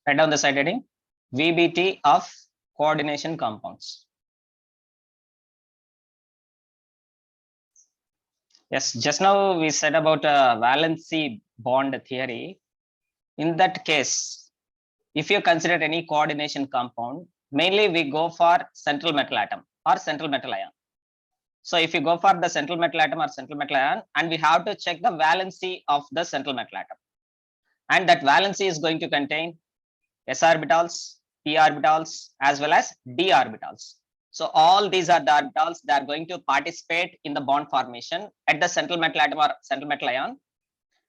Write down the side heading, VBT of coordination compounds. Yes, just now we said about valency bond theory. In that case, if you consider any coordination compound, mainly we go for central metal atom or central metal ion. So if you go for the central metal atom or central metal ion, and we have to check the valency of the central metal atom. And that valency is going to contain s orbitals, p orbitals, as well as d orbitals. So all these are the orbitals that are going to participate in the bond formation at the central metal atom or central metal ion.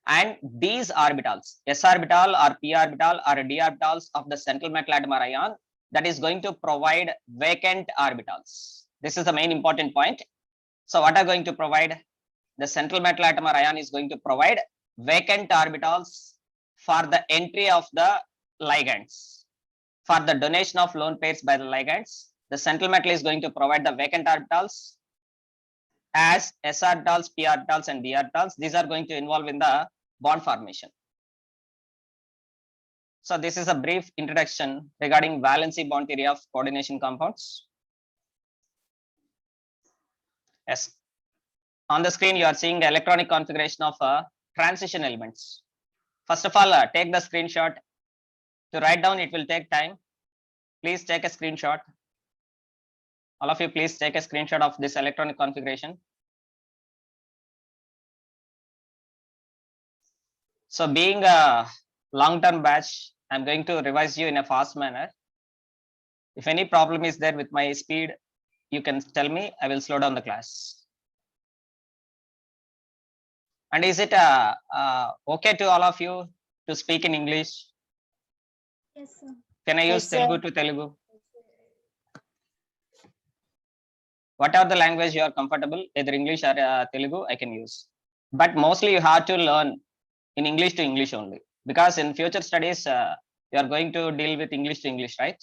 And these orbitals, s orbital or p orbital or d orbitals of the central metal atom or ion, that is going to provide vacant orbitals. This is the main important point. So what are going to provide? The central metal atom or ion is going to provide vacant orbitals for the entry of the ligands. For the donation of lone pairs by the ligands, the central metal is going to provide the vacant orbitals as s orbitals, p orbitals, and d orbitals. These are going to involve in the bond formation. So this is a brief introduction regarding valency bond theory of coordination compounds. Yes. On the screen, you are seeing the electronic configuration of transition elements. First of all, take the screenshot. To write down, it will take time. Please take a screenshot. All of you, please take a screenshot of this electronic configuration. So being a long-term batch, I'm going to revise you in a fast manner. If any problem is there with my speed, you can tell me. I will slow down the class. And is it okay to all of you to speak in English? Yes, sir. Can I use Yes, Telugu sir. to Telugu? Whatever the language you are comfortable, either English or Telugu, I can use. But mostly you have to learn in English to English only, because in future studies, you are going to deal with English to English, right?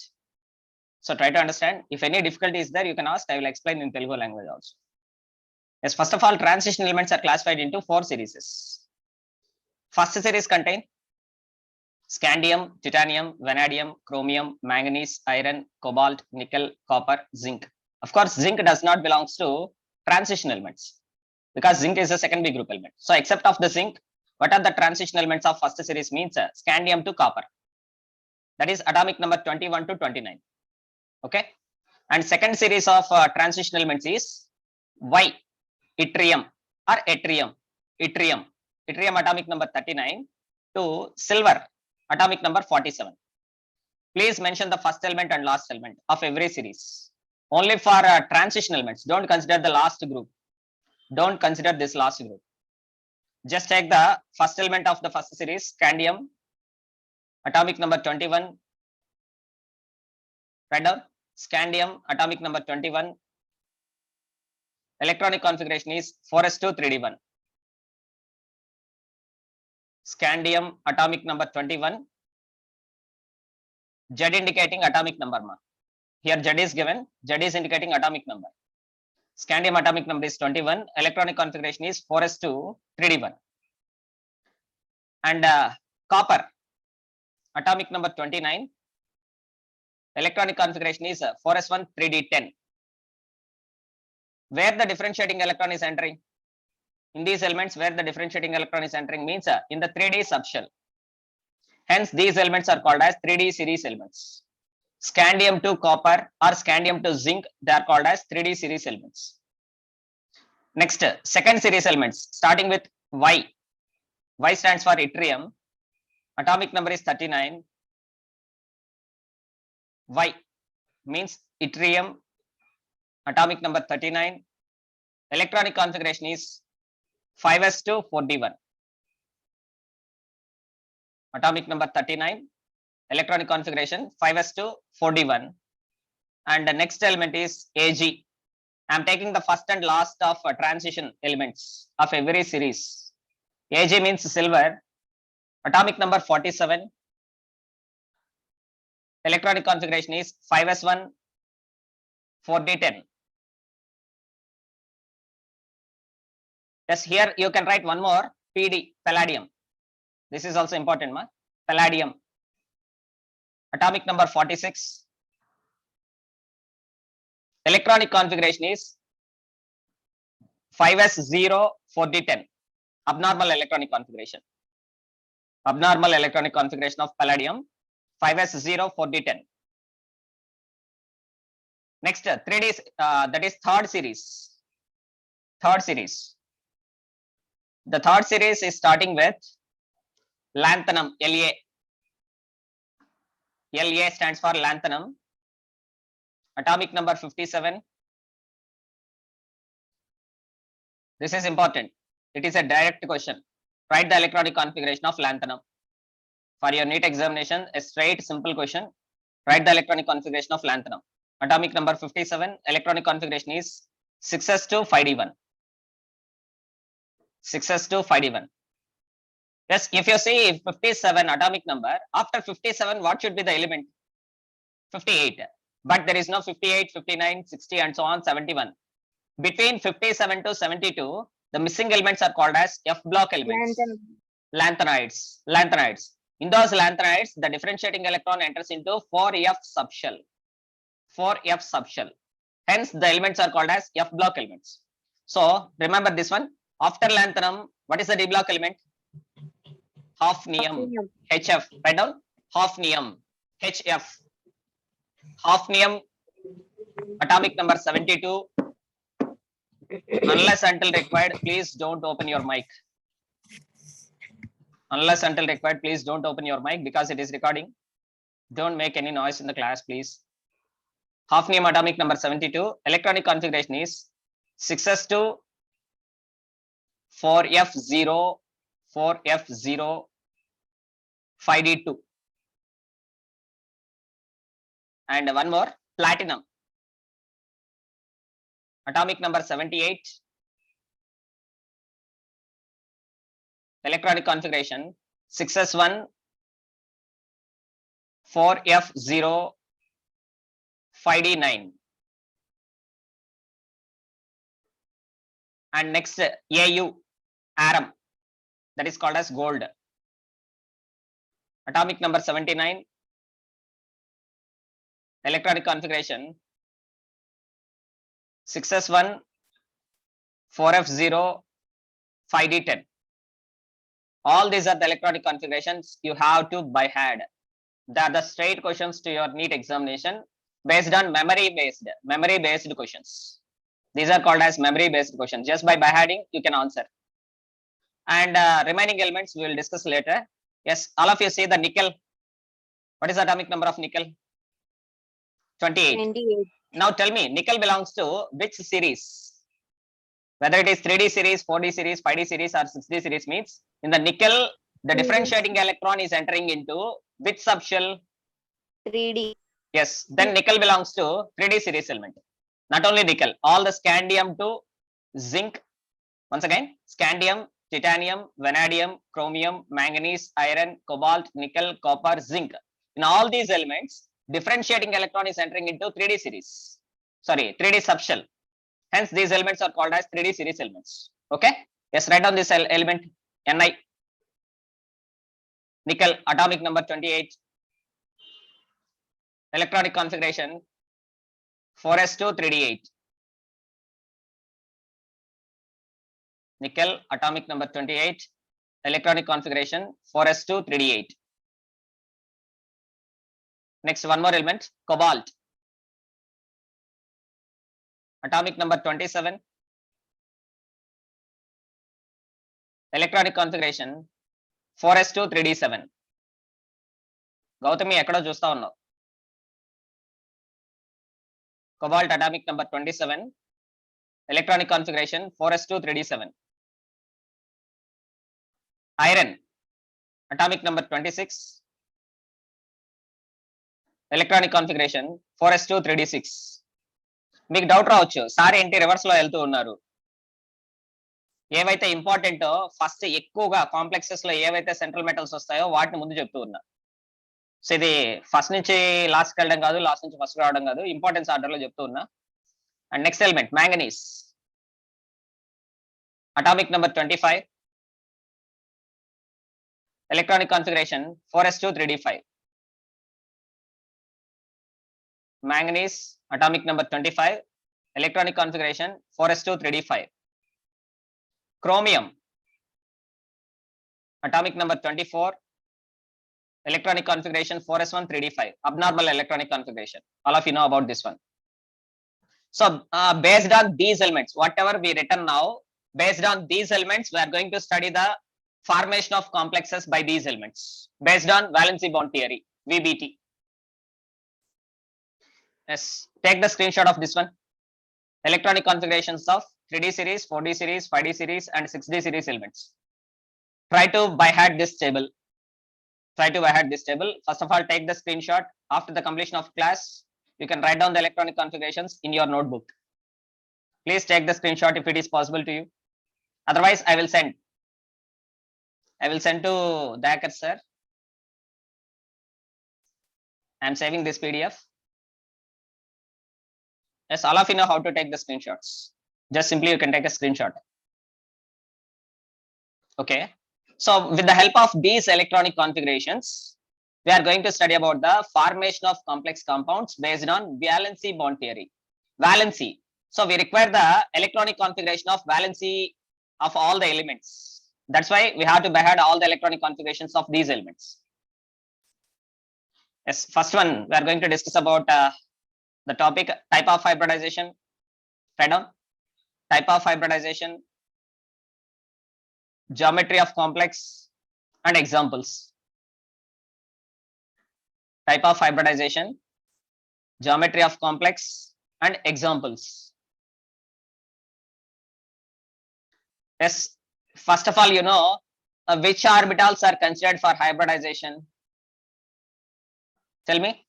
So try to understand. If any difficulty is there, you can ask. I will explain in Telugu language also. Yes, first of all, transition elements are classified into 4 series. First series contain scandium, titanium, vanadium, chromium, manganese, iron, cobalt, nickel, copper, zinc. Of course, zinc does not belongs to transition elements because zinc is a secondary group element. So except of the zinc, what are the transition elements of first series means scandium to copper. That is atomic number 21 to 29. Okay. And second series of transition elements is Y, yttrium or yttrium, yttrium atomic number 39 to silver atomic number 47. Please mention the first element and last element of every series. Only for transition elements. Don't consider the last group. Don't consider this last group. Just take the first element of the first series, scandium, atomic number 21. Write down scandium, atomic number 21. Electronic configuration is 4s2 3d1. Scandium, atomic number 21. Z indicating atomic number. Here Z is given. Z is indicating atomic number. Scandium atomic number is 21. Electronic configuration is 4s2 3d1. And copper, atomic number 29. Electronic configuration is 4s1 3d10. Where the differentiating electron is entering? In these elements, where the differentiating electron is entering means in the 3d subshell. Hence, these elements are called as 3d series elements. Scandium to copper or scandium to zinc, they are called as 3d series elements. Next, second series elements starting with Y. Y stands for yttrium. Atomic number is 39. Y means yttrium. Atomic number 39. Electronic configuration is 5s2 4d1. Atomic number 39. Electronic configuration 5s2 4d1. And the next element is Ag. I am taking the first and last of transition elements of every series. Ag means silver. Atomic number 47. Electronic configuration is 5s1 4d10. Yes, here you can write one more, Pd, palladium. This is also important, palladium. Atomic number 46. Electronic configuration is 5s0 4d10. Abnormal electronic configuration. Abnormal electronic configuration of palladium 5s0 4d10. Next 3d that is third series. Third series. The third series is starting with lanthanum, La. La stands for lanthanum. Atomic number 57. This is important. It is a direct question. Write the electronic configuration of lanthanum. For your NEET examination, a straight simple question. Write the electronic configuration of lanthanum. Atomic number 57. Electronic configuration is 6s2 5d1. 6s2 5d1. Yes, if you see 57 atomic number, after 57, what should be the element? 58. But there is no 58, 59, 60, and so on, 71. Between 57 to 72, the missing elements are called as F block elements. Lanthanides. Lanthanides. In those lanthanides, the differentiating electron enters into 4f subshell. 4f subshell. Hence, the elements are called as F block elements. So, remember this one. After lanthanum, what is the D block element? Hafnium. HF. Write down. Hafnium. HF. Hafnium. Atomic number 72. Unless until required, please don't open your mic. Unless until required, please don't open your mic because it is recording. Don't make any noise in the class, please. Hafnium atomic number 72. Electronic configuration is 6s2 4f0 4f0 5d2. And one more, platinum. Atomic number 78. Electronic configuration 6s1 4f0 5d9. And next AU, arum, that is called as gold. Atomic number 79. Electronic configuration 6s1 4f0 5d10. All these are the electronic configurations you have to by head. They are the straight questions to your NEET examination based on memory based questions. These are called as memory based questions. Just by heading you can answer. And remaining elements we will discuss later. Yes, all of you see the nickel. What is the atomic number of nickel? 28. Now tell me, nickel belongs to which series? Whether it is 3D series, 4D series, 5D series, or 6D series means in the nickel, the differentiating electron is entering into which subshell? 3D. Yes, then nickel belongs to 3D series element. Not only nickel, all the scandium to zinc. Once again, scandium, titanium, vanadium, chromium, manganese, iron, cobalt, nickel, copper, zinc. In all these elements, differentiating electron is entering into 3D series. Sorry, 3D subshell. Hence, these elements are called as 3D series elements. Okay? Yes, write down this element Ni. Nickel, atomic number 28. Electronic configuration 4s2 3d8. Nickel, atomic number 28. Electronic configuration 4s2 3d8. Next, one more element, cobalt. Atomic number 27. Electronic configuration 4s2 3d7. Gautami, ekkada chusta unnavu. Cobalt atomic number 27. Electronic configuration 4s2 3d7. Iron atomic number 26. Electronic configuration 4s2 3d6. మీకు doubt రావచ్చు, sir ఏంటి reverse లో వెళ్తూ ఉన్నారు? ఏవైతే important first ఎక్కువగా complexes లో ఏవైతే సెంట్రల్ మెటల్స్ వస్తాయో వాటిని ముందు చెప్తూ ఉన్నా. సో ఇది ఫస్ట్ నుంచి లాస్ట్ వెళ్ళడం కాదు, లాస్ట్ నుంచి ఫస్ట్ రావడం కాదు, ఇంపార్టెన్స్ ఆర్డర్ లో చెప్తూ ఉన్నా. And next element manganese atomic number 25. Electronic configuration 4s2 3d5. manganese, atomic number 25, electronic configuration 4s2 3d5. Chromium, atomic number 24, electronic configuration 4s1 3d5, abnormal electronic configuration. All of you know about this one. So based on these elements, whatever we written now, based on these elements, we are going to study the formation of complexes by these elements based on valency bond theory, VBT. Yes, take the screenshot of this one. Electronic configurations of 3D series, 4D series, 5D series, and 6D series elements. Try to by heart this table. First of all, take the screenshot. After the completion of class, you can write down the electronic configurations in your notebook. Please take the screenshot if it is possible to you. Otherwise, I will send to Dakar sir. I am saving this PDF. Yes, all of you know how to take the screenshots. Just simply you can take a screenshot. Okay. So with the help of these electronic configurations, we are going to study about the formation of complex compounds based on valency bond theory. Valency. So we require the electronic configuration of valency of all the elements. That's why we have to by heart all the electronic configurations of these elements. Yes, first one we are going to discuss about the topic type of hybridization. Write down type of hybridization, geometry of complex, and examples. Type of hybridization, geometry of complex, and examples. Yes, first of all, you know which orbitals are considered for hybridization. Tell me.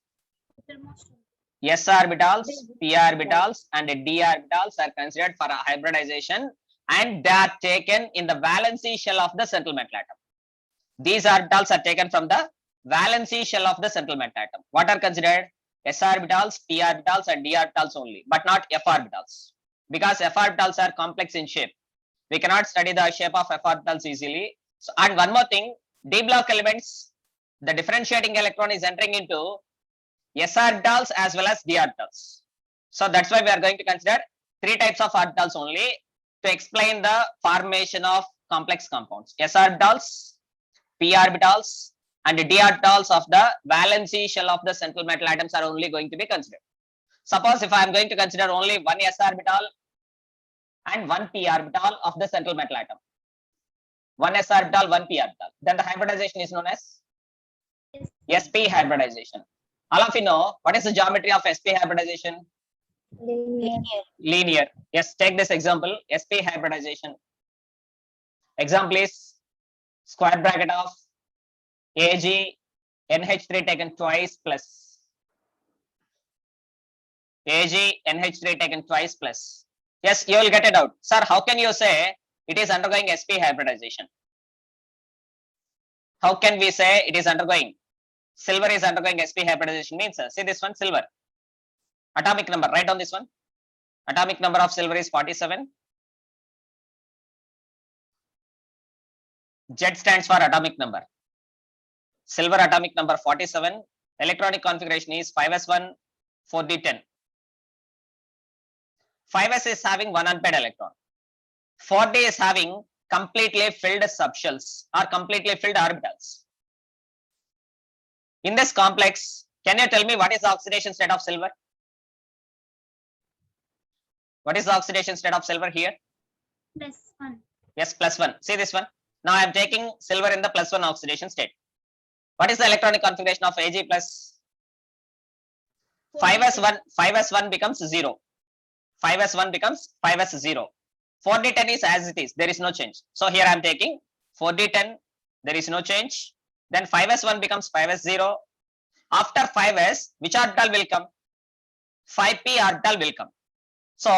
S orbitals, p orbitals, and d orbitals are considered for hybridization, and they are taken in the valency shell of the central metal atom. These orbitals are taken from the valency shell of the central metal atom. What are considered? S orbitals, p orbitals, and d orbitals only, but not f orbitals, because f orbitals are complex in shape. We cannot study the shape of f orbitals easily. So, and one more thing, d block elements, the differentiating electron is entering into s orbitals as well as d orbitals. So that's why we are going to consider three types of orbitals only to explain the formation of complex compounds. S orbitals, p orbitals, and d orbitals of the valency shell of the central metal atoms are only going to be considered. Suppose if I am going to consider only one s orbital and one p orbital of the central metal atom, one s orbital, one p orbital, then the hybridization is known as sp hybridization. All of you know what is the geometry of sp hybridization? Linear. Yes, take this example, sp hybridization. Example is square bracket of Ag NH3 taken twice plus Ag NH3 taken twice plus. Yes, you will get it out. Sir, how can you say it is undergoing sp hybridization? How can we say it is undergoing? Silver is undergoing sp hybridization means, see this one, silver. Atomic number, write down this one. Atomic number of silver is 47. Z stands for atomic number. Silver atomic number 47. Electronic configuration is 5s1 4d10. 5s is having one unpaired electron. 4d is having completely filled subshells or completely filled orbitals. In this complex, can you tell me what is the oxidation state of silver? What is the oxidation state of silver here? +1. Yes, +1. See this one. Now I am taking silver in the +1 oxidation state. What is the electronic configuration of Ag plus? 5s1 becomes 0. 5s1 becomes 5s0. 4d10 is as it is. There is no change. So here I am taking 4d10. There is no change. Then 5s1 becomes 5s0. After 5s, which orbital will come? 5p orbital will come. So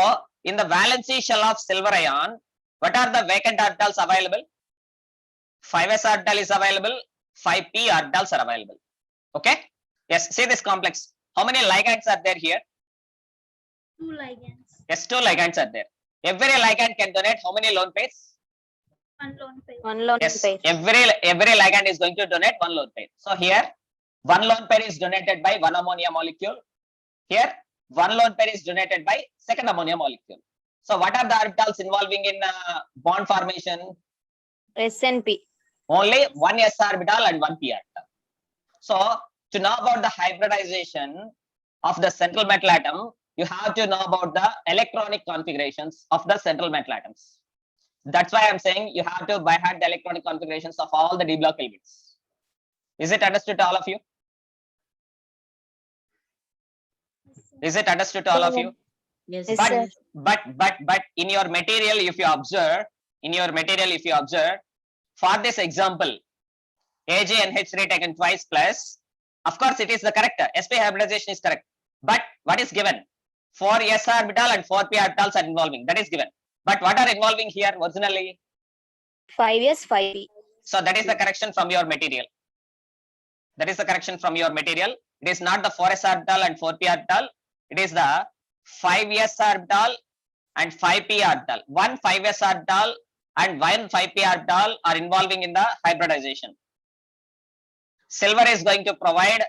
in the valency shell of silver ion, what are the vacant orbitals available? 5s orbital is available, 5p orbitals are available. Okay? Yes, see this complex. How many ligands are there here? 2 ligands. Yes, 2 ligands are there. Every ligand can donate how many lone pairs? 1 lone pair. One lone Yes, pair. every ligand is going to donate 1 lone pair. So here 1 lone pair is donated by 1 ammonia molecule. Here, one lone pair is donated by second ammonia molecule. So what are the orbitals involving in bond formation? S and P. Only one s orbital and one p orbital. So to know about the hybridization of the central metal atom, you have to know about the electronic configurations of the central metal atoms. That's why I'm saying you have to by heart the electronic configurations of all the d block elements. Is it understood to all of you? Is it understood to all of you? Yes, Yes, But sir. but in your material, if you observe, for this example, AgNH3 taken twice plus, of course it is the correct. sp hybridization is correct. But what is given? 4 s orbital and 4 p orbitals are involving. That is given. But what are involving here originally? 5s, 5p. So that is the correction from your material. That is the correction from your material. It is not the 4s orbital and 4p orbital. It is the 5s orbital and 5p orbital. One 5s orbital and one 5p orbital are involving in the hybridization. Silver is going to provide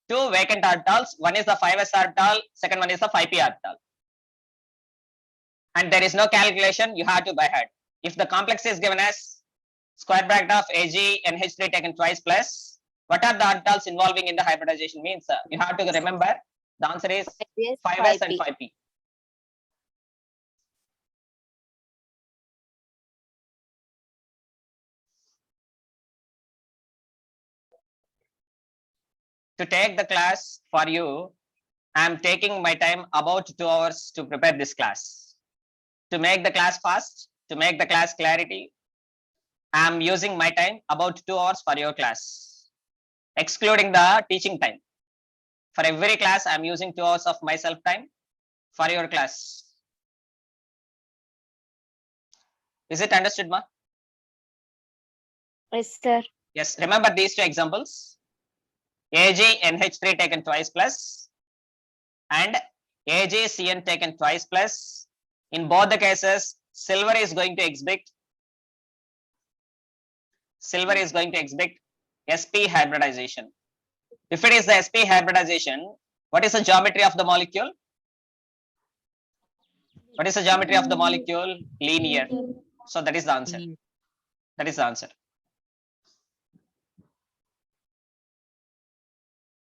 two vacant orbitals. One is the 5s orbital, second one is the 5p orbital. And there is no calculation, you have to by heart. If the complex is given as square bracket of AgNH3 taken twice plus, what are the orbitals involving in the hybridization means? You have to remember the answer is 5s and 5p. To take the class for you, I am taking my time about 2 hours to prepare this class. To make the class fast, to make the class clarity, I am using my time about 2 hours for your class, excluding the teaching time. For every class, I am using 2 hours of myself time for your class. Is it understood, ma? Yes, sir. Yes, remember these two examples. AgNH3 taken twice plus and AgCN taken twice plus. In both the cases, silver is going to exhibit sp hybridization. If it is the sp hybridization, what is the geometry of the molecule? What is the geometry of the molecule? Linear. So that is the answer. That is the answer.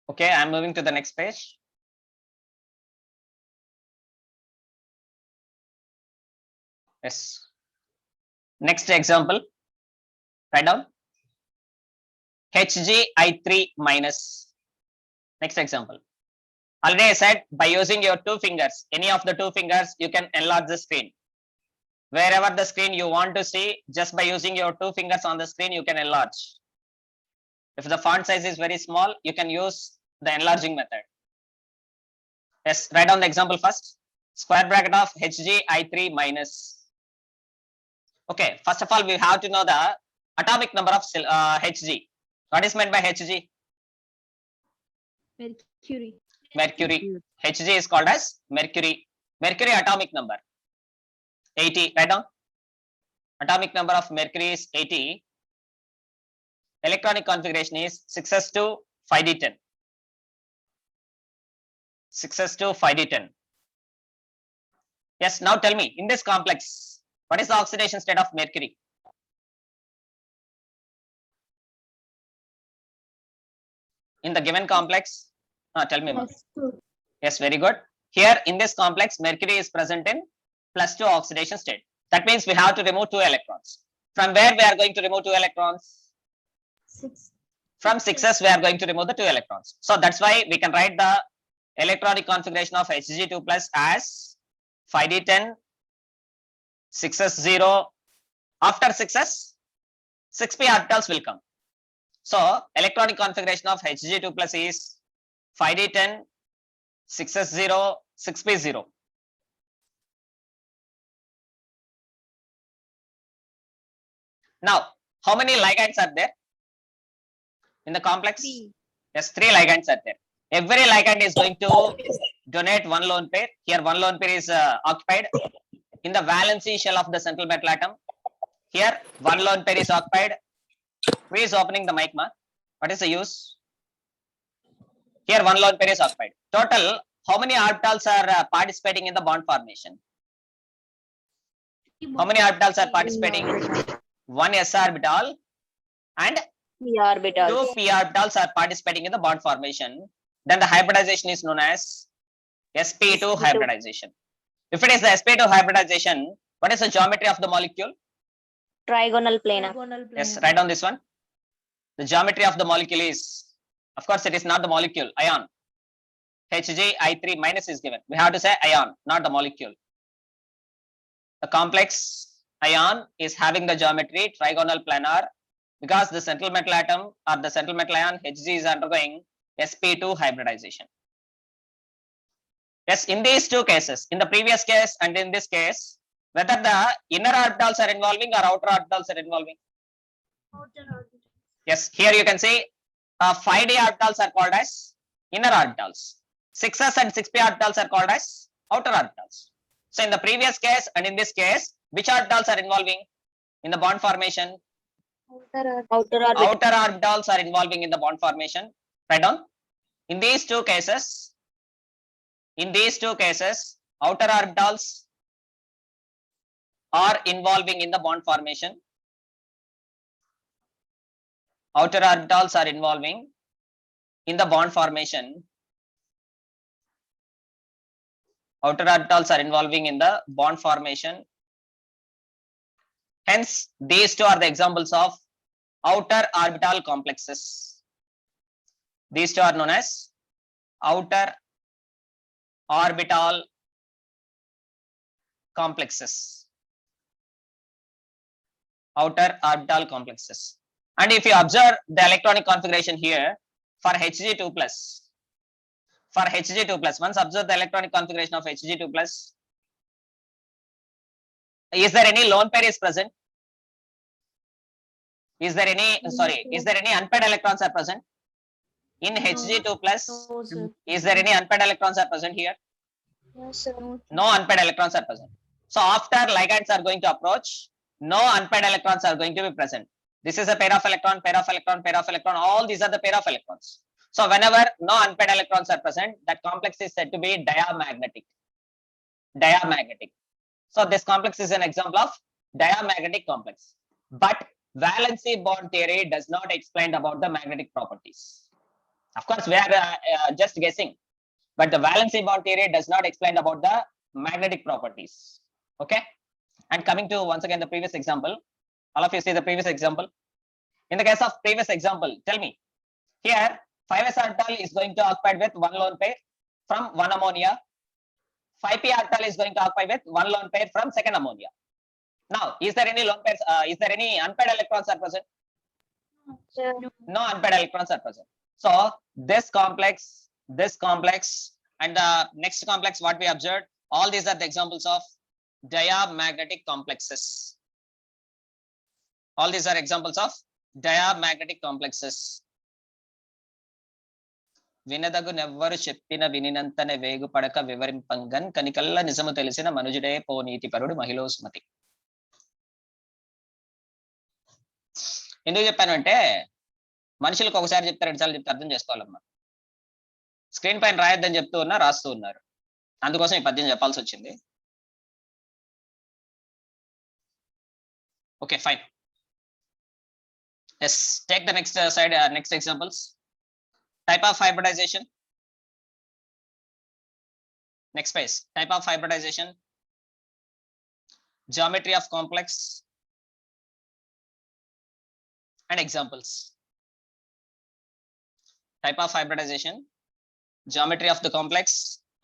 Okay, I'm moving to the next page. Yes. Next example. Write down. HgI3 minus. Next example. Already I said by using your 2 fingers, any of the 2 fingers, you can enlarge the screen. Wherever the screen you want to see, just by using your 2 fingers on the screen, you can enlarge. If the font size is very small, you can use the enlarging method. Yes, write down the example first. Square bracket of HgI3 minus. Okay, first of all, we have to know the atomic number of Hg. What is meant by Hg? Mercury. Mercury. Hg is called as mercury. Mercury atomic number 80. Write down. Atomic number of mercury is 80. Electronic configuration is 6s2 5d10. 6s2 5d10. Yes, now tell me, in this complex, what is the oxidation state of mercury? In the given complex, tell me. Yes, very good. Here in this complex, mercury is present in +2 oxidation state. That means we have to remove 2 electrons. From where we are going to remove 2 electrons? 6. From 6s, we are going to remove the 2 electrons. So that's why we can write the electronic configuration of Hg2 plus as 5d10, 6s0. After 6s, 6p orbitals will come. So electronic configuration of Hg2 plus is 5d10, 6s0, 6p0. Now, how many ligands are there in the complex? 3. Yes, 3 ligands are there. Every ligand is going to donate 1 lone pair. Here 1 lone pair is occupied in the valency shell of the central metal atom. Here 1 lone pair is occupied. Who is opening the mic, ma? What is the use? Here 1 lone pair is occupied. Total how many orbitals are participating in the bond formation? How many orbitals are participating? One s orbital and P orbitals. two p orbitals are participating in the bond formation. Then the hybridization is known as sp2 sp2. hybridization. If it is the sp2 hybridization, what is the geometry of the molecule? Trigonal planar. Yes, write down this one. The geometry of the molecule is, of course, it is not the molecule, ion. Hg(I3) minus is given. We have to say ion, not the molecule. The complex ion is having the geometry trigonal planar because the central metal atom or the central metal ion Hg is undergoing sp2 hybridization. Yes, in these two cases, in the previous case and in this case, whether the inner orbitals are involving or outer orbitals are involving. Outer orbital. Yes, here you can see 5d orbitals are called as inner orbitals. 6s and 6p orbitals are called as outer orbitals. So in the previous case and in this case, which orbitals are involving in the bond formation? Outer orbital. Outer orbitals are involving in the bond formation. Write down. In these two cases, outer orbitals are involving in the bond formation. Outer orbitals are involving in the bond formation. Outer orbitals are involving in the bond formation. Hence, these two are the examples of outer orbital complexes. These two are known as outer orbital complexes. Outer orbital complexes. And if you observe the electronic configuration here for Hg2 plus, once observe the electronic configuration of Hg2 plus, is there any lone pair is present? Is there any unpaired electrons are present in Hg2 plus? No, sir. Is there any unpaired electrons are present here? No, sir. No unpaired electrons are present. So after ligands are going to approach, no unpaired electrons are going to be present. This is a pair of electron, pair of electron, pair of electron. All these are the pair of electrons. So whenever no unpaired electrons are present, that complex is said to be diamagnetic. Diamagnetic. So this complex is an example of diamagnetic complex. But valency bond theory does not explain about the magnetic properties. Of course, we are just guessing, but the valency bond theory does not explain about the magnetic properties. Okay. And coming to once again the previous example, all of you see the previous example. In the case of previous example, tell me here 5s orbital is going to occupy with one lone pair from one ammonia. 5p orbital is going to occupy with one lone pair from second ammonia. Now, is there any lone pairs? Is there any unpaired electrons are present? Sir. No unpaired electrons are present. So this complex, and the next complex, what we observed, all these are the examples of diamagnetic complexes. All these are examples of diamagnetic complexes. వినదగు నెవ్వరు చెప్పిన వినినంతనే వేగుపడక వివరింపంగన్ కనికల్ల నిజము తెలిసిన మనుజుడే పో నీతిపరుడు మహిళ సుమతి. ఎందుకు చెప్పాను అంటే మనుషులకు ఒకసారి చెప్తే రెండుసార్లు చెప్తే అర్థం చేసుకోవాలమ్మా. స్క్రీన్ పైన రాయొద్దని చెప్తూ ఉన్నా, రాస్తూ ఉన్నారు. అందుకోసం ఈ పద్యం చెప్పాల్సి వచ్చింది. Okay, fine. Yes, take the next slide, next examples. Type of hybridization. Next page. Type of hybridization. Geometry of complex. And examples. Type of hybridization. Geometry of the complex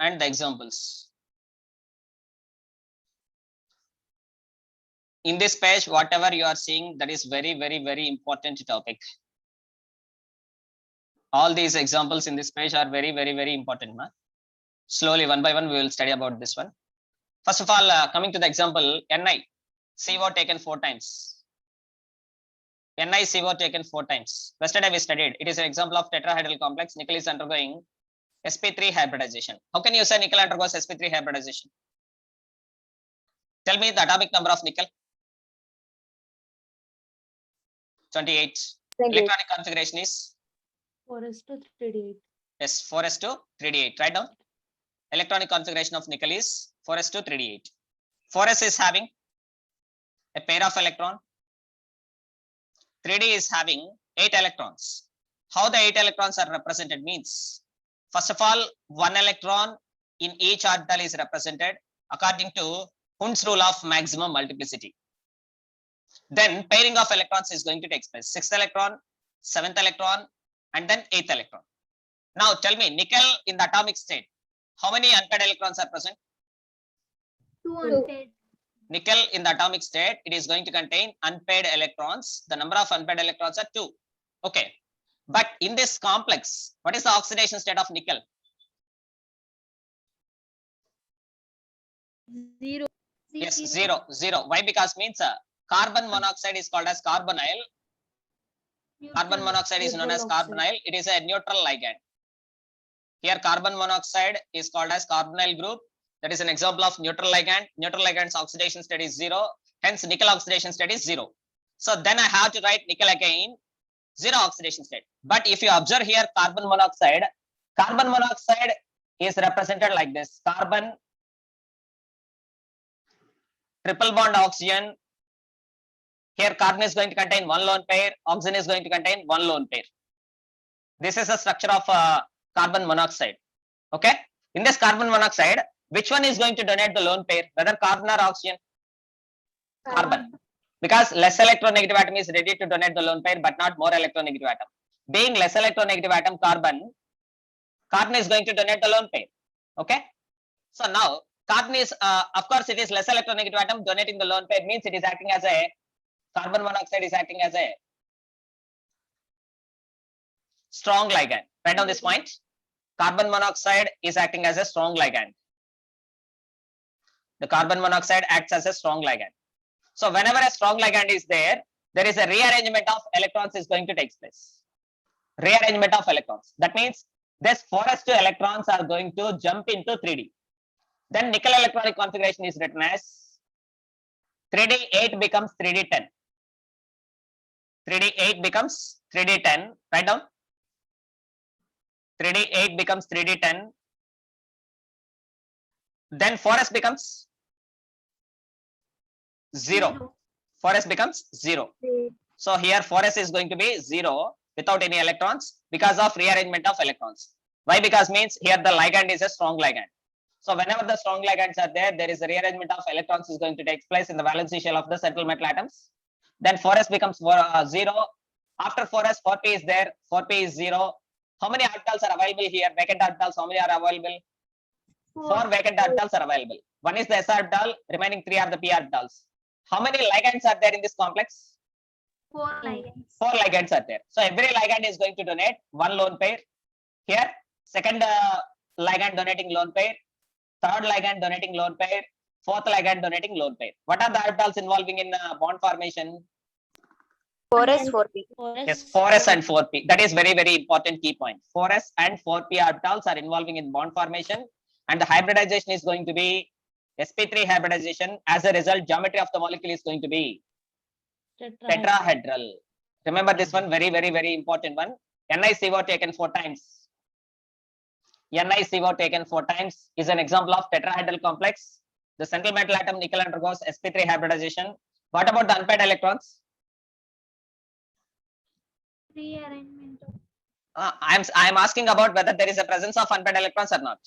and the examples. In this page, whatever you are seeing, that is very, very, very important topic. All these examples in this page are very, very, very important. Slowly, one by one, we will study about this one. First of all, coming to the example, NiCO taken 4 times. NiCO taken 4 times. Yesterday we studied. It is an example of tetrahedral complex. Nickel is undergoing sp3 hybridization. How can you say nickel undergoes sp3 hybridization? Tell me the atomic number of nickel. 28. Electronic configuration is 4s to 3d8. yes, 4s to 3d8. Write down. electronic configuration of nickel is 4s2 3d8. 4s is having a pair of electron. 3d is having 8 electrons. How the 8 electrons are represented means, first of all, 1 electron in each orbital is represented according to Hund's rule of maximum multiplicity. Then pairing of electrons is going to take place. 6th electron, 7th electron, and then 8th electron. Now tell me, nickel in the atomic state, how many unpaired electrons are present? 2 unpaired. Nickel in the atomic state, it is going to contain unpaired electrons. The number of unpaired electrons are 2. Okay. But in this complex, what is the oxidation state of nickel? 0. Yes, 0, 0. Why? Because means carbon monoxide is called as carbonyl. Carbon monoxide is known as carbonyl. It is a neutral ligand. Here carbon monoxide is called as carbonyl group. That is an example of neutral ligand. Neutral ligand's oxidation state is 0. Hence nickel oxidation state is 0. So then I have to write nickel again, 0 oxidation state. But if you observe here carbon monoxide is represented like this. Carbon, triple bond oxygen. Here carbon is going to contain 1 lone pair, oxygen is going to contain 1 lone pair. This is the structure of carbon monoxide. Okay. In this carbon monoxide, which one is going to donate the lone pair, whether carbon or oxygen? Carbon. Because less electronegative atom is ready to donate the lone pair, but not more electronegative atom. Being less electronegative atom, carbon is going to donate the lone pair. Okay. So now carbon is, of course, it is less electronegative atom donating the lone pair, means it is acting as a, carbon monoxide is acting as a strong ligand. Write down this point. Carbon monoxide is acting as a strong ligand. The carbon monoxide acts as a strong ligand. So whenever a strong ligand is there, there is a rearrangement of electrons is going to take place. Rearrangement of electrons. That means this 4s2 electrons are going to jump into 3d. Then nickel electronic configuration is written as 3d8 becomes 3d10. 3d8 becomes 3d10. Write down. 3d8 becomes 3d10. Then 4s becomes 0. 4s becomes 0. So here 4s is going to be 0 without any electrons because of rearrangement of electrons. Why? Because means here the ligand is a strong ligand. So whenever the strong ligands are there, there is a rearrangement of electrons is going to take place in the valency shell of the central metal atoms. Then 4s becomes 0. After 4s, 4p is there. 4p is 0. How many orbitals are available here? Vacant orbitals, how many are available? 4 vacant orbitals are available. One is the s orbital, remaining 3 are the p orbitals. How many ligands are there in this complex? 4 ligands. 4 ligands are there. So every ligand is going to donate 1 lone pair. Here, second ligand donating lone pair, third ligand donating lone pair, fourth ligand donating lone pair. What are the orbitals involving in bond formation? 4s, 4p. Yes, 4s and 4p. That is very, very important key point. 4s and 4p orbitals are involving in bond formation, and the hybridization is going to be sp3 hybridization. As a result, geometry of the molecule is going to be tetrahedral. Remember this one, very, very, very important one. NiCO taken 4 times. NiCO taken 4 times is an example of tetrahedral complex. The central metal atom nickel undergoes sp3 hybridization. What about the unpaired electrons? Rearrangement of I am asking about whether there is a presence of unpaired electrons or not.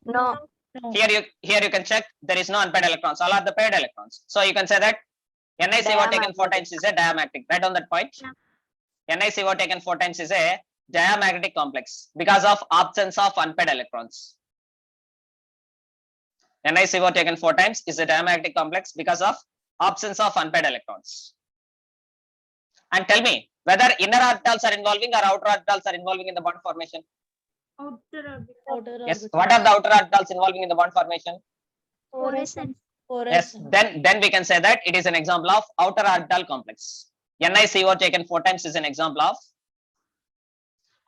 No. Here you can check there is no unpaired electrons. All are the paired electrons. So you can say that NiCO taken 4 times is a diamagnetic. Write on that point. NiCO taken 4 times is a diamagnetic complex because of absence of unpaired electrons. NiCO taken 4 times is a diamagnetic complex because of absence of unpaired electrons. And tell me whether inner orbitals are involving or outer orbitals are involving in the bond formation. outer orbital. Yes. What are the outer orbitals involving in the bond formation? 4s and Yes. Then we can say that it is an example of outer orbital complex. NiCO taken 4 times is an example of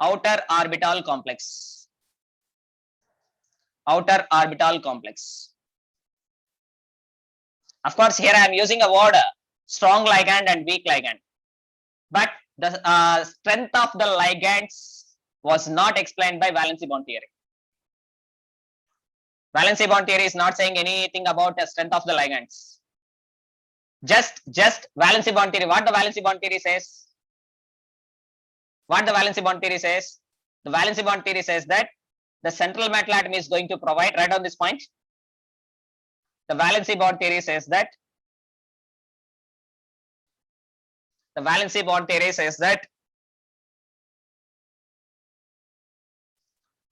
outer orbital complex. Outer orbital complex. Of course, here I am using a word strong ligand and weak ligand. But the strength of the ligands was not explained by valency bond theory. Valency bond theory is not saying anything about the strength of the ligands. Just valency bond theory. What the valency bond theory says? What the valency bond theory says? The valency bond theory says that the central metal atom is going to provide, write down this point. The valency bond theory says that the valency bond theory says that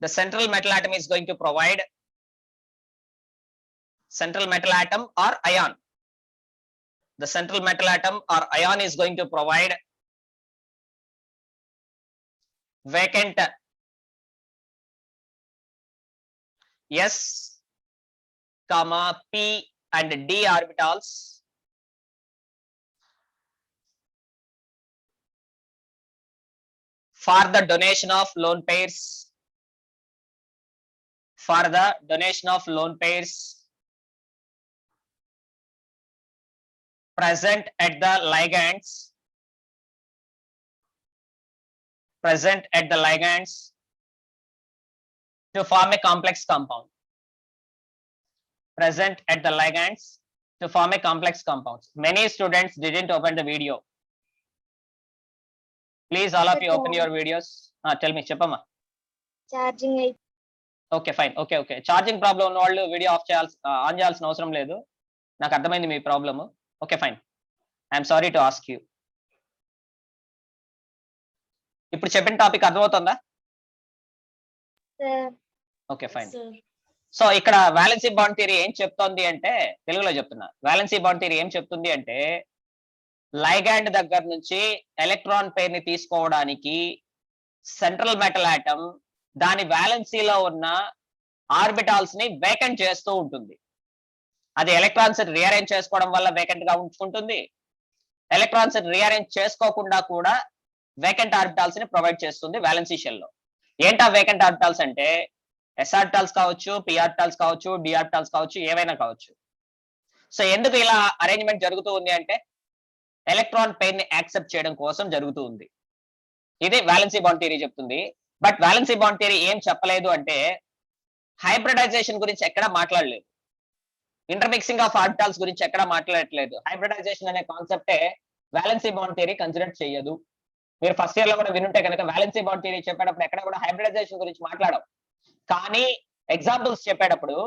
the central metal atom is going to provide central metal atom or ion. The central metal atom or ion is going to provide vacant s, comma p and d orbitals for the donation of lone pairs. For the donation of lone pairs present at the ligands, present at the ligands to form a complex compound. Present at the ligands to form a complex compound. Many students didn't open the video. Please, all of you open your videos. Tell me, Chepama. Charging Okay, fine. Okay. Charging problem ఉన్న వాళ్ళు video on చేయాల్సిన అవసరం లేదు. నాకు అర్థమైంది మీ problem. Okay, fine. I'm sorry to ask you. ఇప్పుడు చెప్పిన టాపిక్ అర్థమవుతుందా? Okay, fine. సో ఇక్కడ వాలెన్సీ బాండ్ థియరీ ఏం చెప్తోంది అంటే, తెలుగులో చెప్తున్నా, వాలెన్సీ బాండ్ థియరీ ఏం చెప్తుంది అంటే, లైగాండ్ దగ్గర నుంచి ఎలక్ట్రాన్ పేర్ ని తీసుకోవడానికి సెంట్రల్ మెటల్ ఆటమ్ దాని వాలెన్సీలో ఉన్న ఆర్బిటాల్స్ ని వేకెంట్ చేస్తూ ఉంటుంది. అది ఎలక్ట్రాన్స్ రీఅరేంజ్ చేసుకోవడం వల్ల వేకెంట్ గా ఉంచుకుంటుంది. ఎలక్ట్రాన్స్ రీఅరేంజ్ చేసుకోకుండా కూడా వేకెంట్ ఆర్బిటాల్స్ ని ప్రొవైడ్ చేస్తుంది వాలెన్సీ షెల్ లో. ఏంటా వేకెంట్ ఆర్బిటాల్స్ అంటే ఎస్ ఆర్బిటాల్స్ కావచ్చు, పి ఆర్బిటాల్స్ కావచ్చు, డి ఆర్బిటాల్స్ కావచ్చు, ఏవైనా కావచ్చు. సో ఎందుకు ఇలా అరేంజ్మెంట్ జరుగుతూ ఉంది అంటే ఎలక్ట్రాన్ పెయిర్ ని యాక్సెప్ట్ చేయడం కోసం జరుగుతూ ఉంది. ఇది వాలెన్సీ బాండ్ థియరీ చెప్తుంది. బట్ వాలెన్సీ బాండ్ థియరీ ఏం చెప్పలేదు అంటే హైబ్రిడైజేషన్ గురించి ఎక్కడా మాట్లాడలేదు. ఇంటర్మిక్సింగ్ ఆఫ్ ఆర్బిటాల్స్ గురించి ఎక్కడా మాట్లాడట్లేదు. హైబ్రిడైజేషన్ అనే కాన్సెప్టే వాలెన్సీ బాండ్ థియరీ కన్సిడర్ చేయదు. మీరు ఫస్ట్ ఇయర్ లో కూడా వినుంటే కనుక వాలెన్సీ బాండ్ థియరీ చెప్పేటప్పుడు ఎక్కడ కూడా హైబ్రిడైజేషన్ గురించి మాట్లాడడం. కానీ ఎగ్జాంపుల్స్ చెప్పేటప్పుడు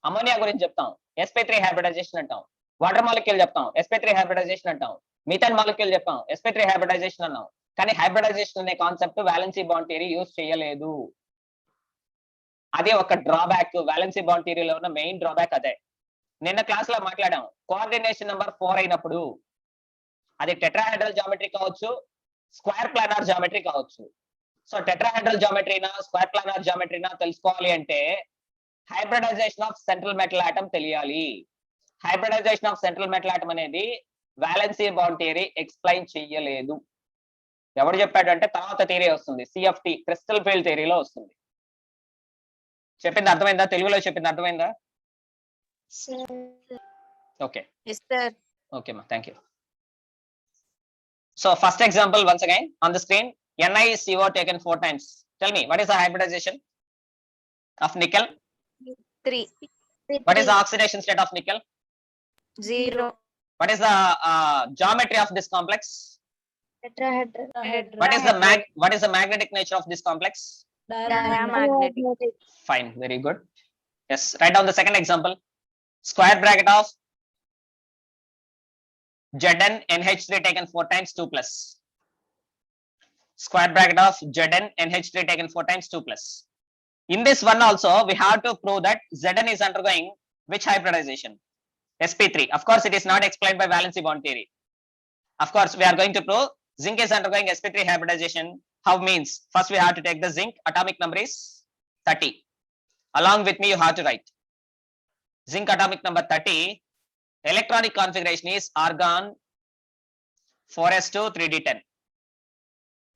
అమోనియా గురించి చెప్తాం, sp3 హైబ్రిడైజేషన్ అంటాం. వాటర్ మాలిక్యూల్ చెప్తాం, sp3 హైబ్రిడైజేషన్ అంటాం. మీథేన్ మాలిక్యూల్ చెప్తాం, sp3 హైబ్రిడైజేషన్ అన్నాం. కానీ హైబ్రిడైజేషన్ అనే concept valency bond theory use చేయలేదు. అదే ఒక డ్రాబ్యాక్, వాలెన్సీ బాండ్ థియరీలో ఉన్న మెయిన్ డ్రాబ్యాక్ అదే. నిన్న క్లాస్ లో మాట్లాడాం, కోఆర్డినేషన్ నెంబర్ 4 అయినప్పుడు అది టెట్రాహెడ్రల్ జామెట్రీ కావచ్చు, స్క్వేర్ ప్లానార్ జామెట్రీ కావచ్చు. సో టెట్రాహెడ్రల్ జామెట్రీనా స్క్వేర్ ప్లానార్ జామెట్రీనా తెలుసుకోవాలి అంటే hybridisation of central metal atom తెలియాలి. Hybridisation of central metal atom అనేది వాలెన్సీ బాండ్ థియరీ ఎక్స్ప్లెయిన్ చెయ్యలేదు. ఎవరు చెప్పాడు అంటే తర్వాత థియరీ వస్తుంది, సిఎఫ్టి క్రిస్టల్ ఫీల్డ్ థియరీలో వస్తుంది. చెప్పింది అర్థమైందా? తెలుగులో చెప్పింది అర్థమైందా? ఓకే, ఓకే మా, thank you. So first example once again on the screen, NiCO taken 4 times. Tell me, what is the hybridization of nickel? 3. What is the oxidation state of nickel? 0. What is the geometry of this complex? Tetrahedral. What is the magnetic nature of this complex? Diamagnetic. Fine, very good. Yes, write down the second example. Square bracket of Zn NH3 taken 4 times 2 plus. Square bracket of Zn NH3 taken 4 times 2 plus. In this one also we have to prove that Zn is undergoing which hybridization? sp3. Of course it is not explained by valency bond theory. Of course we are going to prove zinc is undergoing sp3 hybridization. How means? First we have to take the zinc, atomic number is 30. Along with me you have to write zinc atomic number 30. Electronic configuration is argon 4s2 3d10.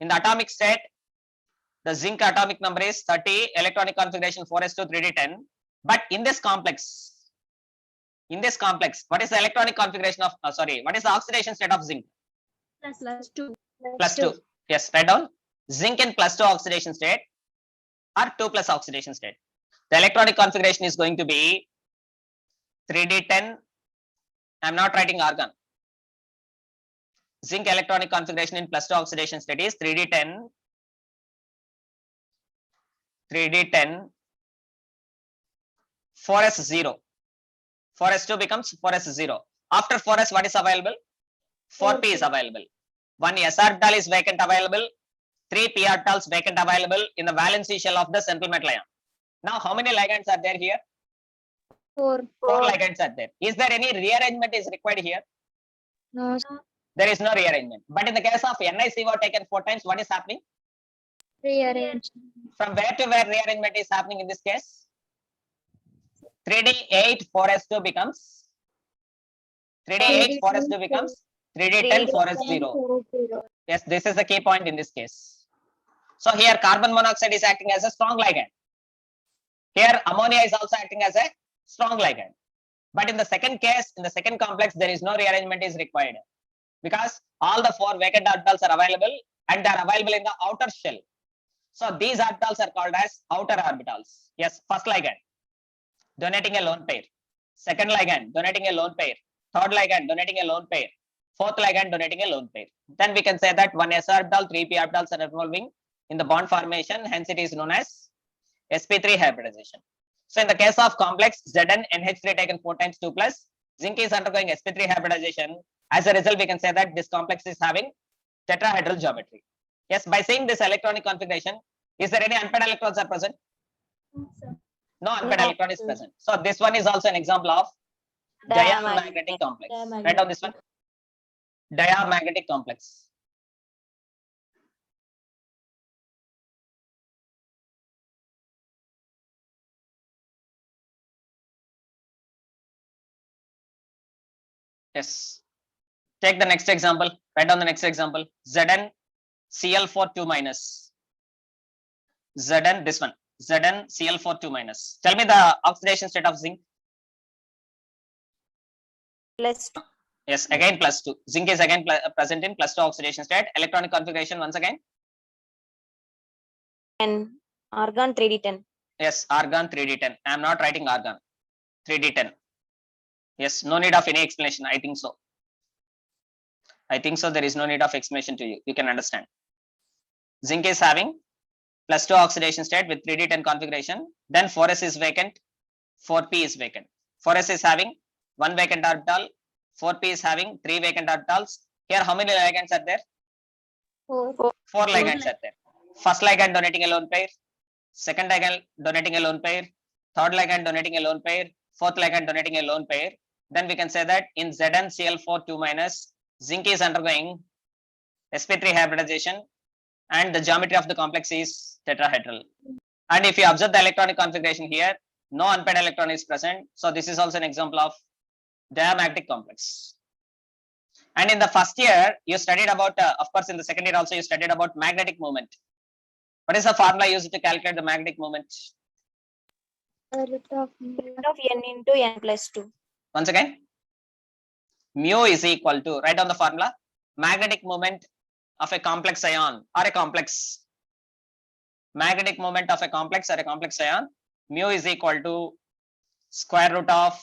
In the atomic state, the zinc atomic number is 30, electronic configuration 4s2 3d10. But in this complex, what is the electronic configuration of what is the oxidation state of zinc? +2. +2. Yes, write down zinc in +2 oxidation state or 2+ oxidation state. The electronic configuration is going to be 3d10. I'm not writing argon. Zinc electronic configuration in +2 oxidation state is 3d10, 4s0. 4s2 becomes 4s0. After 4s, what is available? 4p is available. 1 s orbital is vacant available. 3 p orbitals vacant available in the valency shell of the central metal ion. Now, how many ligands are there here? 4. 4 ligands are there. Is there any rearrangement is required here? No. There is no rearrangement. But in the case of NiCO taken 4 times, what is happening? Rearrange. From where to where rearrangement is happening in this case? 3d8 4s2 becomes 3d8 4s2 becomes 3d10 4s0. Yes, this is the key point in this case. So here carbon monoxide is acting as a strong ligand. Here ammonia is also acting as a strong ligand. But in the second case, in the second complex, there is no rearrangement is required because all the 4 vacant orbitals are available and they are available in the outer shell. So these orbitals are called as outer orbitals. Yes, first ligand donating a lone pair, second ligand donating a lone pair, third ligand donating a lone pair, fourth ligand donating a lone pair. Then we can say that 1 s orbital, 3 p orbitals are involving in the bond formation, hence it is known as sp3 hybridization. So in the case of complex Zn NH3 taken 4 times 2 plus, zinc is undergoing sp3 hybridization. As a result, we can say that this complex is having tetrahedral geometry. Yes, by seeing this electronic configuration, is there any unpaired electrons are present? No, sir. No unpaired No. electron is present. So this one is also an example of diamagnetic complex. Write down this one. Diamagnetic complex. Yes. Take the next example. Write down the next example. Zn Cl4 2 minus. Zn, this one. Zn Cl4 2 minus. Tell me the oxidation state of zinc. +2. Yes, again +2. Zinc is again present in +2 oxidation state. Electronic configuration once again. 10. Argon 3d10. Yes, argon 3d10. I am not writing argon. 3d10. Yes, no need of any explanation. I think so. I think so. There is no need of explanation to you. You can understand. Zinc is having +2 oxidation state with 3d10 configuration. Then 4s is vacant. 4p is vacant. 4s is having 1 vacant orbital. 4p is having 3 vacant orbitals. Here, how many ligands are there? 4. 4 ligands are there. First ligand donating a lone pair. Second ligand donating a lone pair. Third ligand donating a lone pair. Fourth ligand donating a lone pair. Then we can say that in ZnCl4 2 minus, zinc is undergoing sp3 hybridization and the geometry of the complex is tetrahedral. And if you observe the electronic configuration here, no unpaired electron is present. So this is also an example of diamagnetic complex. And in the first year, you studied about, of course, in the second year also you studied about magnetic moment. What is the formula used to calculate the magnetic moment? Root of n into n plus 2. Once again, mu is equal to, write down the formula, magnetic moment of a complex ion or a complex. Magnetic moment of a complex or a complex ion, mu is equal to square root of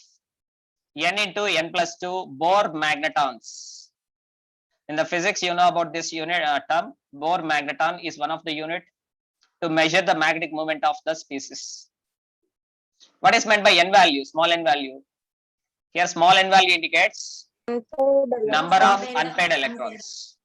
n into n plus 2 Bohr magnetons. In the physics, you know about this unit term. Bohr magneton is one of the unit to measure the magnetic moment of the species. What is meant by n value, small n value? Here, small n value indicates number of unpaired electrons.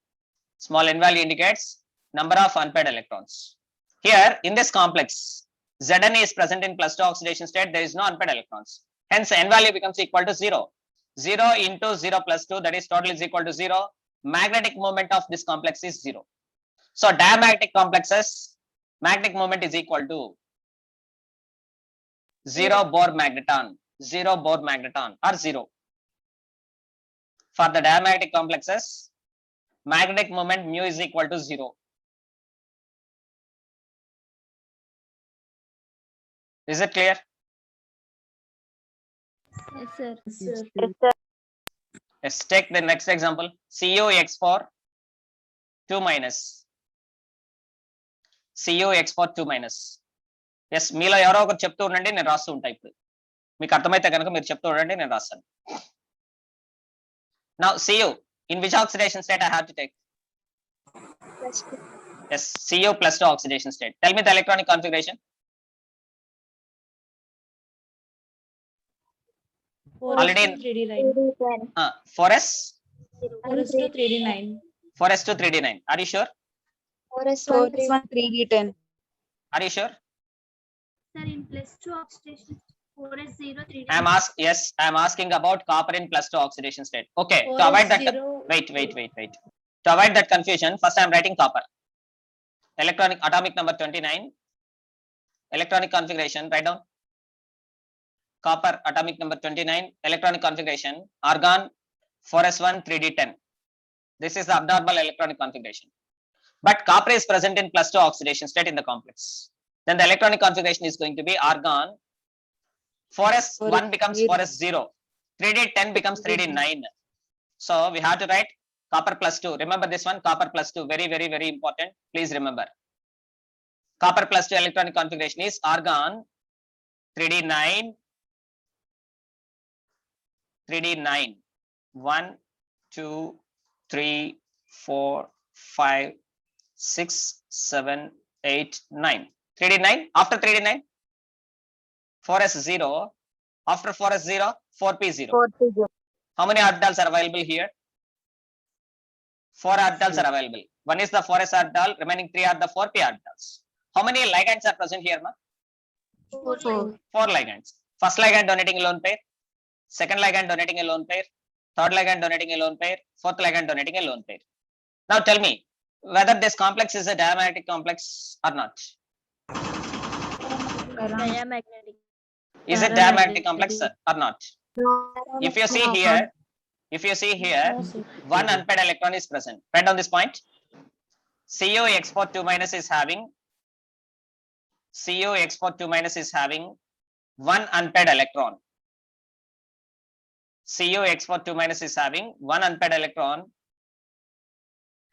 Small n value indicates number of unpaired electrons. Here, in this complex, Zn is present in +2 oxidation state. There is no unpaired electrons. Hence, n value becomes equal to 0. 0 into 0 plus 2, that is total is equal to 0. Magnetic moment of this complex is 0. So, diamagnetic complexes, magnetic moment is equal to 0 Bohr magneton, 0 Bohr magneton or 0. For the diamagnetic complexes, magnetic moment mu is equal to 0. Is it clear? Yes, sir. Let's take the next example. CuX4 2 minus. CuX4 2 minus. Yes మీలో ఎవరో ఒకరు చెప్తూ ఉండండి, నేను రాస్తూ ఉంటా. ఇప్పుడు మీకు అర్థమైతే కనుక మీరు చెప్తూ ఉండండి, నేను రాస్తాను. Now Cu in which oxidation state I have to take? +2. Yes, Cu +2 oxidation state. Tell me the electronic configuration. 4s2 3d9. 4s 4s2 3d9. 4s2 3d9. Are you sure? 4s1 3d10. Are you sure? Sir, in +2 oxidation, 4s0 3d. I am asking about copper in +2 oxidation state. Okay, to avoid that, 4s0. wait. To avoid that confusion, first I am writing copper. Electronic atomic number 29. Electronic configuration, write down. Copper atomic number 29. Electronic configuration, argon 4s1 3d10. This is the abnormal electronic configuration. But copper is present in +2 oxidation state in the complex. Then the electronic configuration is going to be argon 4s1 becomes 4s0. 3d10 becomes 3d9. So we have to write copper +2. Remember this one, copper +2. Very important. Please remember. Copper +2 electronic configuration is argon 3d9. 3d9. 1, 2, 3, 4, 5, 6, 7, 8, 9. 3d9. After 3d9, 4s0. After 4s0, 4p0. How many orbitals are available here? 4 orbitals are available. One is the 4s orbital, remaining 3 are the 4p orbitals. How many ligands are present here, ma? 4 ligands. First ligand donating a lone pair, second ligand donating a lone pair, third ligand donating a lone pair, fourth ligand donating a lone pair. Now tell me whether this complex is a diamagnetic complex or not. Diamagnetic. Is it diamagnetic complex or not? If you see here, No, sir. one unpaired electron is present. Write down this point. Cu export 2 minus is having one unpaired electron. Cu export 2 minus is having one unpaired electron.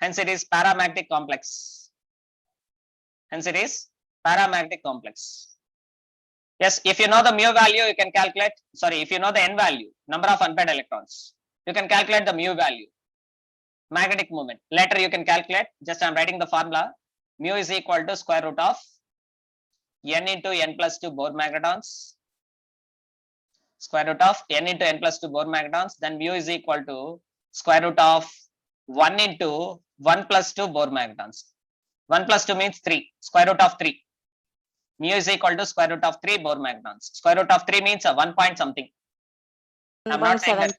Hence it is paramagnetic complex. Yes, if you know the mu value, you can calculate. Sorry, if you know the n value, number of unpaired electrons, you can calculate the mu value. Magnetic moment. Later you can calculate. Just I am writing the formula. Mu is equal to square root of n into n plus 2 Bohr magnetons. Square root of n into n plus 2 Bohr magnetons. Then mu is equal to square root of 1 into 1 plus 2 Bohr magnetons. 1 plus 2 means 3. Square root of 3. Mu is equal to square root of 3 Bohr magnetons. Square root of 3 means 1 point something. I'm not saying that.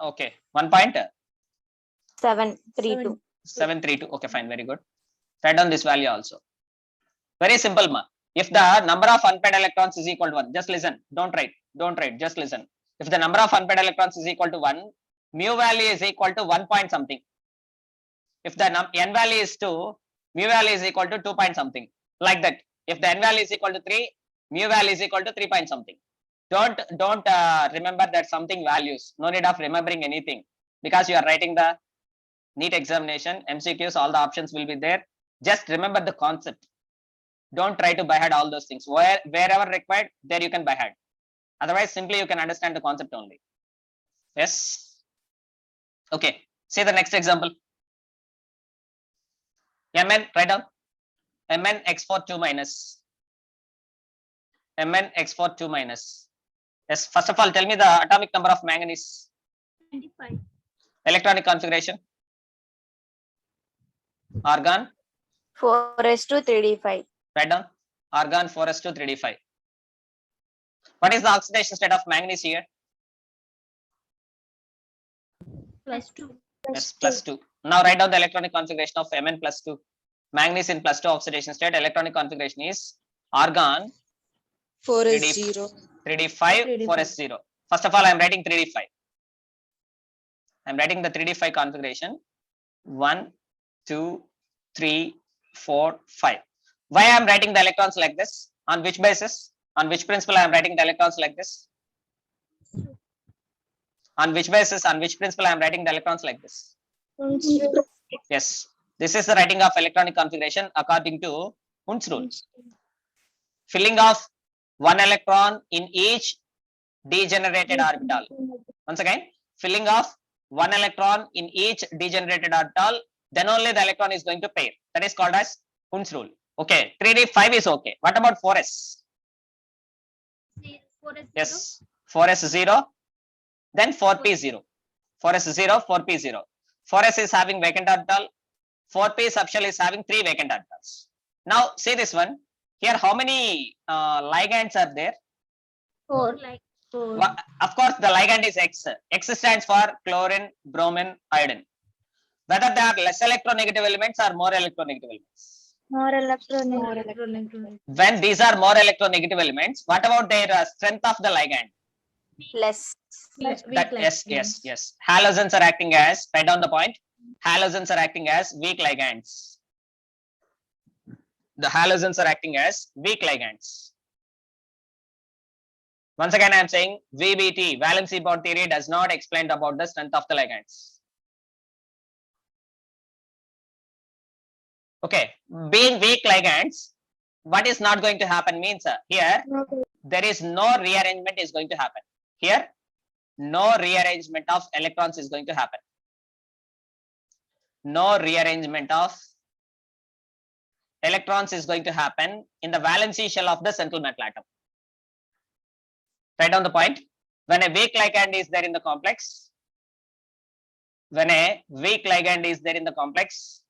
Okay, 1.732. 732. Okay, fine, very good. Write down this value also. Very simple, ma. If the number of unpaired electrons is equal to 1, just listen. Don't write, just listen. If the number of unpaired electrons is equal to 1, mu value is equal to 1 point something. If the n value is 2, mu value is equal to 2 point something. Like that. If the n value is equal to 3, mu value is equal to 3 point something. Don't remember that something values. No need of remembering anything, because you are writing the NEET examination, MCQs, all the options will be there. Just remember the concept. Don't try to by heart all those things. Wherever required, there you can by heart. Otherwise, simply you can understand the concept only. Yes. Okay. See the next example. Mn, write down. Mn export 2 minus. Mn export 2 minus. Yes. First of all, tell me the atomic number of manganese. 25. Electronic configuration. Argon. 4s2 3d5. Write down. Argon 4s2 3d5. What is the oxidation state of manganese here? +2. Yes, +2. Now write down the electronic configuration of Mn +2. Manganese in +2 oxidation state. Electronic configuration is argon 4s0. 3d5 4s0. First of all, I am writing 3d5. I am writing the 3d5 configuration. 1, 2, 3, 4, 5. Why I am writing the electrons like this? On which basis? On which principle I am writing the electrons like this? On which basis? On which principle I am writing the electrons like this? Yes. This is the writing of electronic configuration according to Hund's rule. filling of one electron in each degenerated orbital. Once again, filling of one electron in each degenerated orbital, then only the electron is going to pair. That is called as Hund's rule. Okay, 3D5 is okay. What about 4s? 4s Yes, 4s 0, then 4p 0. 4s 0, 4p 0. 4s is having vacant orbital. 4p subshell is having 3 vacant orbitals. Now see this one. Here, how many ligands are there? 4 like 4. Of course, the ligand is X. X stands for chlorine, bromine, iodine. Whether they are less electronegative elements or more electronegative elements. More More electronic. electronegative. When these are more electronegative elements, what about their strength of the ligand? Less. Weak Yes, ligands. yes, yes. Halogens are acting as, write down the point. Halogens are acting as weak ligands. The halogens are acting as weak ligands. Once again, I am saying VBT, valency bond theory, does not explain about the strength of the ligands. Okay, being weak ligands, what is not going to happen means here there is no rearrangement is going to happen. Here, no rearrangement of electrons is going to happen. No rearrangement of electrons is going to happen in the valency shell of the central metal atom. Write down the point. When a weak ligand is there in the complex, when a weak ligand is there in the complex,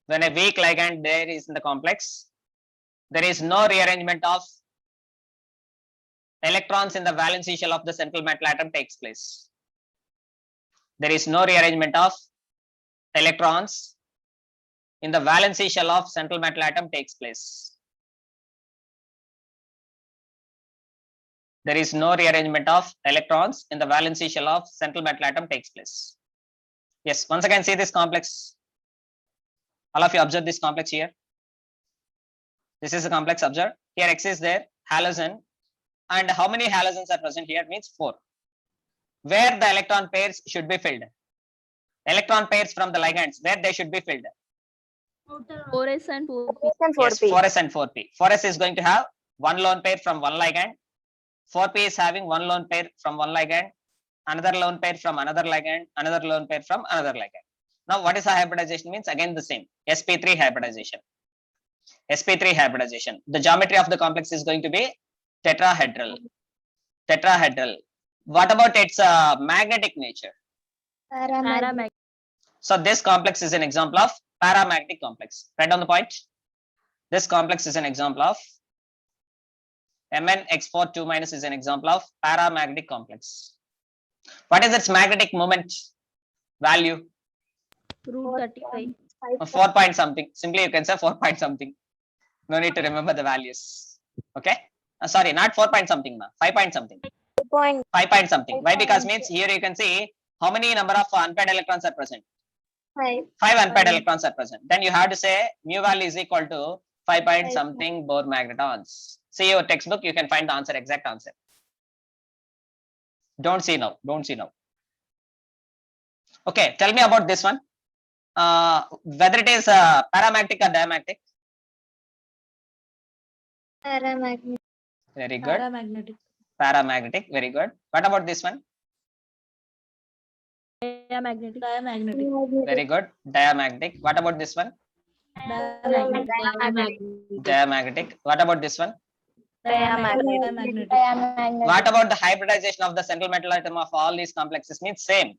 when a weak ligand there is in the complex, there is no rearrangement of electrons in the valency shell of the central metal atom takes place. There is no rearrangement of electrons in the valency shell of central metal atom takes place. There is no rearrangement of electrons in the valency shell of central metal atom takes place. Yes, once again, see this complex. All of you observe this complex here. This is a complex, observe. Here X is there, halogen. And how many halogens are present here means 4. Where the electron pairs should be filled. Electron pairs from the ligands, where they should be filled. outer 4s and 4p. Yes, 4s and 4p. 4s is going to have one lone pair from one ligand. 4p is having one lone pair from one ligand, another lone pair from another ligand, another lone pair from another ligand. Now, what is a hybridization means? Again the same, sp3 hybridization. sp3 hybridization. The geometry of the complex is going to be tetrahedral. Tetrahedral. What about its magnetic nature? Paramagnetic. So this complex is an example of paramagnetic complex. Write down the point. This complex is an example of MnX4 2- is an example of paramagnetic complex. What is its magnetic moment value? Root 35. 4 point something. Simply you can say 4 point something. No need to remember the values. Okay. Sorry, not 4 point something, 5 point something. 5 point something. Why? Because means here you can see how many number of unpaired electrons are present. 5 unpaired electrons are present. Then you have to say mu value is equal to 5 point something Bohr magnetons. See your textbook, you can find the answer, exact answer. Don't see now. Don't see now. Okay, tell me about this one. Whether it is paramagnetic or diamagnetic. Paramagnetic. Very good. Paramagnetic. Paramagnetic. Very good. What about this one? Diamagnetic. Diamagnetic. Very good. Diamagnetic. What about this one? Diamagnetic. Diamagnetic. What about this one? Diamagnetic. What about the hybridization of the central metal atom of all these complexes? Means same.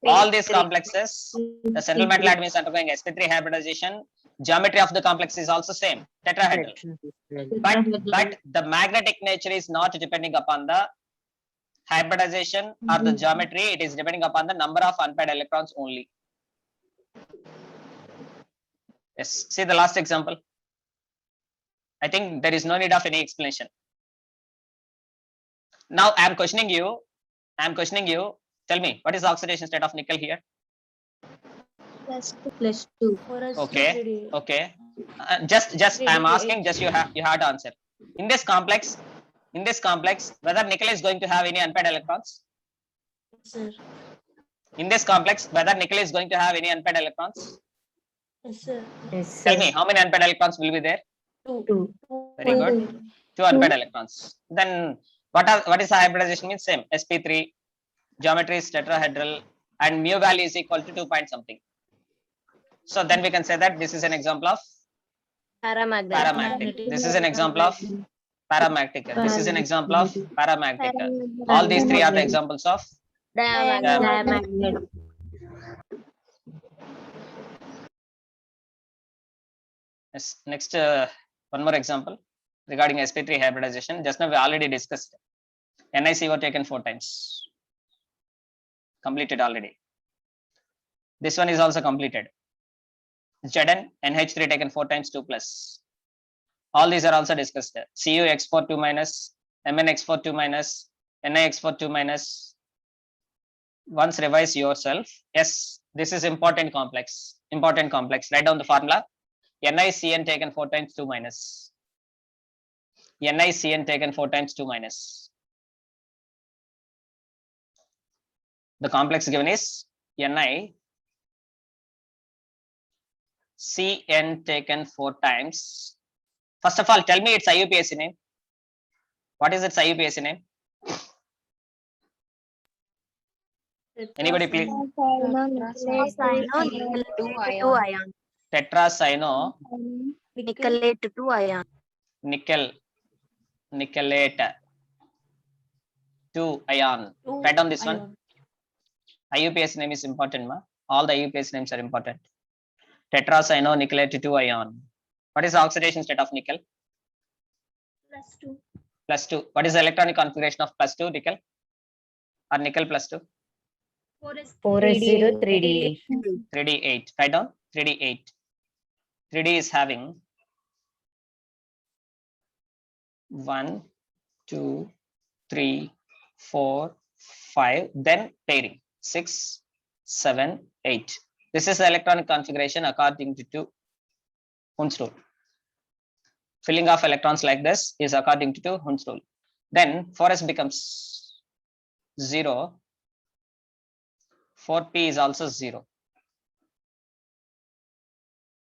All these complexes, the central metal atom is undergoing sp3 hybridization. Geometry of the complex is also same, tetrahedral. But the magnetic nature is not depending upon the hybridization or the geometry. It is depending upon the number of unpaired electrons only. Yes. See the last example. I think there is no need of any explanation. Now I am questioning you. Tell me, what is the oxidation state of nickel here? +2. Okay. Okay. Just I am asking. Just you have to answer. In this complex, whether nickel is going to have any unpaired electrons? Sir. In this complex, whether nickel is going to have any unpaired electrons? Yes, sir. Tell me, how many unpaired electrons will be there? Two. Very good. 2 unpaired electrons. Then what is the hybridization means? Same. sp3, geometry is tetrahedral, and mu value is equal to 2 point something. So then we can say that this is an example of Paramagnetic. paramagnetic. This is an example of paramagnetic. This is an example of paramagnetic. All these three are the examples of Diamagnetic. Yes. Next, one more example regarding sp3 hybridization. Just now we already discussed. NiCO taken 4 times. Completed already. This one is also completed. Zn, NH3 taken 4 times 2 plus. All these are also discussed. Cu X4 2 minus, Mn X4 2 minus, Ni X4 2 minus. Once revise yourself. Yes, this is important complex. Important complex. Write down the formula. NiCN taken 4 times 2 minus. NiCN taken 4 times 2 minus. The complex given is NiCN taken 4 times. First of all, tell me its IUPAC name. What is its IUPAC name? Anybody please? Tetracyano Nickelate 2 ion. nickelate 2 ion. Write down this one. IUPAC name is important, ma. All the IUPAC names are important. Tetracyano nickelate 2 ion. What is the oxidation state of nickel? +2. +2. What is the electronic configuration of +2 nickel? Or nickel +2? 4s. 3D. 3D8. Write down 3D8. 3D is having 1, 2, 3, 4, 5, then pairing 6, 7, 8. This is the electronic configuration according to Hund's rule. Filling of electrons like this is according to Hund's rule. Then 4s becomes 0. 4p is also 0.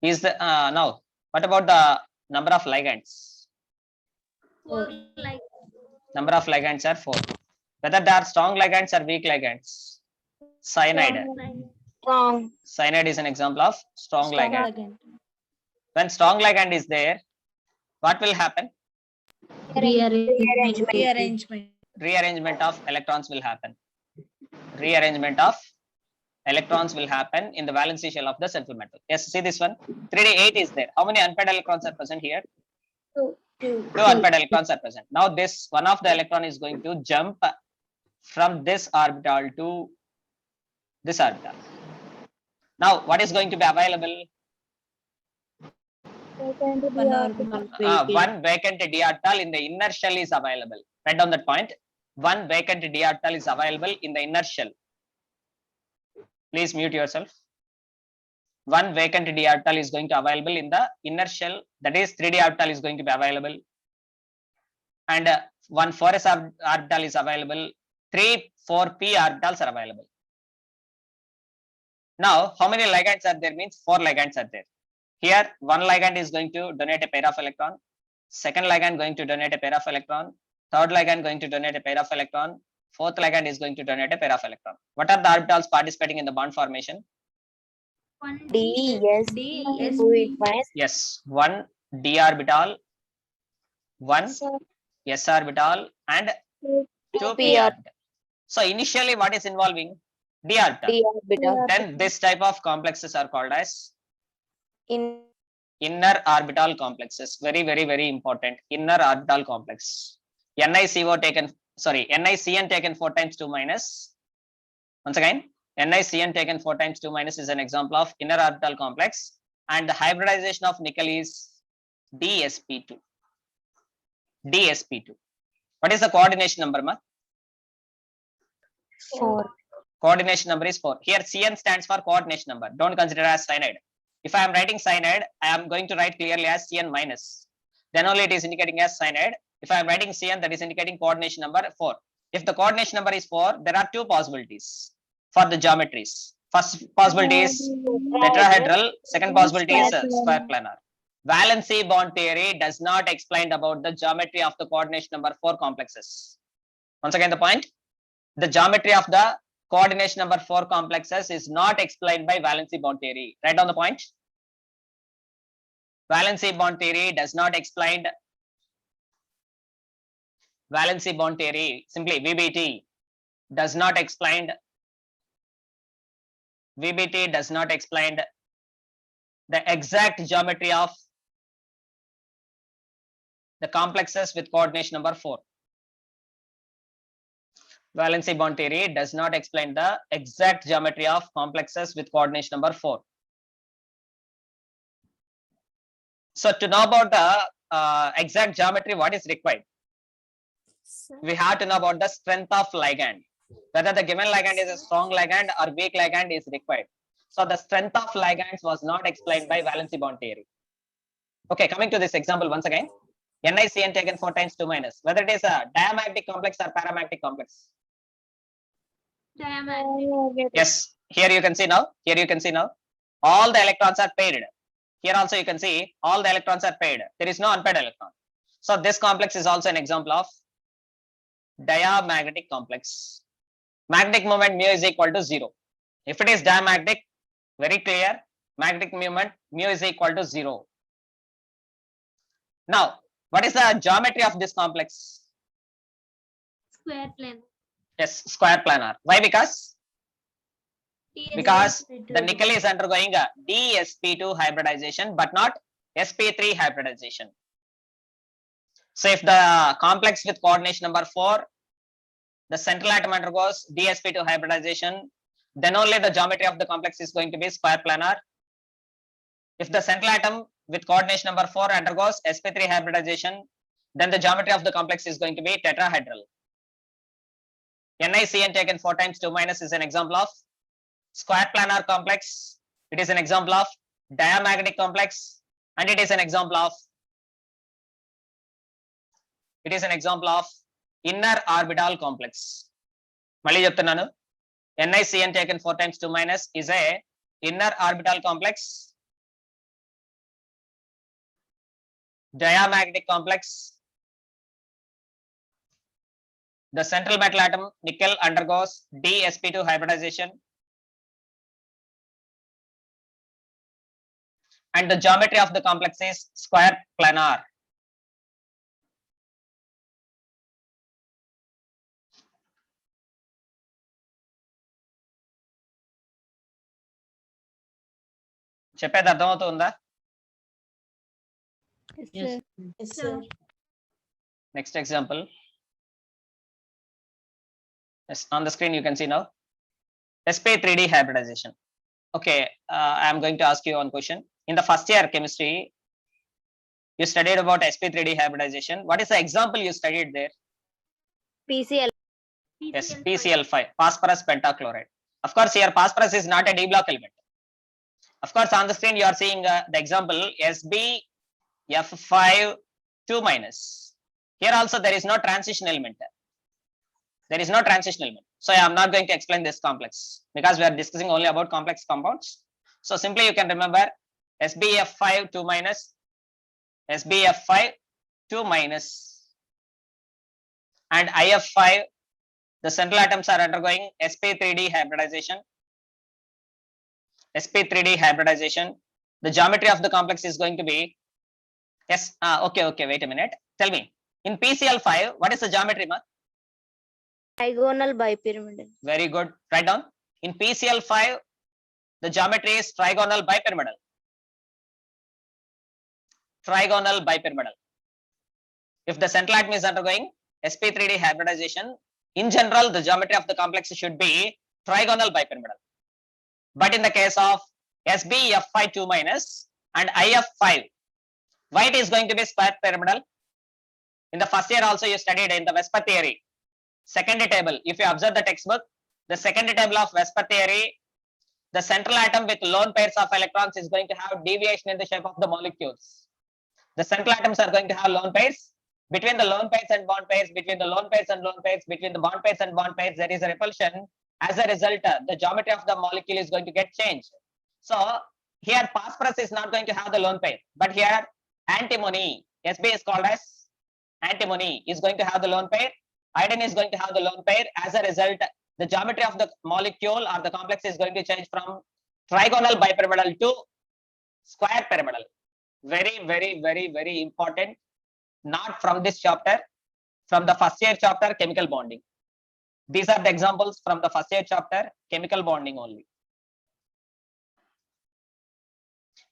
Is the now what about the number of ligands? 4 like Number of ligands are 4. Whether they are strong ligands or weak ligands. Cyanide. Strong. Cyanide is an example of strong ligand. When strong ligand is there, what will happen? Rearrangement. Rearrangement of electrons will happen. Rearrangement of electrons will happen in the valency shell of the central metal. Yes, see this one. 3D8 is there. How many unpaired electrons are present here? 2. 2 unpaired electrons are present. Now this one of the electron is going to jump from this orbital to this orbital. Now what is going to be available? One vacant d orbital in the inner shell is available. Write down that point. One vacant d orbital is available in the inner shell. Please mute yourself. One vacant d orbital is going to available in the inner shell. That is 3d orbital is going to be available. And one 4s orbital is available. 3 4p orbitals are available. Now, how many ligands are there means 4 ligands are there. Here, one ligand is going to donate a pair of electron. Second ligand going to donate a pair of electron. Third ligand going to donate a pair of electron. Fourth ligand is going to donate a pair of electron. What are the orbitals participating in the bond formation? 1 D, S, D, S, S, Yes, one d orbital, one s orbital, and 2 p orbital. So initially, what is involving d orbital? D orbital. Then this type of complexes are called as In inner orbital complexes. Very, very, very important. Inner orbital complex. NiCN taken 4 times 2 minus. Once again, NiCN taken 4 times 2 minus is an example of inner orbital complex. And the hybridization of nickel is DsP2. DsP2. What is the coordination number, ma? 4. Coordination number is 4. Here Cn stands for coordination number. Don't consider as cyanide. If I am writing cyanide, I am going to write clearly as Cn minus. Then only it is indicating as cyanide. If I am writing Cn, that is indicating coordination number 4. If the coordination number is 4, there are 2 possibilities for the geometries. First possibility is tetrahedral. Second possibility is square planar. valency bond theory does not explain about the geometry of the coordination number 4 complexes. Once again, the point, the geometry of the coordination number 4 complexes is not explained by valency bond theory. Write down the point. Valency bond theory does not explain valency bond theory, simply VBT does not explain the exact geometry of the complexes with coordination number 4. Valency bond theory does not explain the exact geometry of complexes with coordination number 4. So to know about the exact geometry, what is required? We have to know about the strength of ligand. Whether the given ligand is a strong ligand or weak ligand is required. So the strength of ligands was not explained by valency bond theory. Okay, coming to this example once again. NiCN taken 4 times 2 minus. Whether it is a diamagnetic complex or paramagnetic complex. Diamagnetic. Yes, here you can see now. All the electrons are paired. Here also you can see all the electrons are paired. There is no unpaired electron. So this complex is also an example of diamagnetic complex. Magnetic moment mu is equal to 0. If it is diamagnetic, very clear, magnetic moment mu is equal to 0. Now, what is the geometry of this complex? Square plane. Yes, square planar. Why? Because the nickel is undergoing a dsp2 hybridization but not sp3 hybridization. So if the complex with coordination number 4, the central atom undergoes dsp2 hybridization, then only the geometry of the complex is going to be square planar. If the central atom with coordination number 4 undergoes sp3 hybridization, then the geometry of the complex is going to be tetrahedral. NiCN taken 4 times 2 minus is an example of square planar complex. It is an example of diamagnetic complex, and it is an example of inner orbital complex. Malli cheptunnanu, NiCN taken 4 times 2 minus is a inner orbital complex, diamagnetic complex. The central metal atom nickel undergoes dsp2 hybridization, and the geometry of the complex is square planar. చెప్పేది అర్థమవుతుందా? Yes, sir. Next example. Yes, on the screen you can see now. sp3d hybridization. Okay, I am going to ask you one question. In the first year chemistry, you studied about sp3d hybridization. What is the example you studied there? PCl. Yes, PCl5, phosphorus pentachloride. Of course, here phosphorus is not a d block element. Of course, on the screen you are seeing the example SbF5 2 minus. Here also there is no transition element. So I am not going to explain this complex because we are discussing only about complex compounds. So simply you can remember SbF5 2 minus, SbF5 2 minus, and IF5. The central atoms are undergoing sp3d hybridization. The geometry of the complex is going to be, yes, okay, wait a minute. Tell me, in PCl5, what is the geometry, ma? Trigonal bipyramidal. Very good. Write down. In PCl5, the geometry is trigonal bipyramidal. If the central atom is undergoing sp3d hybridization, in general, the geometry of the complex should be trigonal bipyramidal. But in the case of SbF5 2 minus and IF5, why it is going to be square pyramidal? In the first year also you studied in the Vesper theory, second table. If you observe the textbook, the second table of Vesper theory, the central atom with lone pairs of electrons is going to have deviation in the shape of the molecules. The central atoms are going to have lone pairs. Between the lone pairs and bond pairs, between the lone pairs and lone pairs, between the bond pairs and bond pairs, there is a repulsion. As a result, the geometry of the molecule is going to get changed. So Here phosphorus is not going to have the lone pair, but here antimony, Sb is called as antimony, is going to have the lone pair. Iodine is going to have the lone pair. As a result, the geometry of the molecule or the complex is going to change from trigonal bipyramidal to square pyramidal. Very, very, very, very important. Not from this chapter, from the first year chapter, chemical bonding. These are the examples from the first year chapter, chemical bonding only.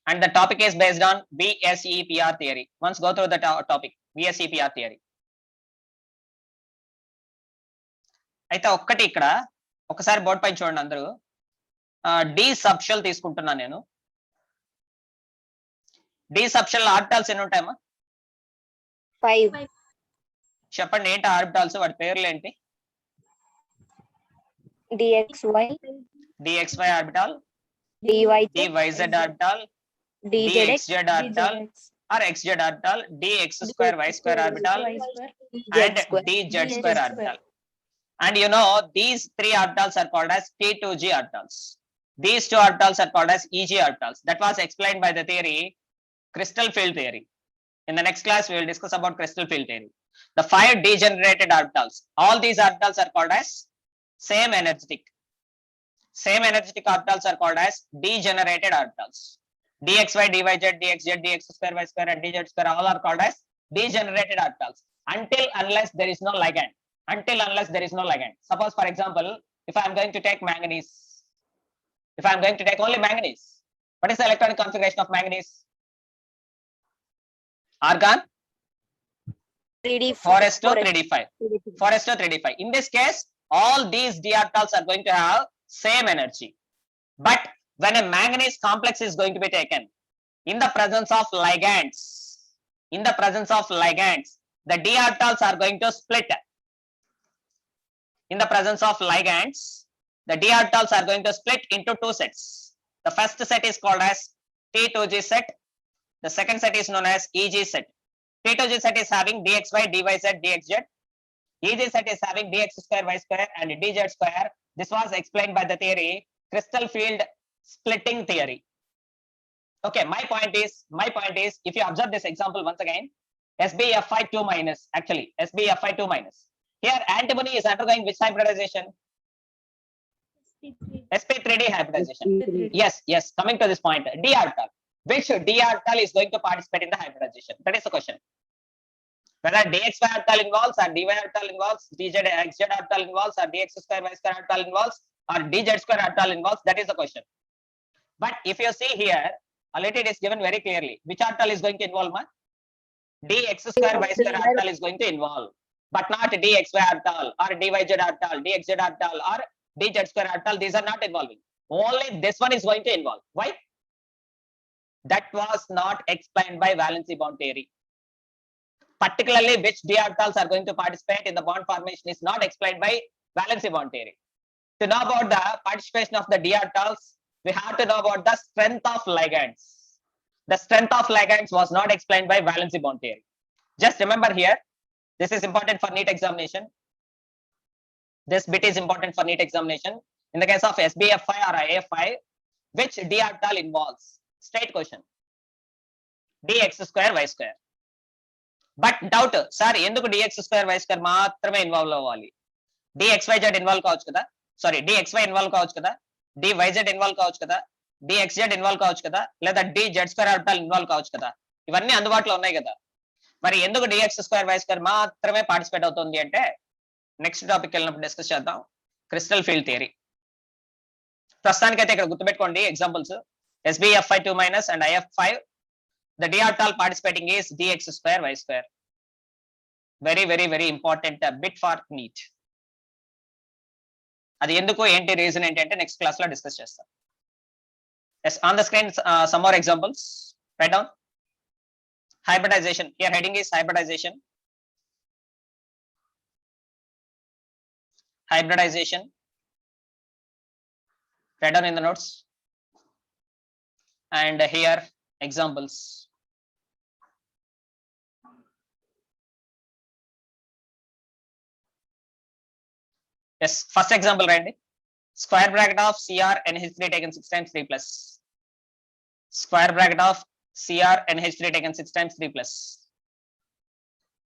And the topic is based on VSEPR theory. Once go through the topic, VSEPR theory. అయితే ఒక్కటి ఇక్కడ ఒకసారి board పైన చూడండి అందరూ. D subshell తీసుకుంటున్నాను నేను. D subshell orbitals ఎన్ని ఉంటాయమ్మా? 5. చెప్పండి ఏంటి ఆర్బిటాల్స్, వాటి పేర్లు ఏంటి? DXY, DXY orbital, DYZ, DYZ orbital, DZX, DXZ orbital or XZ orbital, dx square y square orbital, and dz square orbital. And you know these three orbitals are called as T2G orbitals. These two orbitals are called as EG orbitals. That was explained by the theory crystal field theory. In the next class we will discuss about crystal field theory. The 5 degenerated orbitals, all these orbitals are called as same energetic orbitals are called as degenerated orbitals. DXY, DYZ, DXZ, DX square, Y square, and DZ square all are called as degenerated orbitals until unless there is no ligand. Until unless there is no ligand. Suppose for example, if I am going to take manganese, if I am going to take only manganese, what is the electronic configuration of manganese? Argon 3D, 4s2 3d5. 4s2 3d5. In this case, all these d orbitals are going to have same energy. But when a manganese complex is going to be taken in the presence of ligands, the d orbitals are going to split. In the presence of ligands, the d orbitals are going to split into two sets. The first set is called as T2G set. The second set is known as EG set. T2G set is having DXY, DYZ, DXZ. EG set is having DX square, Y square, and DZ square. This was explained by the theory crystal field splitting theory. Okay, my point is if you observe this example once again, SbFi2 minus, actually SbFi2 minus. Here antimony is undergoing which hybridization? sp3d hybridization. Yes, coming to this point, d orbital. Which d orbital is going to participate in the hybridization? That is the question. Whether dxy orbital involves or dy orbital involves, dz xz orbital involves, or dx square y square orbital involves, or dz square orbital involves, that is the question. But if you see here, already it is given very clearly. Which orbital is going to involve? Dx square y square orbital is going to involve, but not dxy orbital or dyz orbital, dxz orbital or dz square orbital. These are not involving. Only this one is going to involve. Why? That was not explained by valency bond theory. Particularly which d orbitals are going to participate in the bond formation is not explained by valency bond theory. To know about the participation of the d orbitals, we have to know about the strength of ligands. The strength of ligands was not explained by valency bond theory. Just remember here, this is important for NEET examination. This bit is important for NEET examination. In the case of SbFi or IFi, which d orbital involves? Straight question. Dx square y square. But doubt, sir, ఎందుకు dx square y square మాత్రమే involve అవ్వాలి? dxyz involve కావచ్చు కదా, sorry dxy involve కావచ్చు కదా, dyz involve కావచ్చు కదా, dxz involve కావచ్చు కదా, లేదా dz స్క్వేర్ ఆర్బిటాల్ ఇన్వాల్వ్ కావచ్చు కదా. ఇవన్నీ అందుబాటులో ఉన్నాయి కదా. మరి ఎందుకు dx స్క్వేర్ y స్క్వేర్ మాత్రమే పార్టిసిపేట్ అవుతుంది అంటే నెక్స్ట్ టాపిక్ వెళ్ళినప్పుడు డిస్కస్ చేద్దాం. Crystal field theory. ప్రస్తుతానికైతే ఇక్కడ గుర్తుపెట్టుకోండి examples. SbFi2 minus and IF5. The d orbital participating is dx square y square. Very, very, very important bit for NEET. అది ఎందుకు ఏంటి రీజన్ ఏంటంటే నెక్స్ట్ క్లాస్ లో డిస్కస్ చేస్తాం. Yes, on the screen some more examples. Write down. Hybridization. Here heading is hybridization. Hybridization. Write down in the notes. And here examples. Yes, first example right. Square bracket of Cr NH3 taken 6 times 3 plus. square bracket of Cr NH3 taken 6 times 3 plus.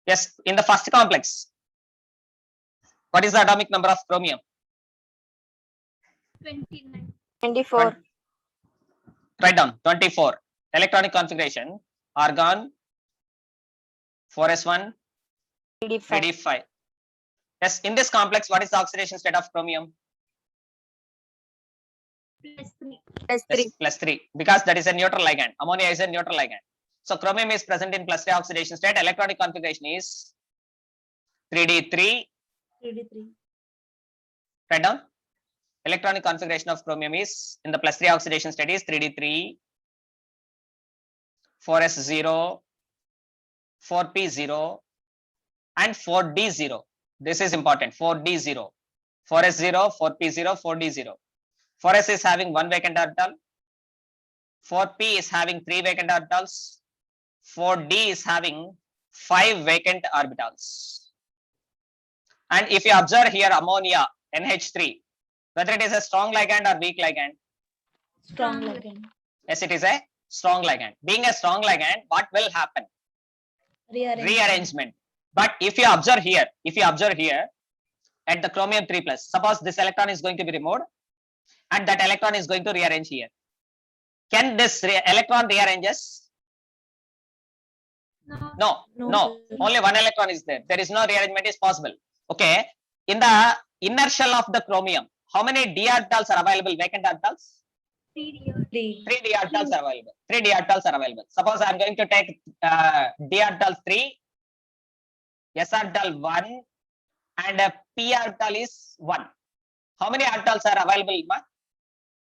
Yes, in the first complex, what is the atomic number of chromium? 29. 24. Write down 24. Electronic configuration, argon 4s1 3d5. 3d5. Yes, in this complex, what is the oxidation state of chromium? Plus 3. Plus Yes, 3. plus 3, because that is a neutral ligand. Ammonia is a neutral ligand. So chromium is present in plus 3 oxidation state. Electronic configuration is 3d3. 3d3. Write down. Electronic configuration of chromium is in the plus 3 oxidation state is 3d3, 4s0, 4p0, and 4d0. This is important. 4d0, 4s0, 4p0, 4d0. 4s is having 1 vacant orbital, 4p is having 3 vacant orbitals, 4d is having 5 vacant orbitals. And if you observe here ammonia NH3, whether it is a strong ligand or weak ligand, Strong Strong. ligand. yes, it is a strong ligand. Being a strong ligand, what will happen? Rearrangement. But if you observe here, at the chromium 3 plus, suppose this electron is going to be removed and that electron is going to rearrange here. Can this electron rearranges? No. No, No, no. sir. Only one electron is there. There is no rearrangement is possible. Okay. In the inner shell of the chromium, how many d orbitals are available? Vacant orbitals? 3 years. 3. 3 d orbitals are available. 3 d orbitals are available. Suppose I am going to take d orbital 3, s orbital 1, and p orbital is 1. How many orbitals are available, Ma?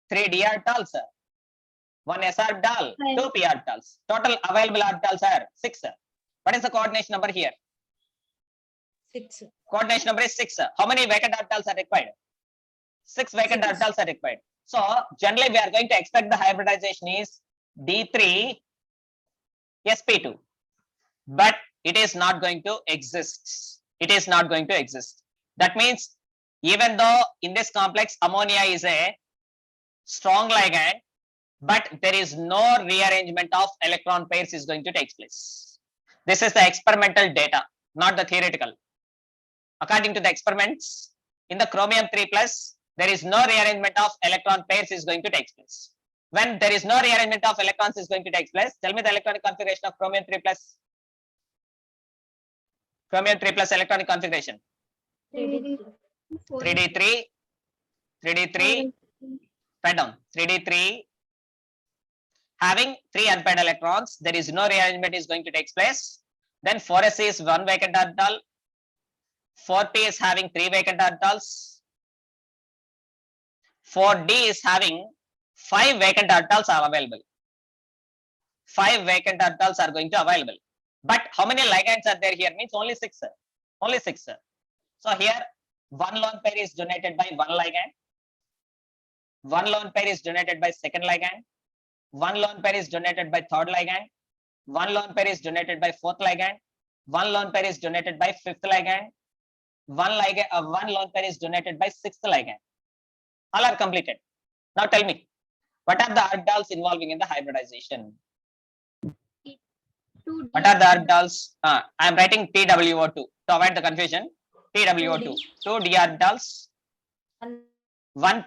3 d orbitals, 1 s orbital, 2 p orbitals. Total available orbitals are 6. What is the coordination number here? 6. Coordination number is 6. How many vacant orbitals are required? 6 vacant 6. orbitals are required. So generally we are going to expect the hybridization is d3 sp2, but it is not going to exist. It is not going to exist. That means even though in this complex ammonia is a strong ligand, but there is no rearrangement of electron pairs is going to take place. This is the experimental data, not the theoretical. According to the experiments, in the chromium 3 plus, there is no rearrangement of electron pairs is going to take place. When there is no rearrangement of electrons is going to take place, tell me the electronic configuration of chromium 3 plus. Chromium 3 plus electronic configuration. 3d3. 3d3, 3d3, write down 3d3, having 3 unpaired electrons, there is no rearrangement is going to take place. Then 4s is 1 vacant orbital, 4p is having 3 vacant orbitals, 4d is having 5 vacant orbitals are available. 5 vacant orbitals are going to available. But how many ligands are there here? Means only 6. Only 6. So here one lone pair is donated by one ligand, one lone pair is donated by second ligand, one lone pair is donated by third ligand, one lone pair is donated by fourth ligand, one lone pair is donated by fifth ligand, one lone pair is donated by sixth ligand. All are completed. Now tell me, what are the orbitals involving in the hybridization? 2 What are the orbitals? I am writing TWO2 to avoid the confusion. TWO2, 2 d orbitals, 1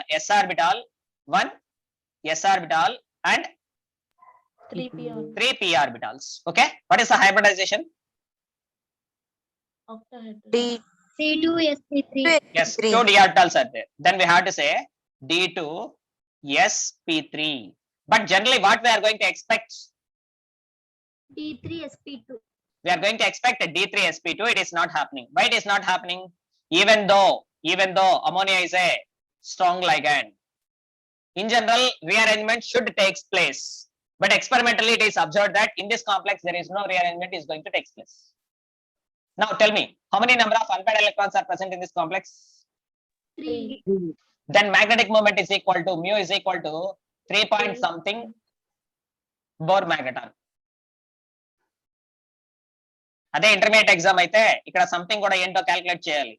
s orbital, 1 s orbital, and 3p on 3 p orbitals. Okay, what is the hybridization? octahedral. D. C2 sp3. Yes, 3. 2 d orbitals are there. Then we have to say d2 sp3. But generally, what we are going to expect? D3 sp2. We are going to expect a d3 sp2. It is not happening. Why it is not happening? Even though ammonia is a strong ligand, in general rearrangement should take place, but experimentally it is observed that in this complex there is no rearrangement is going to take place. Now tell me, how many number of unpaired electrons are present in this complex? 3. Then magnetic moment is equal to mu is equal to 3 point something Bohr magneton. అదే intermediate exam అయితే ఇక్కడ something కూడా ఏంటో calculate చేయాలి.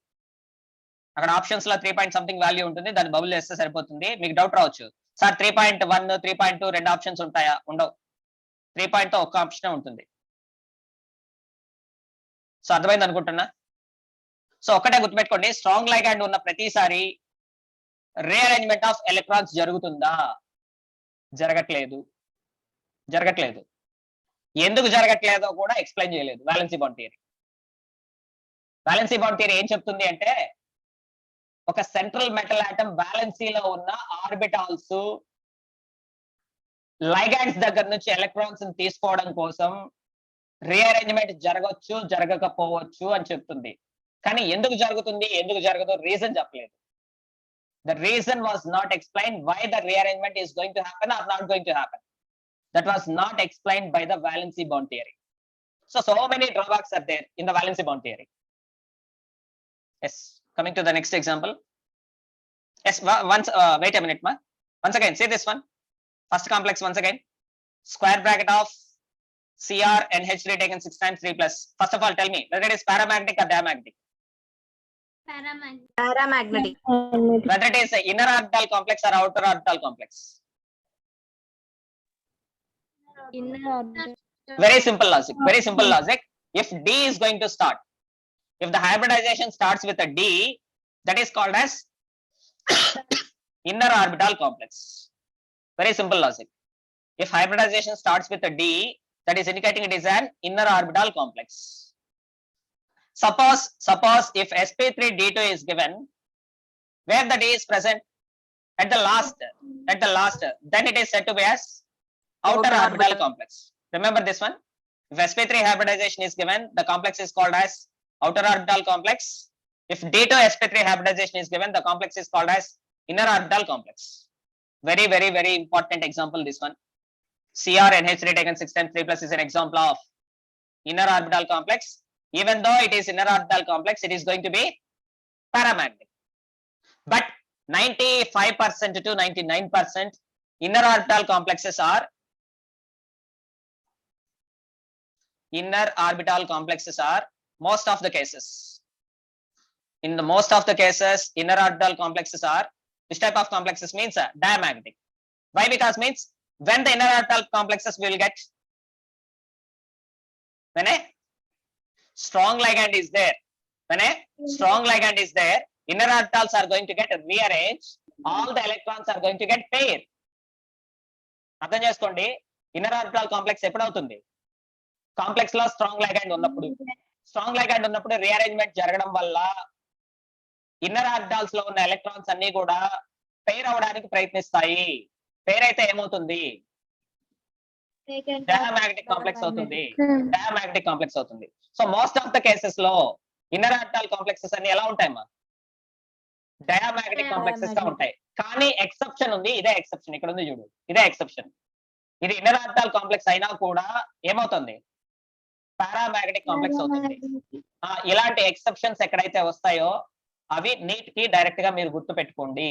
అక్కడ options లో 3 point something value ఉంటుంది, దాన్ని బబుల్ చేస్తే సరిపోతుంది. మీకు డౌట్ రావచ్చు, సార్ 3.1 3.2 రెండు ఆప్షన్స్ ఉంటాయా? ఉండవు. 3 తో ఒక్క ఆప్షన్ ఉంటుంది. సో అర్థమైంది అనుకుంటున్నా. సో ఒక్కటే గుర్తుపెట్టుకోండి, స్ట్రాంగ్ లైగాండ్ ఉన్న ప్రతిసారి రీఅరేంజ్మెంట్ ఆఫ్ ఎలక్ట్రాన్స్ జరుగుతుందా? జరగట్లేదు. ఎందుకు జరగట్లేదో కూడా ఎక్స్ప్లెయిన్ చేయలేదు valency bond theory. Valency bond theory ఏం చెప్తుంది అంటే, ఒక సెంట్రల్ మెటల్ ఆటమ్ వాలెన్సీలో ఉన్న ఆర్బిటాల్స్ లైగాండ్స్ దగ్గర నుంచి ఎలక్ట్రాన్స్ తీసుకోవడం కోసం రీఅరేంజ్మెంట్ జరగచ్చు, జరగకపోవచ్చు అని చెప్తుంది. కానీ ఎందుకు జరుగుతుంది, ఎందుకు జరగదు రీజన్ చెప్పలేదు. The reason was not explained why the rearrangement is going to happen or not going to happen. That was not explained by the valency bond theory. So many drawbacks are there in the valency bond theory. Yes, coming to the next example. Yes, wait a minute, ma. Once again, say this one. First complex once again. Square bracket of Cr and H3 taken 6 times 3 plus. First of all, tell me whether it is paramagnetic or diamagnetic. Paramagnetic. Whether it is inner orbital complex or outer orbital complex. Inner orbital. Very simple logic. If D is going to start, if the hybridization starts with a D, that is called as inner orbital complex. Very simple logic. If hybridization starts with a D, that is indicating it is an inner orbital complex. Suppose if sp3d2 is given, where the D is present at the last, then it is said to be as outer orbital complex. Remember this one. If sp3 hybridization is given, the complex is called as outer orbital complex. If D2 sp3 hybridization is given, the complex is called as inner orbital complex. Very important example, this one. Cr and H3 taken 6 times 3 plus is an example of inner orbital complex. Even though it is inner orbital complex, it is going to be paramagnetic. But 95% to 99% inner orbital complexes are most of the cases. In the most of the cases, inner orbital complexes are, this type of complexes means diamagnetic. Why? Because means when the inner orbital complexes will get, when a strong ligand is there, inner orbitals are going to get rearranged, all the electrons are going to get pair. అర్థం చేసుకోండి, inner orbital complex ఎప్పుడు అవుతుంది? Complex లో strong ligand ఉన్నప్పుడు rearrangement జరగడం వల్ల inner orbitals లో ఉన్న ఎలక్ట్రాన్స్ అన్ని కూడా పెయిర్ అవడానికి ప్రయత్నిస్తాయి. పెయిర్ అయితే ఏమవుతుంది? డయామాగ్నెటిక్ కాంప్లెక్స్ అవుతుంది. So most of the cases లో ఇన్నర్ ఆర్బిటాల్ కాంప్లెక్సెస్ అన్ని ఎలా ఉంటాయమ్మా? డయామాగ్నెటిక్ కాంప్లెక్సెస్ గా ఉంటాయి. కానీ ఎక్సెప్షన్ ఉంది, ఇదే ఎక్సెప్షన్, ఇక్కడ ఉంది చూడు, ఇదే ఎక్సెప్షన్. ఇది ఇన్నర్ ఆర్బిటాల్ కాంప్లెక్స్ అయినా కూడా ఏమవుతుంది? పారామాగ్నెటిక్ కాంప్లెక్స్ అవుతుంది. ఇలాంటి ఎక్సెప్షన్స్ ఎక్కడైతే వస్తాయో అవి నీట్ కి డైరెక్ట్ గా మీరు గుర్తు పెట్టుకోండి.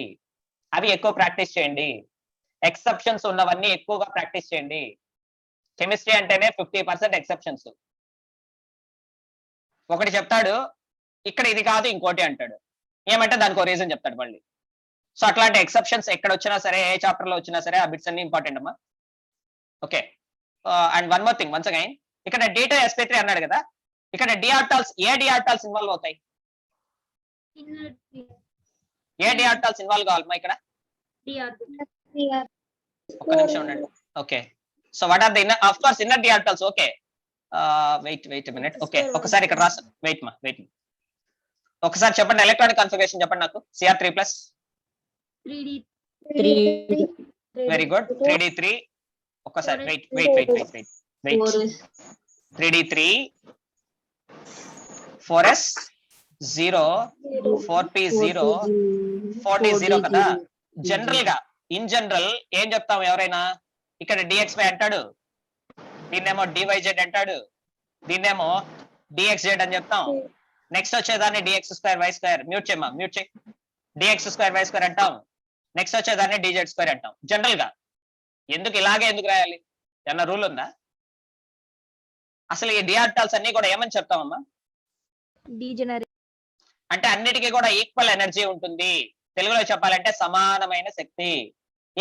అవి ఎక్కువ ప్రాక్టీస్ చేయండి. ఎక్సెప్షన్స్ ఉన్నవన్నీ ఎక్కువగా ప్రాక్టీస్ చేయండి. కెమిస్ట్రీ అంటేనే 50% ఎక్సెప్షన్స్. ఒకటి చెప్తాడు, ఇక్కడ ఇది కాదు ఇంకోటి అంటాడు. ఏమంటే దానికి ఒక రీజన్ చెప్తాడు మళ్ళీ. సో అట్లాంటి ఎక్సెప్షన్స్ ఎక్కడ వచ్చినా సరే, ఏ చాప్టర్ లో వచ్చినా సరే, ఆ బిట్స్ అన్ని ఇంపార్టెంట్ అమ్మా. Okay, and one more thing, once again, ఇక్కడ D2 sp3 అన్నాడు కదా, ఇక్కడ డి ఆర్బిటాల్స్, ఏ డి ఆర్బిటాల్స్ ఇన్వాల్వ్ అవుతాయి? ఏ డి ఆర్బిటాల్స్ ఇన్వాల్వ్ కావాలమ్మా ఇక్కడ? ఒక్క నిమిషం ఉండండి. Okay, so what are the inner, of course inner D orbitals. Okay, wait minute. Okay, ఒకసారి ఇక్కడ రాసు, వెయిట్ ఒకసారి చెప్పండి, ఎలక్ట్రానిక్ కన్ఫిగరేషన్ చెప్పండి నాకు. Cr3 plus 3D. Very good. 3D3. ఒక్కసారి వెయిట్ 3D3 4s0 4p0 40 కదా. ఇన్ జనరల్ ఏం చెప్తాం? ఎవరైనా ఇక్కడ dxy అంటాడు, దీన్నేమో dyz అంటాడు, దీన్నేమో dxz అని చెప్తాం. నెక్స్ట్ వచ్చేదాన్ని dx2y2, మ్యూట్ చేయి, dx2y2 అంటాం. నెక్స్ట్ వచ్చేదాన్ని dz2 అంటాం. జనరల్ గా ఎందుకు రాయాలి? ఏమన్నా రూల్ ఉందా? అసలు ఈ డి ఆర్బిటాల్స్ అన్ని కూడా ఏమని చెప్తామమ్మా? అంటే అన్నిటికీ కూడా ఈక్వల్ ఎనర్జీ ఉంటుంది. తెలుగులో చెప్పాలంటే సమానమైన శక్తి.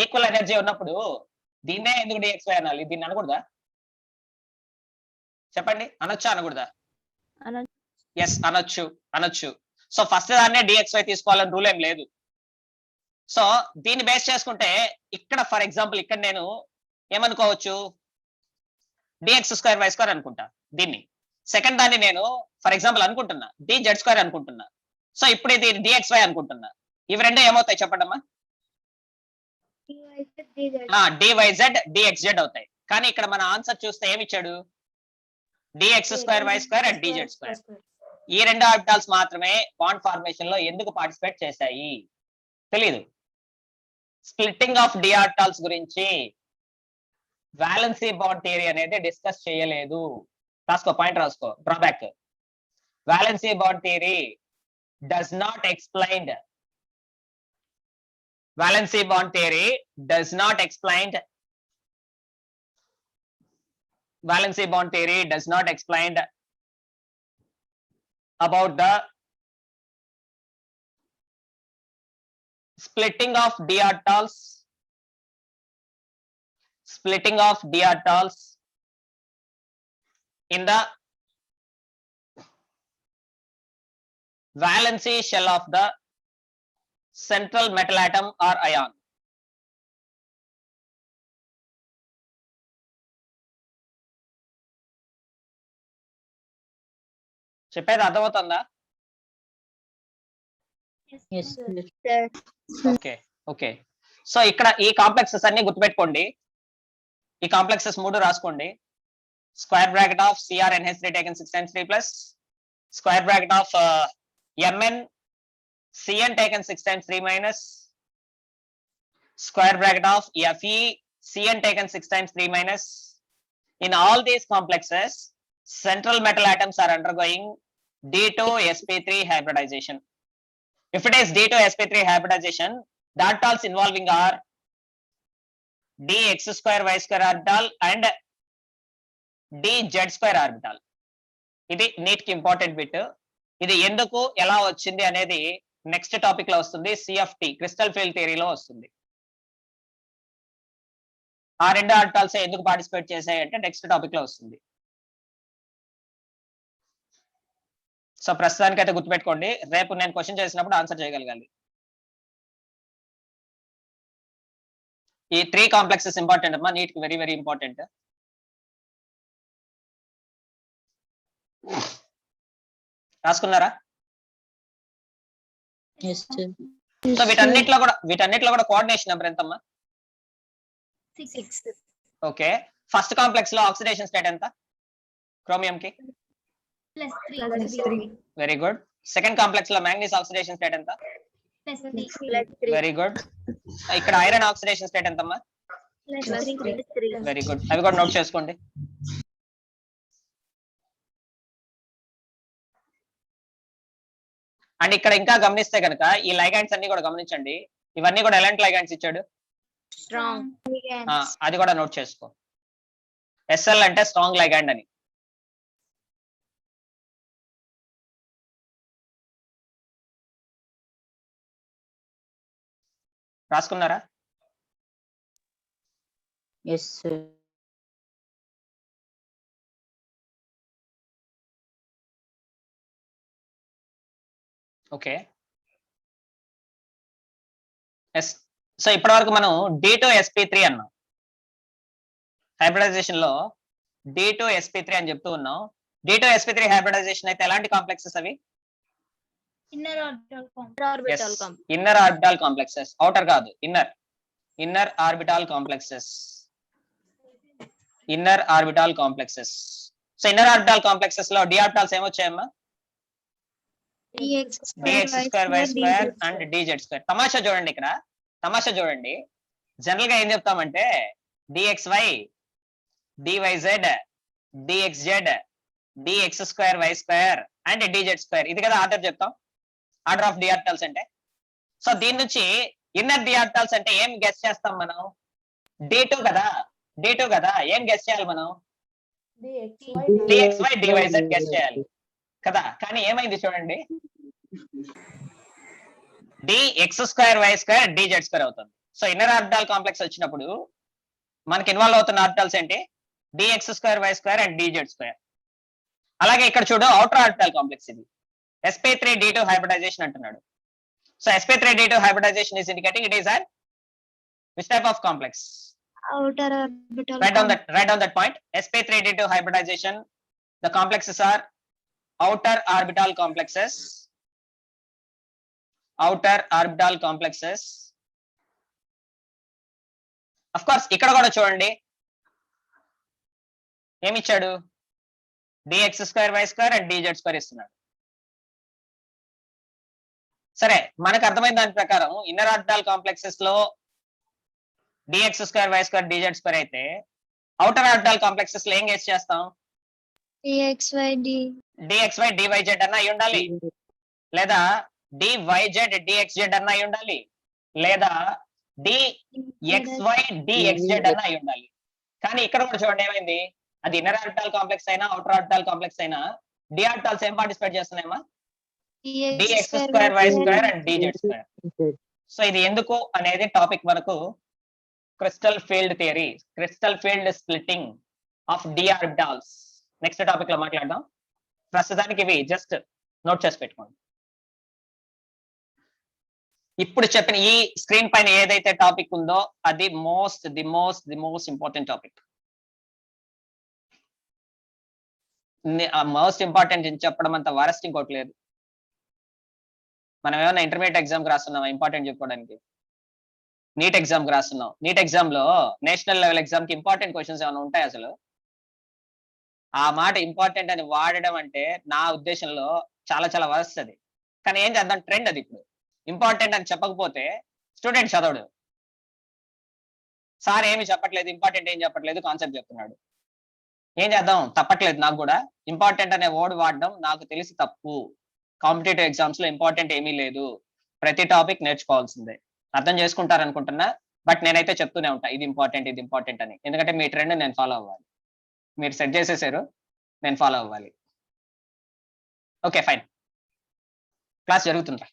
ఈక్వల్ ఎనర్జీ ఉన్నప్పుడు దీన్నే ఎందుకు డిఎక్స్వై అనాలి, దీన్ని అనకూడదా? చెప్పండి, అనొచ్చా అనకూడదా? ఎస్, అనొచ్చు. సో ఫస్ట్ దాన్నే డిఎక్స్వై తీసుకోవాలని రూల్ ఏం లేదు. సో దీన్ని బేస్ చేసుకుంటే ఇక్కడ ఫర్ ఎగ్జాంపుల్ ఇక్కడ నేను ఏమనుకోవచ్చు, డిఎక్స్ స్క్వేర్ వై స్క్వేర్ అనుకుంటా దీన్ని. సెకండ్ దాన్ని నేను ఫర్ ఎగ్జాంపుల్ అనుకుంటున్నా డి జెడ్ స్క్వేర్ అనుకుంటున్నా. సో ఇప్పుడు ఇది డిఎక్స్వై అనుకుంటున్నా. ఇవి రెండు ఏమవుతాయి చెప్పండి అమ్మా? డివైజెడ్ డిఎక్స్జెడ్ అవుతాయి. కానీ ఇక్కడ మన ఆన్సర్ చూస్తే ఏమి ఇచ్చాడు, d x square why square and d z square. ఈ రెండు ఆర్బిటాల్స్ మాత్రమే బాండ్ ఫార్మేషన్ లో ఎందుకు పార్టిసిపేట్ చేశాయి తెలీదు. స్ప్లిట్టింగ్ ఆఫ్ డి ఆర్బిటాల్స్ గురించి వాలెన్సీ బాండ్ థియరీ అనేది డిస్కస్ చేయలేదు. రాసుకో, పాయింట్ రాసుకో, drawback. Valency bond theory does not explain valency bond theory does not explain valency bond theory does not explain about the splitting of d orbitals in the valency shell of the central metal atom or ion. చెప్పేది అర్థమవుతుందా? Okay. So ఇక్కడ ఈ complexes అన్ని గుర్తుపెట్టుకోండి. ఈ complexes 3 రాసుకోండి. Square bracket of CrNH3 taken 6 times 3 plus square bracket of Mn Cn taken 6 times 3 minus square bracket of Fe Cn taken 6 times 3 minus. In all these complexes, central metal atoms are undergoing D2sp3 hybridization. If it is D2sp3 hybridization, the orbitals involving are dx square y square orbital and dz square orbital. ఇది neat కి important bit. ఇది ఎందుకు ఎలా వచ్చింది అనేది next topic లో వస్తుంది. CFT crystal field థియరీలో వస్తుంది. ఆ రెండు ఆర్బిటాల్స్ ఎందుకు పార్టిసిపేట్ చేశాయి అంటే నెక్స్ట్ టాపిక్ లో వస్తుంది. సో ప్రస్తుతానికి అయితే గుర్తుపెట్టుకోండి, రేపు నేను క్వశ్చన్ చేసినప్పుడు ఆన్సర్ చేయగలగాలి. ఈ 3 కాంప్లెక్సెస్ ఇంపార్టెంట్ అమ్మా, నీట్ కి వెరీ వెరీ ఇంపార్టెంట్. రాసుకున్నారా? సో వీటన్నిటిలో కూడా కోఆర్డినేషన్ నెంబర్ ఎంతమ్మా? 6. ఓకే. ఫస్ట్ కాంప్లెక్స్ లో ఆక్సిడేషన్ స్టేట్ ఎంత క్రోమియం కి? +3. Very good. సెకండ్ కాంప్లెక్స్ లో మ్యాంగనీస్ ఆక్సిడేషన్ స్టేట్ ఎంత? +3. Very good. ఇక్కడ ఐరన్ ఆక్సిడేషన్ స్టేట్ ఎంతమ్మా? +3. Very good. అవి కూడా నోట్ చేసుకోండి. అండ్ ఇక్కడ ఇంకా గమనిస్తే కనుక ఈ లైగాండ్స్ అన్ని కూడా గమనించండి. ఇవన్నీ కూడా ఎలాంటి లైగాండ్స్ ఇచ్చాడు? Strong. అది కూడా నోట్ చేసుకో. SL అంటే స్ట్రాంగ్ లైగాండ్ అని. రాసుకున్నారా? ఓకే. సో ఇప్పటి వరకు మనం D2sp3 అన్నాం. హైబ్రిడైజేషన్ లో D2sp3 అని చెప్తూ ఉన్నాం. D2sp3 హైబ్రిడైజేషన్ అయితే ఎలాంటి కాంప్లెక్సెస్ అవి? Inner orbital inner orbital complexes, outer కాదు, inner orbital complexes. So inner orbital complexes లో డి ఆర్బిటాల్స్ ఏమొచ్చాయమ్మా? dx square y square and dz square. తమాషా చూడండి, ఇక్కడ తమాషా చూడండి. జనరల్ గా ఏం చెప్తామంటే dxy dyz dxz dx square y square and dz square. ఇది కదా ఆర్డర్ చెప్తాం, ఆర్డర్ ఆఫ్ డి ఆర్బిటాల్స్ అంటే. సో దీని నుంచి ఇన్నర్ డి ఆర్బిటాల్స్ అంటే ఏం గెస్ చేస్తాం మనం? D2 కదా, ఏం గెస్ చేయాలి మనం? dxy dyz గెస్ చేయాలి కదా. కానీ ఏమైంది చూడండి, dx square y square dz square అవుతుంది. సో ఇన్నర్ ఆర్బిటాల్ కాంప్లెక్స్ వచ్చినప్పుడు మనకి ఇన్వాల్వ్ అవుతున్న ఆర్బిటాల్స్ ఏంటి? dx square why square and dz square. అలాగే ఇక్కడ చూడు అవుటర్ ఆర్బిటాల్ కాంప్లెక్స్ ఇది sp3d2 హైబ్రిడైజేషన్ అంటున్నాడు. So sp3d2 hybridization is indicating it is an which type of complex? Outer orbital. Write down that point. sp3d2 hybridization, the complexes are outer orbital complexes. Outer orbital complexes. Of course ఇక్కడ కూడా చూడండి ఏమి ఇచ్చాడు? dx square why square and dz square ఇస్తున్నాడు. సరే, మనకు అర్థమైన దాని ప్రకారం ఇన్నర్ ఆర్బిటాల్ కాంప్లెక్సెస్ లో dx square why square dz square అయితే అవుటర్ ఆర్బిటాల్ కాంప్లెక్సెస్ లో ఏం గెస్ చేస్తాం? dxy dxy dyz అన్న అయి ఉండాలి, లేదా dyz dxz అన్న అయి ఉండాలి, లేదా dxy dxz అన్న అయి ఉండాలి. కానీ ఇక్కడ కూడా చూడండి ఏమైంది, అది ఇన్నర్ ఆర్బిటాల్ కాంప్లెక్స్ అయినా అవుటర్ ఆర్బిటాల్ కాంప్లెక్స్ అయినా డి ఆర్బిటాల్స్ ఏం పార్టిసిపేట్ చేస్తున్నాయమ్మా? dx square why square and dz square. So ఇది ఎందుకు అనేది టాపిక్ మనకు crystal field theory, crystal field splitting of d orbitals next topic లో మాట్లాడదాం. ప్రస్తుతానికి ఇవి జస్ట్ నోట్ చేసి పెట్టుకోండి. ఇప్పుడు చెప్పిన ఈ స్క్రీన్ పైన ఏదైతే టాపిక్ ఉందో అది the most important topic. Most important అని చెప్పడం అంత వరస్ట్ ఇంకోటి లేదు. మనం ఏమైనా ఇంటర్మీడియట్ ఎగ్జామ్ రాస్తున్నాం ఇంపార్టెంట్ చెప్పుకోవడానికి? నీట్ ఎగ్జామ్ రాస్తున్నాం. నీట్ ఎగ్జామ్ లో నేషనల్ లెవెల్ ఎగ్జామ్ కి ఇంపార్టెంట్ క్వశ్చన్స్ ఏమైనా ఉంటాయి అసలు? ఆ మాట ఇంపార్టెంట్ అని వాడడం అంటే నా ఉద్దేశంలో చాలా చాలా వరస్ట్ అది. కానీ ఏం చేద్దాం, ట్రెండ్ అది. ఇప్పుడు ఇంపార్టెంట్ అని చెప్పకపోతే స్టూడెంట్ చదవడు. సార్ ఏమి చెప్పట్లేదు, ఇంపార్టెంట్ ఏం చెప్పట్లేదు, కాన్సెప్ట్ చెప్తున్నాడు. ఏం చేద్దాం, తప్పట్లేదు నాకు కూడా. ఇంపార్టెంట్ అనే వర్డ్ వాడడం నాకు తెలిసి తప్పు. కాంపిటేటివ్ ఎగ్జామ్స్ లో ఇంపార్టెంట్ ఏమీ లేదు, ప్రతి టాపిక్ నేర్చుకోవాల్సిందే. అర్థం చేసుకుంటారు అనుకుంటున్నా, బట్ నేనైతే చెప్తూనే ఉంటా ఇది ఇంపార్టెంట్ అని. ఎందుకంటే మీ ట్రెండ్ నేను ఫాలో అవ్వాలి. మీరు సెట్ చేసేసారు, నేను ఫాలో అవ్వాలి. ఓకే ఫైన్, క్లాస్ జరుగుతుందా?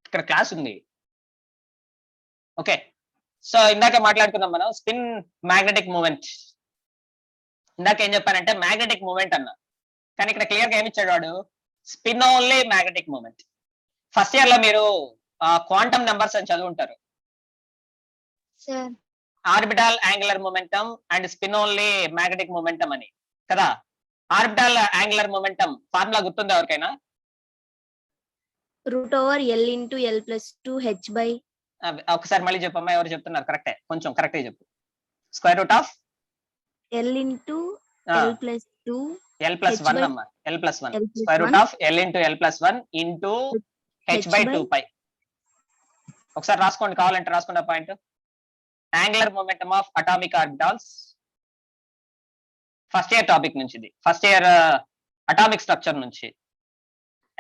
ఇక్కడ క్లాస్ ఉంది. ఓకే, సో ఇందాక మాట్లాడుకున్నాం మనం స్పిన్ మ్యాగ్నెటిక్ మూమెంట్. ఇందాక ఏం చెప్పానంటే మ్యాగ్నెటిక్ మూమెంట్ అన్నా, కానీ ఇక్కడ క్లియర్ గా ఏమి ఇచ్చాడు వాడు? Spin only magnetic moment. First year లో మీరు క్వాంటమ్ నెంబర్స్ అని చదువుంటారు. Orbital angular momentum and spin only magnetic momentum అని కదా. ఆర్బిటాల్ యాంగులర్ మొమెంటం ఫార్ములా గుర్తుందా ఎవరికైనా? √L into L plus 2 h by. ఒకసారి మళ్ళీ చెప్పమ్మా, ఎవరు చెప్తున్నారు? కరెక్టే, కొంచెం కరెక్ట్ గా చెప్పు. Square root of L into L plus 2 L plus 1 అమ్మా, L plus 1 square root of L into L plus 1 into h by 2 pi. ఒకసారి రాసుకోండి, కావాలంటే రాసుకోండి ఆ point. Angular momentum of atomic orbitals, first year topic నుంచి, ఇది first year atomic structure నుంచి.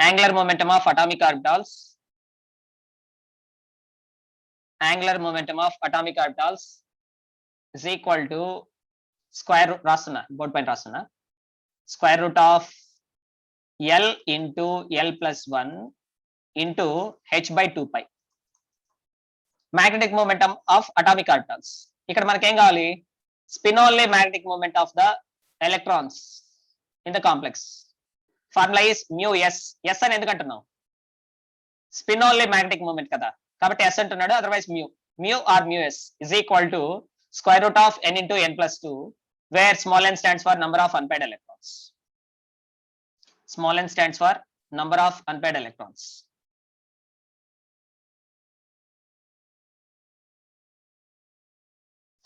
Angular momentum of atomic orbitals, angular momentum of atomic orbitals is equal to square route, రాస్తున్నా board పైన రాస్తున్నా, square root of L into L plus 1 into h by 2 pi. Magnetic momentum of atomic orbitals. ఇక్కడ మనకేం కావాలి? Spin only magnetic moment of the electrons in the complex. Formula is mu S. S అని ఎందుకు అంటున్నాం? Spin only magnetic moment కదా, కాబట్టి S అంటున్నాడు. Otherwise mu or mu S is equal to square root of n into n plus 2 where small n stands for number of unpaired electrons. Small n stands for number of unpaired electrons.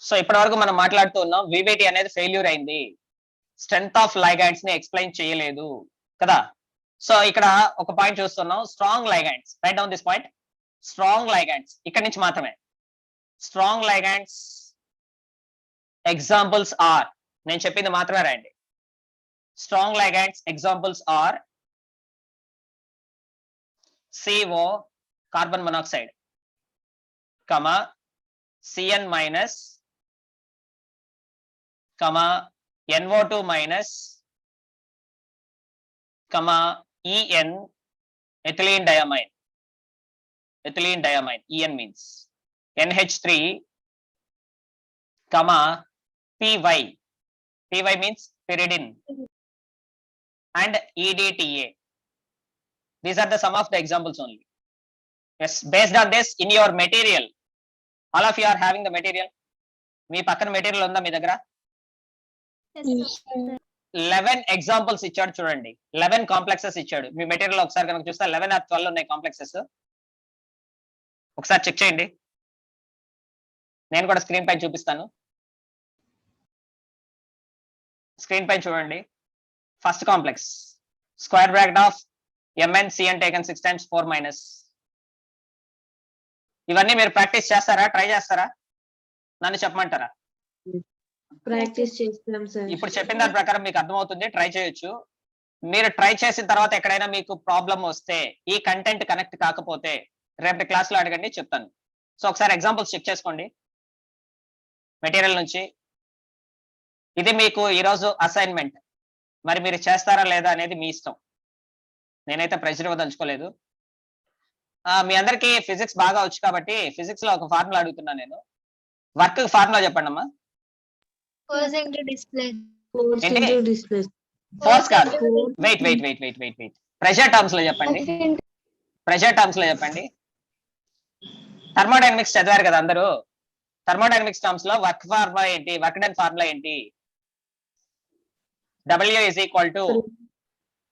So ఇప్పటి వరకు మనం మాట్లాడుతూ ఉన్నాం VBT అనేది failure అయింది, strength of ligands ని explain చేయలేదు కదా. సో ఇక్కడ ఒక పాయింట్ చూస్తున్నాం, strong ligands. Right down this point, strong ligands. ఇక్కడ నుంచి మాత్రమే స్ట్రాంగ్ లైగాండ్స్ ఎగ్జాంపుల్స్ ఆర్, నేను చెప్పింది మాత్రమే రాయండి. Strong ligands examples are CO carbon monoxide, comma CN minus, comma NO2 minus, comma EN ethylene diamine. ethylene diamine, En means NH3, comma, PY. PY means pyridine and EDTA. These are the some of the examples only. Yes, based on this, in your material, all of you are having the material. మీ పక్కన material ఉందా మీ దగ్గర? 11 examples ఇచ్చాడు చూడండి. 11 complexes ఇచ్చాడు. మీ material ఒకసారి కనుక చూస్తే 11 are 12 ఉన్నాయి కాంప్లెక్సెస్. ఒకసారి చెక్ చేయండి. నేను కూడా స్క్రీన్ పైన చూపిస్తాను. స్క్రీన్ పైన చూడండి. First complex square bracket of MnCn taken 6 times 4 minus. ఇవన్నీ మీరు ప్రాక్టీస్ చేస్తారా, ట్రై చేస్తారా? నన్ను చెప్పమంటారా? ప్రాక్టీస్ చేస్తాం సార్. ఇప్పుడు చెప్పిన దాని ప్రకారం మీకు అర్థమవుతుంది, ట్రై చేయొచ్చు. మీరు ట్రై చేసిన తర్వాత ఎక్కడైనా మీకు ప్రాబ్లం వస్తే, ఈ కంటెంట్ కనెక్ట్ కాకపోతే రేపటి క్లాస్ లో అడగండి, చెప్తాను. సో ఒకసారి ఎగ్జాంపుల్స్ చెక్ చేసుకోండి మెటీరియల్ నుంచి. ఇది మీకు ఈరోజు అసైన్మెంట్. మరి మీరు చేస్తారా లేదా అనేది మీ ఇష్టం. నేనైతే ప్రెషర్ ఇవ్వదలుచుకోలేదు. మీ అందరికి ఫిజిక్స్ బాగా వచ్చు కాబట్టి ఫిజిక్స్ లో ఒక ఫార్ములా అడుగుతున్నాను నేను. వర్క్ ఫార్ములా చెప్పండి అమ్మా. Force into displacement. ఫోర్స్ కాదు, వెయిట్. ప్రెషర్ టర్మ్స్ లో చెప్పండి. థర్మోడైనమిక్స్ చదివారు కదా అందరూ. థర్మోడైనమిక్స్ టర్మ్స్ లో వర్క్ ఫార్ములా ఏంటి, వర్క్ డన్ ఫార్ములా ఏంటి? W is equal to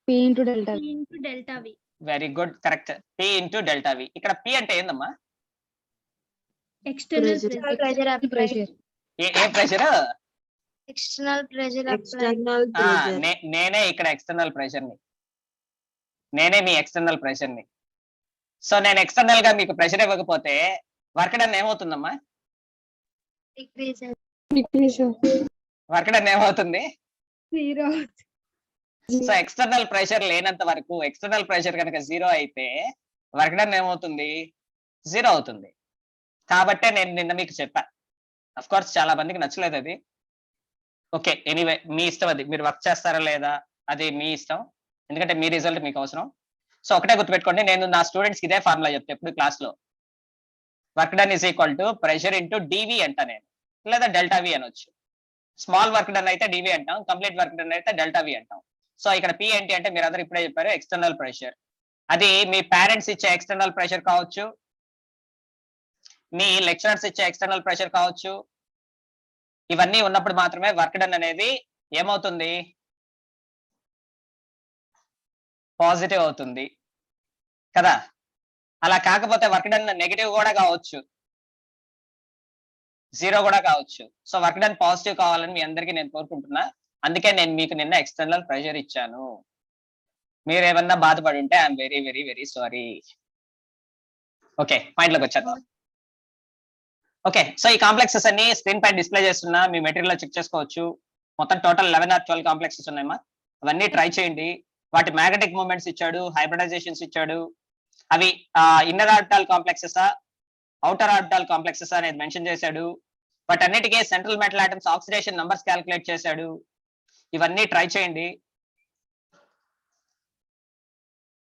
P into delta P into delta V. Very good, correct. P into delta V. ఇక్కడ P అంటే ఏందమ్మా? External Pressure. pressure applied. ఏ pressure? External pressure applied. External pressure. నేనే ఇక్కడ external pressure ని, నేనే మీ external pressure ని. సో నేను ఎక్స్టర్నల్ గా మీకు ప్రెషర్ ఇవ్వకపోతే వర్క్ డన్ ఏమవుతుందమ్మా? Decrease. వర్క్ డన్ ఏమవుతుంది? Zero. సో ఎక్స్టర్నల్ ప్రెషర్ లేనంత వరకు, ఎక్స్టర్నల్ ప్రెషర్ కనుక జీరో అయితే వర్క్ డన్ ఏమవుతుంది? జీరో అవుతుంది. కాబట్టే నేను నిన్న మీకు చెప్పా. అఫ్ కోర్స్ చాలా మందికి నచ్చలేదు అది. ఓకే, ఎనీవే మీ ఇష్టం, అది మీరు వర్క్ చేస్తారా లేదా అది మీ ఇష్టం, ఎందుకంటే మీ రిజల్ట్ మీకు అవసరం. సో ఒకటే గుర్తుపెట్టుకోండి, నేను నా స్టూడెంట్స్ కి ఇదే ఫార్ములా చెప్తే ఎప్పుడు క్లాస్ లో. Work done is equal to pressure into dv అంటా నేను, లేదా డెల్టా వి అనొచ్చు. స్మాల్ వర్క్ డన్ అయితే డివి అంటాం, కంప్లీట్ వర్క్ డన్ అయితే డెల్టా వి అంటాం. సో ఇక్కడ పి ఏంటి అంటే మీరు అందరూ ఇప్పుడే చెప్పారు, ఎక్స్టర్నల్ ప్రెషర్. అది మీ పేరెంట్స్ ఇచ్చే ఎక్స్టర్నల్ ప్రెషర్ కావచ్చు, మీ లెక్చరర్స్ ఇచ్చే ఎక్స్టర్నల్ ప్రెషర్ కావచ్చు. ఇవన్నీ ఉన్నప్పుడు మాత్రమే వర్క్ డన్ అనేది ఏమవుతుంది? పాజిటివ్ అవుతుంది కదా. అలా కాకపోతే వర్క్ డన్ నెగిటివ్ కూడా కావచ్చు, జీరో కూడా కావచ్చు. సో వర్క్ డన్ పాజిటివ్ కావాలని మీ అందరికీ నేను కోరుకుంటున్నా. అందుకే నేను మీకు నిన్న ఎక్స్టర్నల్ ప్రెషర్ ఇచ్చాను. మీరు ఏమన్నా బాధపడి ఉంటే I'm very very very sorry. Okay, పాయింట్లోకి వచ్చేద్దాం. ఓకే, సో ఈ కాంప్లెక్సెస్ అన్ని స్క్రీన్ పై డిస్ప్లే చేస్తున్నా, మీ మెటీరియల్ లో చెక్ చేసుకోవచ్చు. మొత్తం టోటల్ 11 or 12 కాంప్లెక్సెస్ ఉన్నాయమ్మా. అవన్నీ ట్రై చేయండి. వాటి మ్యాగ్నెటిక్ మూమెంట్స్ ఇచ్చాడు, హైబ్రిడైజేషన్స్ ఇచ్చాడు. అవి ఇన్నర్ ఆర్బిటాల్ కాంప్లెక్సెసా, అవుటర్ ఆర్బిటాల్ కాంప్లెక్సెసా అనేది మెన్షన్ చేశాడు. వాటన్నిటికీ central metal atoms oxidation numbers calculate చేశాడు. ఇవన్నీ ట్రై చేయండి.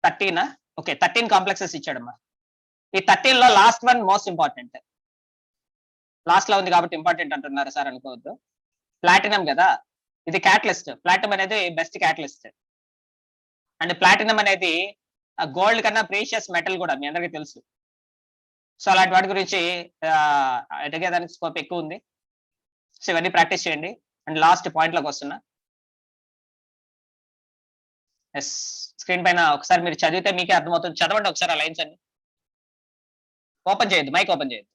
13 ఓకే, 13 కాంప్లెక్సెస్ ఇచ్చాడమ్మా. ఈ 13 లో last one most important. Last లో ఉంది కాబట్టి ఇంపార్టెంట్ అంటున్నారు సార్ అనుకోవద్దు. ప్లాటినం కదా, ఇది క్యాటలిస్ట్. ప్లాటినం అనేది బెస్ట్ క్యాటలిస్ట్. అండ్ ప్లాటినం అనేది గోల్డ్ కన్నా ప్రీషియస్ మెటల్ కూడా, మీ అందరికీ తెలుసు. సో అలాంటి వాటి గురించి అడిగేదానికి స్కోప్ ఎక్కువ ఉంది. సో ఇవన్నీ ప్రాక్టీస్ చేయండి. అండ్ లాస్ట్ పాయింట్ లోకి వస్తున్నా. ఎస్, స్క్రీన్ పైన ఒకసారి మీరు చదివితే మీకే అర్థమవుతుంది. చదవండి ఒకసారి ఆ లైన్స్ అన్ని. ఓపెన్ చేయొద్దు, మైక్ ఓపెన్ చేయొద్దు.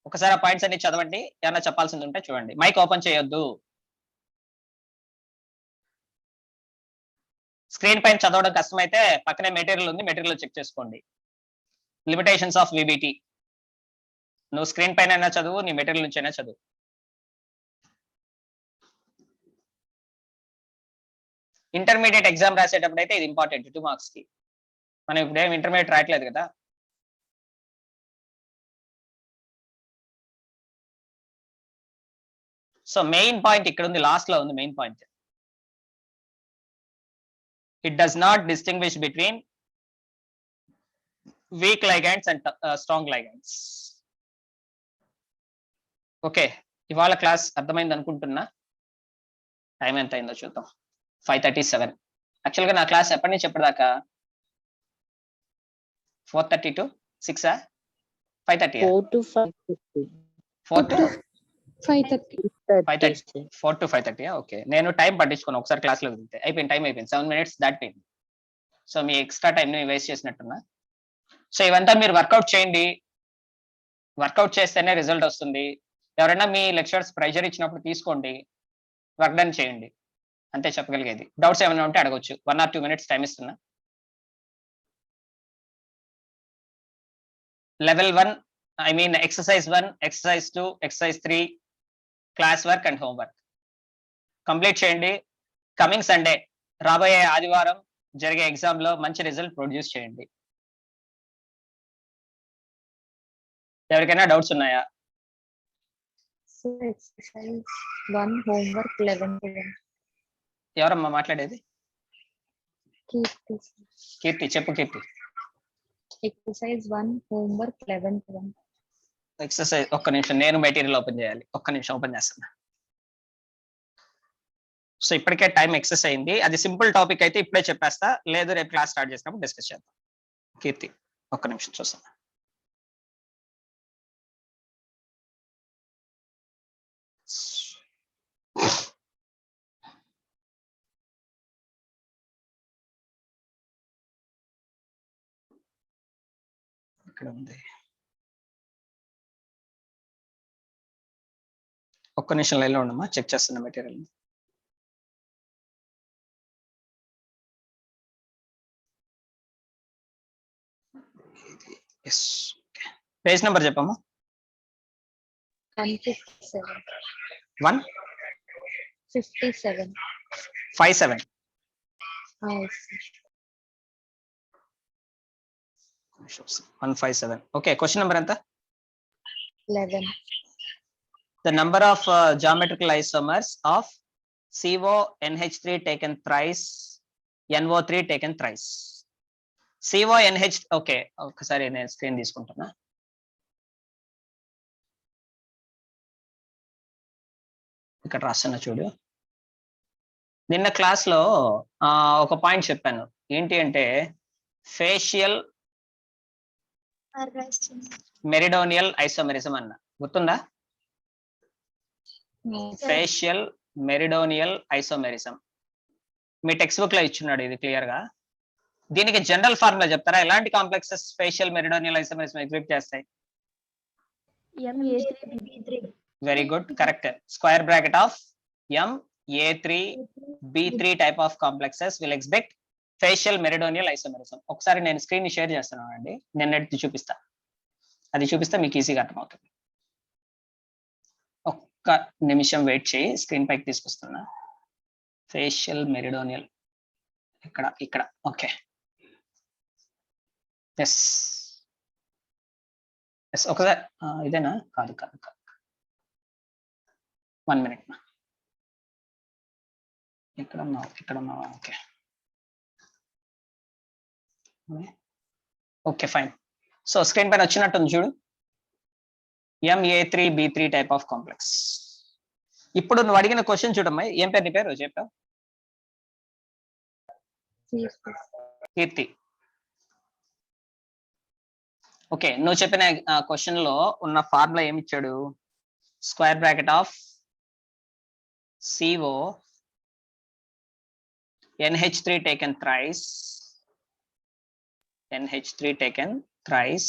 ఒకసారి ఆ పాయింట్స్ అన్ని చదవండి. ఏమన్నా చెప్పాల్సింది ఉంటే చూడండి. మైక్ ఓపెన్ చేయొద్దు. స్క్రీన్ పైన చదవడం కష్టమైతే పక్కనే మెటీరియల్ ఉంది, మెటీరియల్ చెక్ చేసుకోండి. Limitations of VBT. నువ్వు స్క్రీన్ పైన అయినా చదువు, నీ మెటీరియల్ నుంచి అయినా చదువు. ఇంటర్మీడియట్ ఎగ్జామ్ రాసేటప్పుడు అయితే ఇది ఇంపార్టెంట్ 2 మార్క్స్ కి. మనం ఇప్పుడు ఏం ఇంటర్మీడియట్ రాయట్లేదు కదా. సో మెయిన్ పాయింట్ ఇక్కడ ఉంది, లాస్ట్ లో ఉంది main point. It does not distinguish between weak ligands and strong ligands. Okay, ఇవాళ క్లాస్ అర్థమైంది అనుకుంటున్నా. టైం ఎంత అయిందో చూద్దాం. 5:37. యాక్చువల్గా నా క్లాస్ ఎప్పటి నుంచి ఎప్పటిదాకా? 4:30 to 6 5:30 4 to 5:30. 4 to 5:30. 5:30 4 to 5:30. Okay, నేను టైం పట్టించుకున్నాను. ఒకసారి క్లాస్లో వెళ్తే అయిపోయింది, టైం అయిపోయింది, 7 minutes దాటిపోయింది. సో మీ ఎక్స్ట్రా టైంని వేస్ట్ చేసినట్టున్నా. సో ఇవంతా మీరు వర్కౌట్ చేయండి. వర్కౌట్ చేస్తేనే రిజల్ట్ వస్తుంది. ఎవరైనా మీ లెక్చర్స్ ప్రెషర్ ఇచ్చినప్పుడు తీసుకోండి, వర్క్ డన్ చేయండి, అంతే చెప్పగలిగేది. డౌట్స్ ఏమైనా ఉంటే అడగొచ్చు. 1 or 2 minutes టైం ఇస్తున్నా. Level 1, I mean exercise 1, exercise 2, exercise 3, class work and homework complete చేయండి. కమింగ్ సండే, రాబోయే ఆదివారం జరిగే ఎగ్జామ్ లో మంచి రిజల్ట్ ప్రొడ్యూస్ చేయండి. ఎవరికైనా డౌట్స్ ఉన్నాయా? Exercise 1 homework 11 to 1. ఎవరమ్మా మాట్లాడేది? Keep కీర్తి, చెప్పు కీర్తి. exercise 1 homework 11 to 1. ఎక్సర్సైజ్, ఒక్క నిమిషం, నేను మెటీరియల్ ఓపెన్ చేయాలి. ఒక్క నిమిషం ఓపెన్ చేస్తున్నా. సో ఇప్పటికే టైం ఎక్సెస్ అయింది. అది సింపుల్ టాపిక్ అయితే ఇప్పుడే చెప్పేస్తా, లేదు రేపు క్లాస్ స్టార్ట్ చేసినప్పుడు డిస్కస్ చేద్దాం. కీర్తి, ఒక్క నిమిషం చూస్తున్నా. ఇక్కడ ఉంది, ఒక్క నిమిషం లైన్లో ఉండమ్మా, చెక్ చేస్తున్న మెటీరియల్. పేజ్ నెంబర్ చెప్పమ్మా. 157. 157. 57. 157. ఓకే, క్వశ్చన్ నెంబర్ ఎంత? 11. The number of geometrical isomers of CONH3 taken thrice, NO3 taken thrice. CONH, okay, ఒకసారి నేను స్క్రీన్ తీసుకుంటున్నా. ఇక్కడ రాస్తున్నా చూడు. నిన్న క్లాస్ లో ఒక పాయింట్ చెప్పాను, ఏంటి అంటే ఫేషియల్ మెరిడోనియల్ ఐసోమెరిజం అన్న, గుర్తుందా? ఫేషియల్ మెరిడోనియల్ ఐసోమెరిజం మీ టెక్స్ట్ బుక్ లో ఇచ్చున్నాడు, ఇది క్లియర్ గా. దీనికి జనరల్ ఫార్ములా చెప్తారా? ఎలాంటి complexes facial meridional isomerism exhibit చేస్తాయి? Very good, correct. Square bracket of MA3B3 type of complexes will exhibit facial meridional isomerism. ఒకసారి నేను స్క్రీన్ ని షేర్ చేస్తున్నాను అండి, నేను చూపిస్తా, అది చూపిస్తే మీకు ఈజీగా అర్థమవుతుంది. ఒక్క నిమిషం వెయిట్ చేయి, స్క్రీన్ పైకి తీసుకొస్తున్నా. ఫేషియల్ మెరిడోనియల్ ఇక్కడ ఓకే, ఎస్ ఒకసారి ఇదేనా? కాదు, 1 minute. ఇక్కడ ఉన్నావా? Okay okay fine. So screen పైన వచ్చినట్టుంది చూడు, MA3B3 టైప్ ఆఫ్ కాంప్లెక్స్. ఇప్పుడు నువ్వు అడిగిన క్వశ్చన్ చూడమ్మా, ఏం పేరు నీ పేరు చెప్పావు? కీర్తి. ఓకే, నువ్వు చెప్పిన క్వశ్చన్ లో ఉన్న ఫార్ములా ఏమి ఇచ్చాడు? Square bracket of CO NH3 taken thrice, NH3 taken thrice,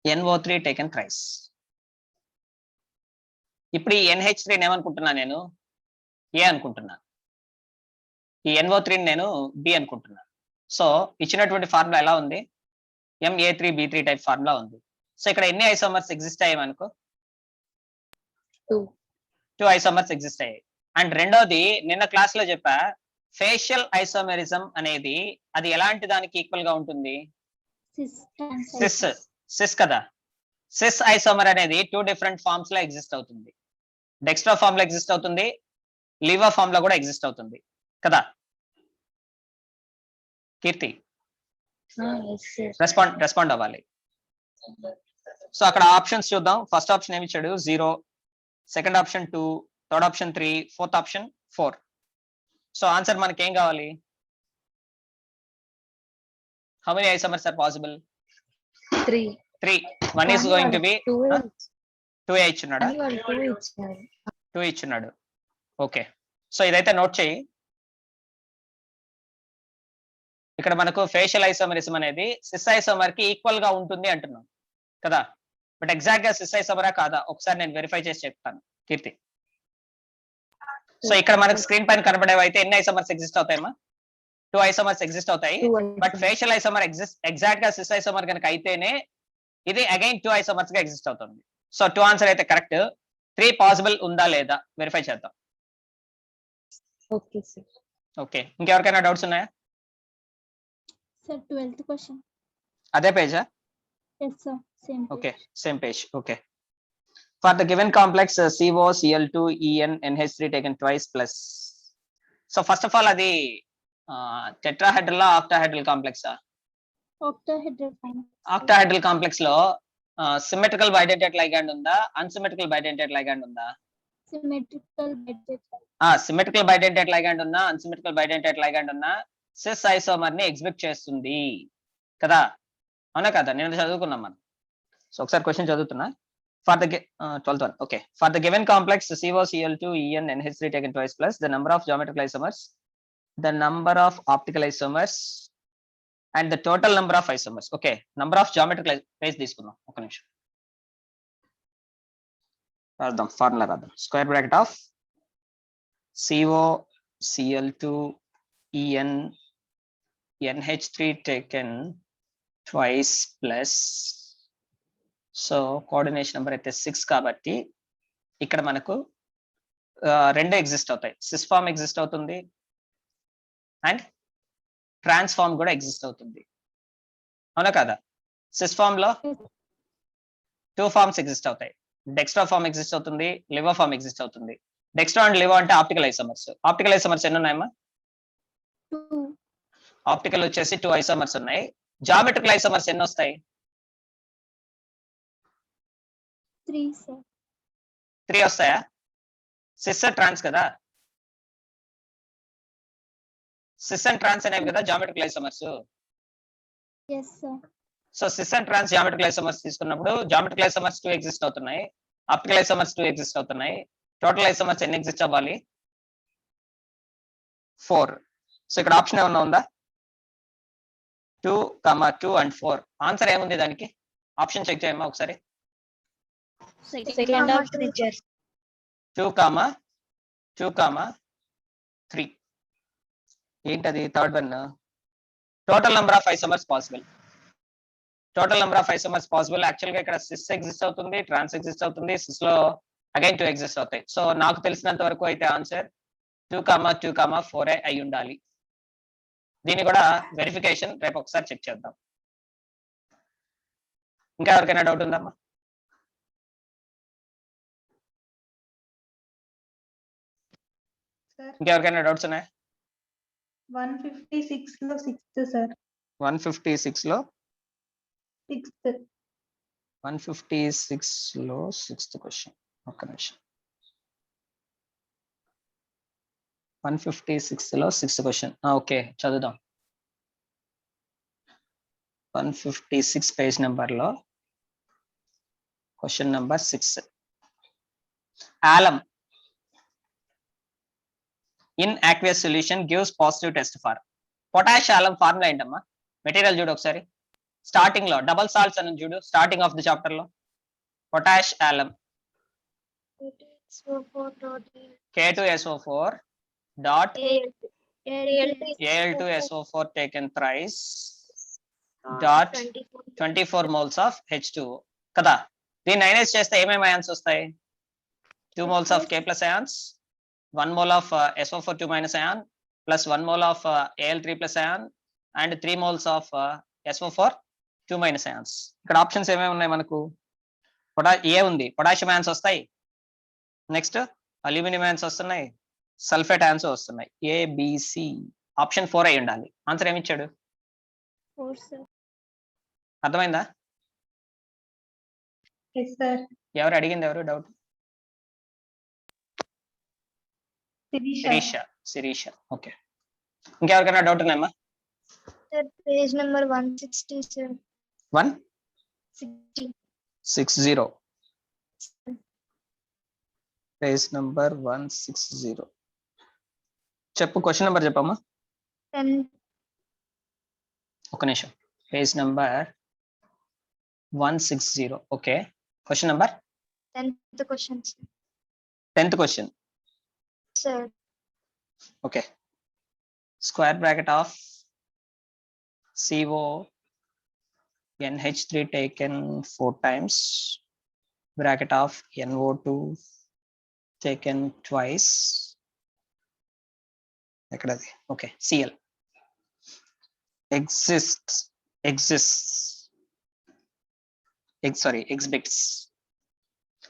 NO3 taken thrice. ఇప్పుడు ఈ NH3 ఏమనుకుంటున్నా నేను? A అనుకుంటున్నా. ఈ NO3 నేను B అనుకుంటున్నా. సో ఇచ్చినటువంటి ఫార్ములా ఎలా ఉంది? MA3B3 టైప్ ఫార్ములా ఉంది. సో ఇక్కడ ఎన్ని ఐసోమర్స్ ఎగ్జిస్ట్ అయ్యాయి అనుకో? 2 ఐసోమర్స్ ఎగ్జిస్ట్ అయ్యాయి. అండ్ రెండోది నిన్న క్లాస్ లో చెప్పా, ఫేషియల్ ఐసోమెరిజం అనేది అది ఎలాంటి దానికి ఈక్వల్ గా ఉంటుంది? సిస్ కదా. సిస్ ఐసోమర్ అనేది 2 డిఫరెంట్ ఫార్మ్స్ లో ఎగ్జిస్ట్ అవుతుంది. డెక్స్ట్రా ఫార్మ్ లో ఎగ్జిస్ట్ అవుతుంది, లీవర్ ఫార్మ్ లో కూడా ఎగ్జిస్ట్ అవుతుంది కదా కీర్తి? yes, sir. రెస్పాండ్ అవ్వాలి. సో అక్కడ ఆప్షన్స్ చూద్దాం. ఫస్ట్ ఆప్షన్ ఏమి ఇచ్చాడు 0, second option 2, third option 3, fourth option 4. So answer మనకి ఏం కావాలి? How many isomers are possible? 3. 3. 1 is going to be 2 ఇచ్చున్నాడా? 2 ఇచ్చున్నాడు. ఓకే, సో ఇదైతే నోట్ చేయి. ఇక్కడ మనకు ఫేషియల్ ఐసోమరిజం అనేది సిస్ ఐసోమర్ కి ఈక్వల్ గా ఉంటుంది అంటున్నాం కదా, బట్ ఎగ్జాక్ట్ గా సిస్ ఐసోమరా కాదా ఒకసారి నేను వెరిఫై చేసి చెప్తాను కీర్తి. సో ఇక్కడ మనకు స్క్రీన్ పైన కనబడేవి అయితే ఎన్ని ఐసోమర్స్ ఎగ్జిస్ట్ అవుతాయమ్మా? 2 ఐసోమర్స్ ఎగ్జిస్ట్ అవుతాయి. బట్ ఫేషియల్ ఐసోమర్ ఎగ్జాక్ట్ గా సిస్ ఐసోమర్ కనుక అయితేనే ఇది అగైన్ 2 ఐసోమర్స్ గా ఎగ్జిస్ట్ అవుతుంది. సో 2 ఆన్సర్ అయితే కరెక్ట్. 3 పాసిబుల్ ఉందా లేదా వెరిఫై చేద్దాం. Okay, sir. ఓకే, ఇంకెవరికైనా డౌట్స్ ఉన్నాయా? Sir, 12th question. అదే పేజా? Yes, sir. Same. Okay, same page. Okay. For the given complex CO, Cl2, En, NH3 taken twice plus. So first of all, adi tetrahedral octahedral complex. Octahedral complex. Octahedral complex lo symmetrical bidentate ligand unda, unsymmetrical bidentate ligand unda. Symmetrical bidentate. Symmetrical bidentate ligand unna, unsymmetrical bidentate ligand unna cis isomer ni exhibit చేస్తుంది కదా, అవునా కదా? నేను చదువుకున్నాం మనం. So ఒకసారి question చదువుతున్నా. For the 12th one. Okay, for the given complex CO, Cl2, En, NH3 taken twice plus the number of geometrical isomers, the number of optical isomers and the total number of isomers. Okay, number of geometrical phase తీసుకుందాం. ఒక నిమిషం రాద్దాం, formula రాద్దాం. Square bracket of CO, Cl2, En, NH3 taken twice plus, so coordination number అయితే 6 కాబట్టి ఇక్కడ మనకు రెండు ఎగ్జిస్ట్ అవుతాయి. సిస్ ఫామ్ ఎగ్జిస్ట్ అవుతుంది అండ్ ట్రాన్స్ఫార్మ్ కూడా ఎగ్జిస్ట్ అవుతుంది, అవునా కదా? సిస్ ఫామ్ లో 2 ఫార్మ్స్ ఎగ్జిస్ట్ అవుతాయి. డెక్స్ట్రా ఫార్మ్ ఎగ్జిస్ట్ అవుతుంది, లివో ఫార్మ్ ఎగ్జిస్ట్ అవుతుంది. డెక్స్ట్రా అండ్ లివో అంటే ఆప్టికల్ ఐసోమర్స్. ఆప్టికల్ ఐసోమర్స్ ఎన్ని ఉన్నాయమ్మా? 2. ఆప్టికల్ వచ్చేసి 2 ఐసోమర్స్ ఉన్నాయి. జామెట్రికల్ ఐసోమర్స్ ఎన్ని వస్తాయి? 3, sir. 3 వస్తాయా? సిస్ ట్రాన్స్ కదా, సిస్ అండ్ ట్రాన్స్ అనేవి కదా geometrical isomers. Yes, sir. So cis and trans geometrical isomers తీసుకున్నప్పుడు జామెట్రికల్ ఐసోమర్స్ 2 ఎగ్జిస్ట్ అవుతున్నాయి, ఆప్టికల్ ఐసోమర్స్ 2 ఎగ్జిస్ట్ అవుతున్నాయి. టోటల్ ఐసోమర్స్ ఎన్ని ఎగ్జిస్ట్ అవ్వాలి? 4. సో ఇక్కడ ఆప్షన్ ఏమన్నా ఉందా? 2, 2 and 4. ఆన్సర్ ఏముంది దానికి? ఆప్షన్ చెక్ చేయమ్మా ఒకసారి. Second of 3 chairs. 2, 3. ఏంటది third one? Total number of isomers possible. Total number of isomers possible actual గా ఇక్కడ సిస్ ఎగ్జిస్ట్ అవుతుంది, ట్రాన్స్ ఎగ్జిస్ట్ అవుతుంది, సిస్ లో అగైన్ 2 ఎగ్జిస్ట్ అవుతాయి. సో నాకు తెలిసినంత వరకు అయితే ఆన్సర్ 2, 4 అయి ఉండాలి. దీన్ని కూడా వెరిఫికేషన్ రేపు ఒకసారి చెక్ చేద్దాం. ఇంకా ఎవరికైనా డౌట్ ఉందమ్మా? ఇంకెవరికైనా డౌట్స్ ఉన్నాయా? 156 లో 6th సార్. 156 లో 6th. 156 లో 6th క్వశ్చన్. ఒక్క నిమిషం. 156 లో 6th క్వశ్చన్. ఓకే, చదువుదాం. 156 పేజ్ నెంబర్ లో question number 6. alum in aqueous solution gives positive test for potash alum formula ఏంటమ్మా? మెటీరియల్ చూడు ఒకసారి. స్టార్టింగ్ లో డబుల్ సాల్ట్స్ అని చూడు, స్టార్టింగ్ ఆఫ్ ది చాప్టర్ లో potash alum K2SO4 dot Al2SO4 taken thrice dot 24 moles of H2O కదా. దీన్ని ionise చేస్తే ఏమేమి అయాన్స్ వస్తాయి? 2 moles of K plus ions, 1 mole of SO4 2 minus ion plus 1 mole of Al3 plus ion and 3 moles of SO4 2 minus ions. ఇక్కడ options ఏమేమి ఉన్నాయి మనకు? ఏ ఉంది, పొటాషియం అయాన్స్ వస్తాయి, నెక్స్ట్ అల్యూమినియం అయాన్స్ వస్తున్నాయి, సల్ఫేట్ అయాన్స్ వస్తున్నాయి. ABC option 4 అయి ఉండాలి. ఆన్సర్ ఏమి ఇచ్చాడు? 4 sir. అర్థమైందా? Yes, sir. ఎవరు అడిగింది ఎవరు డౌట్? Sirisha. శిరీష. ఓకే, ఇంకెవరికైనా డౌట్ ఉన్నాయమ్మా? Sir, page number 160, sir. 160 page number 160. చెప్పు, క్వశ్చన్ నెంబర్ చెప్పమ్మా. 10. ఒక నిమిషం. Page number 160. Okay, question number 10th question, sir. 10th question. Sir, okay, square bracket of CO NH3 taken 4 times, bracket of NO2 taken twice, ekkadadi, okay, Cl exhibits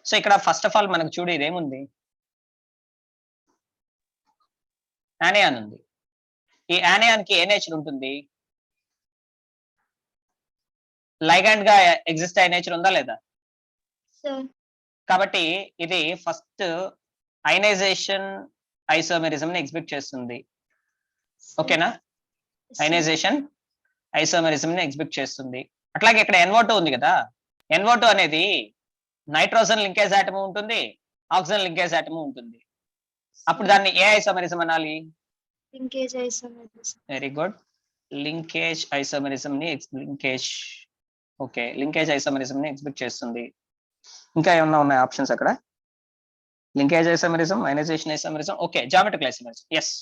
so ఇక్కడ first of all మనకు చూడు ఇదేముంది, anion ఉంది. ఈ anion కి ఏ nature ఉంటుంది? Ligand గా exist అయ్యే nature ఉందా లేదా? sir. కాబట్టి ఇది ఫస్ట్ అయనైజేషన్ ఐసోమెరిజం ని ఎగ్జిబిట్ చేస్తుంది. ఓకేనా? అయనైజేషన్ ఐసోమెరిజం ని ఎగ్జిబిట్ చేస్తుంది. అట్లాగే ఇక్కడ NO2 ఉంది కదా, NO2 అనేది నైట్రోజన్ లింకేజ్ ఆటమ్ ఉంటుంది, ఆక్సిజన్ లింకేజ్ ఆటమ్ ఉంటుంది. అప్పుడు దాన్ని ఏ ఐసోమెరిజం అనాలి? Linkage isomerism. Very good, linkage isomerism ని ఓకే, లింకేజ్ ఐసోమెరిజం ని ఎగ్జిబిట్ చేస్తుంది. ఇంకా ఏమన్నా ఉన్నాయి ఆప్షన్స్ అక్కడ? Linkage isomerism, ionization isomerism, okay, geometrical isomerism. Yes,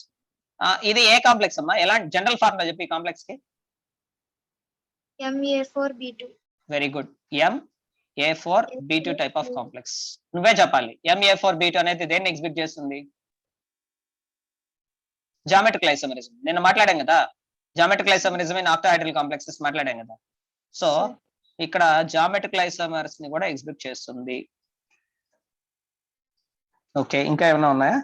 ఇది ఏ కాంప్లెక్స్ అమ్మా? ఎలాంటి జనరల్ ఫార్ములా చెప్పి ఈ కాంప్లెక్స్ కి? MA4B2. Very good, MA4B2 type of complex. నువ్వే చెప్పాలి. MA4B2 అనేది దేన్ని ఎగ్జిబిట్ చేస్తుంది? Geometrical isomerism. నిన్న మాట్లాడాం కదా, geometrical isomerism in octahedral complexes మాట్లాడాం కదా. సో ఇక్కడ జామెట్రికల్ ఐసోమర్స్ ని కూడా ఎగ్జిబిట్ చేస్తుంది. ఓకే, ఇంకా ఏమైనా ఉన్నాయా?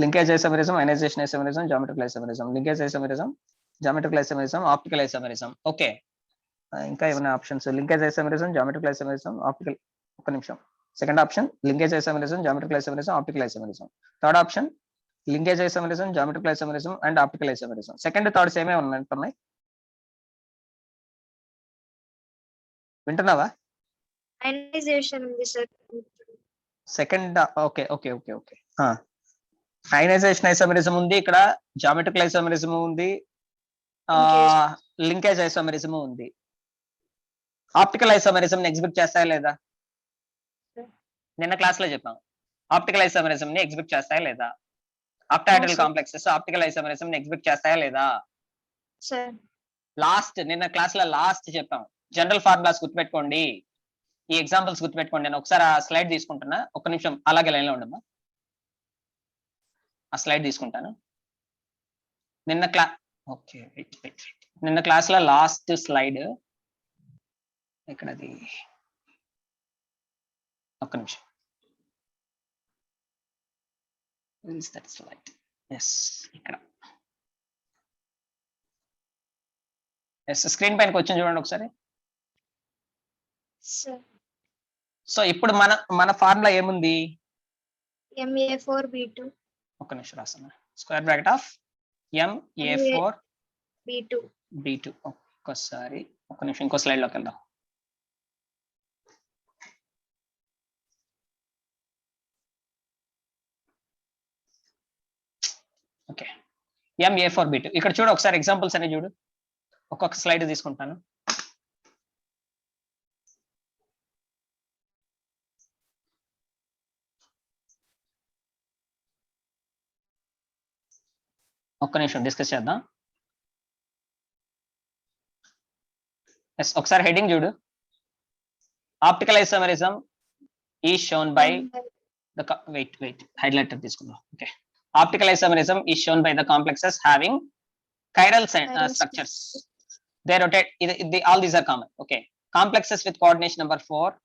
Linkage isomerism, ionization isomerism, geometrical isomerism, linkage isomerism, geometrical isomerism, optical isomerism. Okay, ఇంకా ఏమైనా options? Linkage isomerism, geometrical isomerism, optical. ఒక నిమిషం. Second option linkage isomerism, geometrical isomerism, optical isomerism. Third option linkage isomerism, geometrical isomerism and optical isomerism. Second third సేమే ఉన్నాయి. వింటున్నావా? Ionization ఉంది, sir. Second, okay okay okay okay. Ionisation isomerism ఉంది, ఇక్కడ geometrical isomerism ఉంది, linkage isomerism ఉంది. Optical isomerism ని exhibit చేస్తాయా లేదా? నిన్న క్లాస్ లో చెప్పాం. ఆప్టికల్ ఐసోమెరిజం ని ఎగ్జిబిట్ చేస్తాయా లేదా? ఆక్టాహెడ్రల్ కాంప్లెక్సెస్ ఆప్టికల్ ఐసోమెరిజం ని ఎగ్జిబిట్ చేస్తాయా లేదా? Sir, నిన్న క్లాస్ లో లాస్ట్ చెప్పాం. జనరల్ ఫార్ములాస్ గుర్తుపెట్టుకోండి, ఈ ఎగ్జాంపుల్స్ గుర్తుపెట్టుకోండి. నేను ఒకసారి ఆ స్లైడ్ తీసుకుంటున్నా, ఒక్క నిమిషం అలాగే లైన్ లో ఉండమ్మా. ఆ స్లైడ్ తీసుకుంటాను. నిన్న క్లాస్ లో లాస్ట్ స్లైడ్ ఎక్కడది? ఒక్క నిమిషం. స్లైడ్ ఇక్కడ స్క్రీన్ పైనకి వచ్చింది చూడండి ఒకసారి. sir. సో ఇప్పుడు మన ఫార్ములా ఏముంది? MA4B2. ఒక్క నిమిషం రాస్తున్నా. Square bracket of MA4B2. ఒక్కసారి ఒక్క నిమిషం, ఇంకో స్లైడ్ లోకి వెళ్దాం. Okay, MA4B2. ఇక్కడ చూడు ఒకసారి ఎగ్జాంపుల్స్ అన్ని చూడు. ఒక్కొక్క స్లైడ్ తీసుకుంటాను. ఒక్క నిమిషం డిస్కస్ చేద్దాం. ఒకసారి హెడ్డింగ్ చూడు. Optical isomerism is shown by the wait highlighter తీసుకుందాం. Okay, optical isomerism is shown by the complexes having chiral structures. They rotate. All these are common. Okay, complexes with coordination number 4,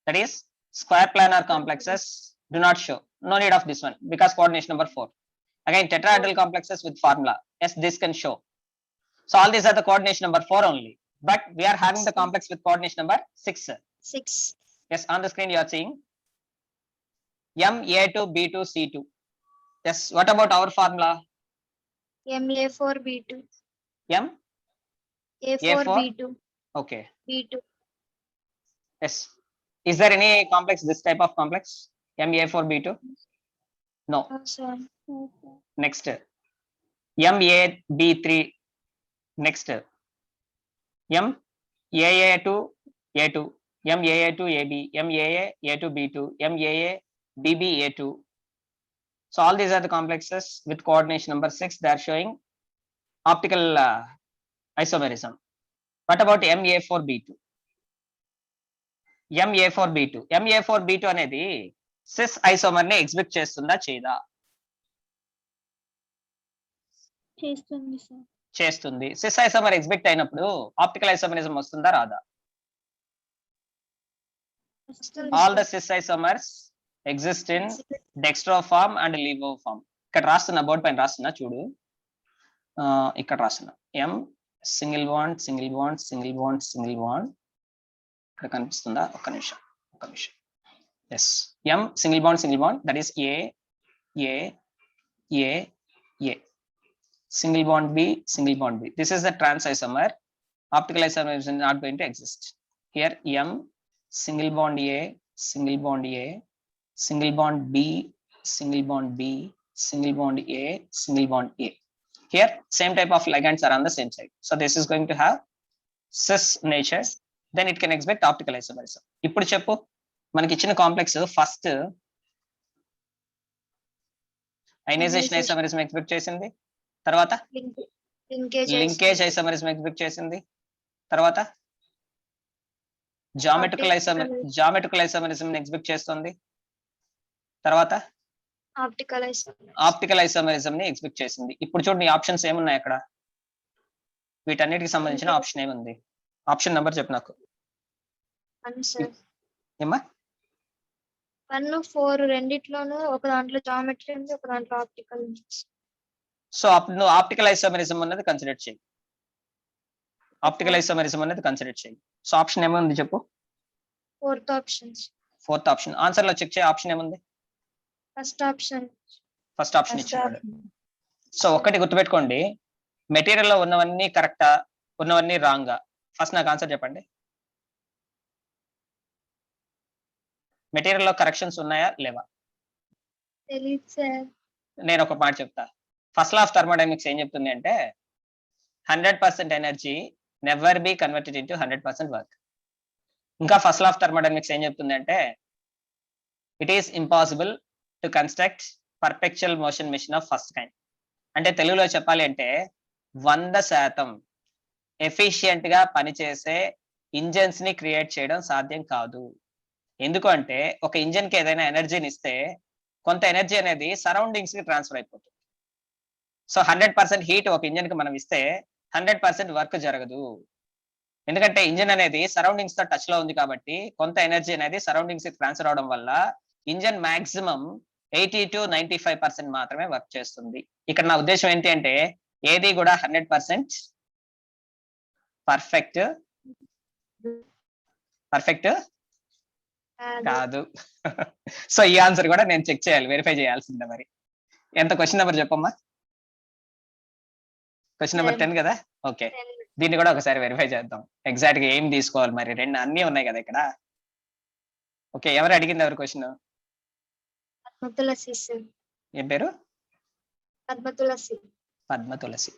that is square planar complexes, do not show. No need of this one because coordination number 4. Again, tetrahedral complexes with formula. Yes, this can show. So all these are the coordination number 4 only, but we are having the complex with coordination number 6. 6. Yes, on the screen you are seeing Ma2 B2 C2. Yes, what about our formula? MA4 B2. M A4 A4. B2. Okay. B2. Yes, is there any complex this type of complex Ma4 B2? No. Oh, sir. Next MA B3. Next MAA2 A2, MAA2 AB, MAA A2 B2, MAA BB A2. So all these are the complexes with coordination number 6. They are showing optical isomerism. What about MA4 B2? MA4 B2. MA4 B2 అనేది cis isomer ని exhibit చేస్తుందా చేయదా? చేస్తుంది sir. చేస్తుంది. Sys isomer exhibit అయినప్పుడు optical isomerism వస్తుందా రాదా? All the cis isomers exist in dextroform and levoform. ఇక్కడ రాస్తున్నా, బోర్డు పైన రాస్తున్నా చూడు. ఇక్కడ రాస్తున్నా M single bond single bond single bond single bond. ఇక్కడ కనిపిస్తుందా? ఒక్క నిమిషం. Yes, M single bond that is A single bond B, single bond B. This is the trans isomer. Optical isomer is not going to exist. Here M single bond A, single bond A, single bond B, single bond B, single bond A, single bond A. Here same type of ligands are on the same side. So this is going to have cis nature. Then it can exhibit optical isomerism. ఇప్పుడు చెప్పు, మనకి ఇచ్చిన complex first ionisation isomerism exhibit చేసింది, తర్వాత linkage isomerism exhibit చేసింది, తర్వాత geometrical isomerism exhibit చేస్తుంది, తర్వాత ఆప్టికల్ ఐసోమరిజం ని ఎగ్జిబిట్ చేసింది. ఇప్పుడు చూడండి ఆప్షన్స్ ఏమున్నాయి అక్కడ, వీటన్నిటికి సంబంధించిన ఆప్షన్ ఏముంది? ఆప్షన్ నెంబర్ చెప్పు నాకు. ఏమ్మా? 1, 4 రెండిట్లోనూ ఒక దాంట్లో జామెట్రీ ఉంది, ఒక దాంట్లో ఆప్టికల్ ఉంది. సో నువ్వు ఆప్టికల్ ఐసోమరిజం అన్నది కన్సిడర్ చేయి. ఆప్టికల్ ఐసోమరిజం అనేది కన్సిడర్ చేయి. సో ఆప్షన్ ఏముంది చెప్పు? Fourth option. ఆన్సర్ లో చెక్ చేయి, ఆప్షన్ ఏముంది? ఫస్ట్ ఆప్షన్ ఇచ్చాడు. సో ఒక్కటి గుర్తుపెట్టుకోండి, మెటీరియల్ లో ఉన్నవన్నీ కరెక్టా, ఉన్నవన్నీ రాంగా? ఫస్ట్ నాకు ఆన్సర్ చెప్పండి. మెటీరియల్ లో కరెక్షన్స్ ఉన్నాయా లేవా? నేను ఒక మాట చెప్తా. ఫస్ట్ లా ఆఫ్ థర్మోడైనమిక్స్ ఏం చెప్తుంది అంటే 100% energy never be converted into 100% work. ఇంకా ఫస్ట్ లా ఆఫ్ థర్మోడైనమిక్స్ ఏం చెప్తుంది అంటే it is impossible to construct perpetual motion machine of first kind. అంటే తెలుగులో చెప్పాలి అంటే 100% ఎఫిషియెంట్ గా పనిచేసే ఇంజన్స్ ని క్రియేట్ చేయడం సాధ్యం కాదు. ఎందుకు అంటే ఒక ఇంజన్ కి ఏదైనా ఎనర్జీని ఇస్తే కొంత ఎనర్జీ అనేది సరౌండింగ్స్ కి ట్రాన్స్ఫర్ అయిపోతుంది. సో 100% హీట్ ఒక ఇంజన్ కి మనం ఇస్తే 100% వర్క్ జరగదు. ఎందుకంటే ఇంజన్ అనేది సరౌండింగ్స్ తో టచ్ లో ఉంది కాబట్టి కొంత ఎనర్జీ అనేది సరౌండింగ్స్ కి ట్రాన్స్ఫర్ అవడం వల్ల ఇంజన్ మాక్సిమం 80 to 95% మాత్రమే వర్క్ చేస్తుంది. ఇక్కడ నా ఉద్దేశం ఏంటి అంటే ఏది కూడా 100% పర్ఫెక్ట్ కాదు. సో ఈ ఆన్సర్ కూడా నేను చెక్ చేయాలి, వెరిఫై చేయాల్సిందే. మరి ఎంత? క్వశ్చన్ నెంబర్ చెప్పమ్మా. క్వశ్చన్ నెంబర్ 10 కదా? ఓకే, దీన్ని కూడా ఒకసారి వెరిఫై చేద్దాం. ఎగ్జాక్ట్ గా ఏం తీసుకోవాలి మరి, రెండు అన్ని ఉన్నాయి కదా ఇక్కడ. ఓకే, ఎవరు అడిగింది? ఎవరు క్వశ్చన్? ఏం పేరు? పద్మతులసి.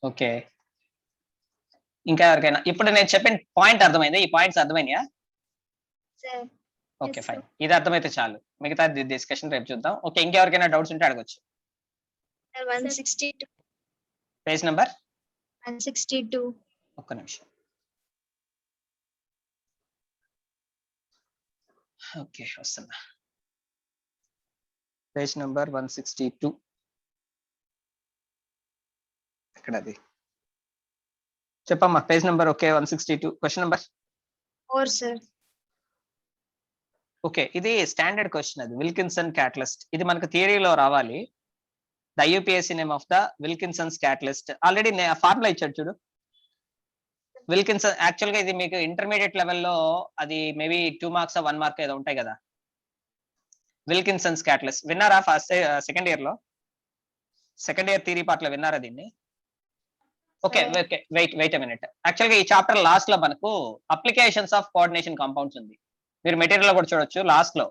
ఓకే, ఇంకా ఎవరికైనా? ఇప్పుడు నేను చెప్పిన పాయింట్ అర్థమైంది? ఈ పాయింట్స్ అర్థమైనాయా? Okay, fine. ఇది అర్థమైతే చాలు, మిగతా డిస్కషన్ రేపు చూద్దాం. ఓకే, ఇంకెవరికైనా డౌట్స్ ఉంటే అడగొచ్చు. Page number 162. ఒక్క నిమిషం. ఓకే, వస్తున్నా. Page number 162. ఎక్కడది? చెప్పమ్మా. Page number okay 162. Question number 4 sir. Okay, ఇది స్టాండర్డ్ క్వశ్చన్. అది విల్కిన్సన్ క్యాటలిస్ట్. ఇది మనకు థియరీలో రావాలి. The UPSC name of the Wilkinson's catalyst. Already formula ఇచ్చాడు చూడు. విల్కిన్సన్ యాక్చువల్ గా ఇది మీకు ఇంటర్మీడియట్ లెవెల్లో అది మేబీ 2 మార్క్స్ 1 మార్క్ ఏదో ఉంటాయి కదా. విల్కిన్సన్స్ క్యాటలిస్ట్ విన్నారా ఫస్ట్ సెకండ్ ఇయర్ లో? సెకండ్ ఇయర్ థియరీ పార్ట్ లో విన్నారా దీన్ని? Okay wait a minute. Actual గా ఈ చాప్టర్ లాస్ట్ లో మనకు అప్లికేషన్స్ ఆఫ్ కోఆర్డినేషన్ కాంపౌండ్స్ ఉంది. మీరు మెటీరియల్ లో కూడా చూడొచ్చు లాస్ట్ లో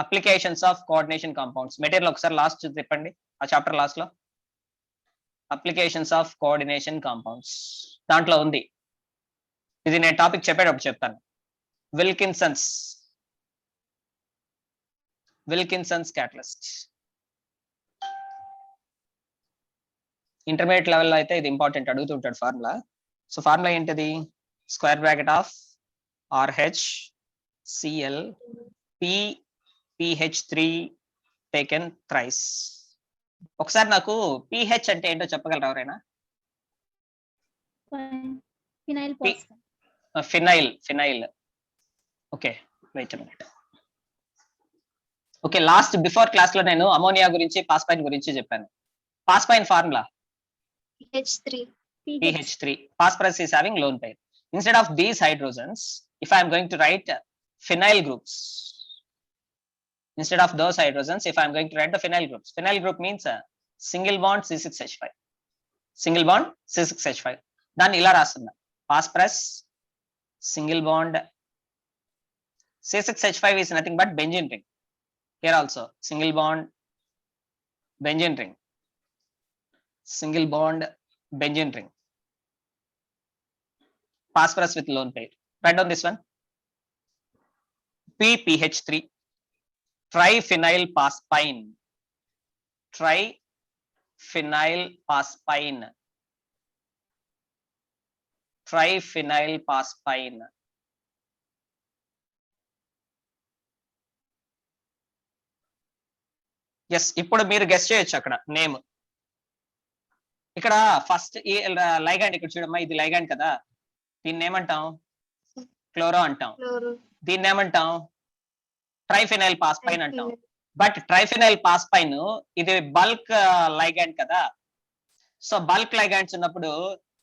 applications of coordination compounds. Material ఒకసారి లాస్ట్ చెప్పండి ఆ చాప్టర్ లాస్ట్ లో. అప్లికేషన్స్ ఆఫ్ కోఆర్డినేషన్ కాంపౌండ్స్ దాంట్లో ఉంది. ఇది నేను టాపిక్ చెప్పేటప్పుడు చెప్తాను. విల్కిన్సన్స్ క్యాటలిస్ట్. ఇంటర్మీడియట్ లెవెల్లో అయితే ఇది ఇంపార్టెంట్, అడుగుతుంటాడు ఫార్ములా. సో ఫార్ములా ఏంటిది? Square bracket of RH Cl PH3 taken thrice. ఒకసారి నాకు pH అంటే ఏంటో చెప్పగలరా ఎవరైనా? Phenyl phenyl. Okay wait minute. Okay last before class లో నేను అమోనియా గురించి పాస్పైన్ గురించి చెప్పాను. Phosphine formula PH3. Phosphorus is having lone pair. Instead of these hydrogens, if I am going to write phenyl groups, instead of those hydrogens, if I am going to write the phenyl groups, phenyl group means single bond C6H5. Single bond C6H5. దాన్ని ఇలా రాస్తున్నా. Phosphorus single bond C6H5 is nothing but benzene ring. Here also single bond benzene ring. Single bond benzene ring. Phosphorus with lone pair. Write down this one. PPH3 triphenyl paspine. Triphenyl paspine. Triphenyl paspine. Yes ఇప్పుడు మీరు guess చేయొచ్చు అక్కడ name. ఇక్కడ first ఈ ligand ఇక్కడ చూడమ్మా, ఇది ligand కదా, దీన్ని ఏమంటాం? క్లోరో అంటాం. దీన్ని ఏమంటాం? ట్రైఫినైల్ పాస్పైన్ అంటాం. బట్ ట్రైఫినైల్ పాస్పైన్ ఇది బల్క్ లైగాండ్ కదా. సో బల్క్ లైగాండ్స్ ఉన్నప్పుడు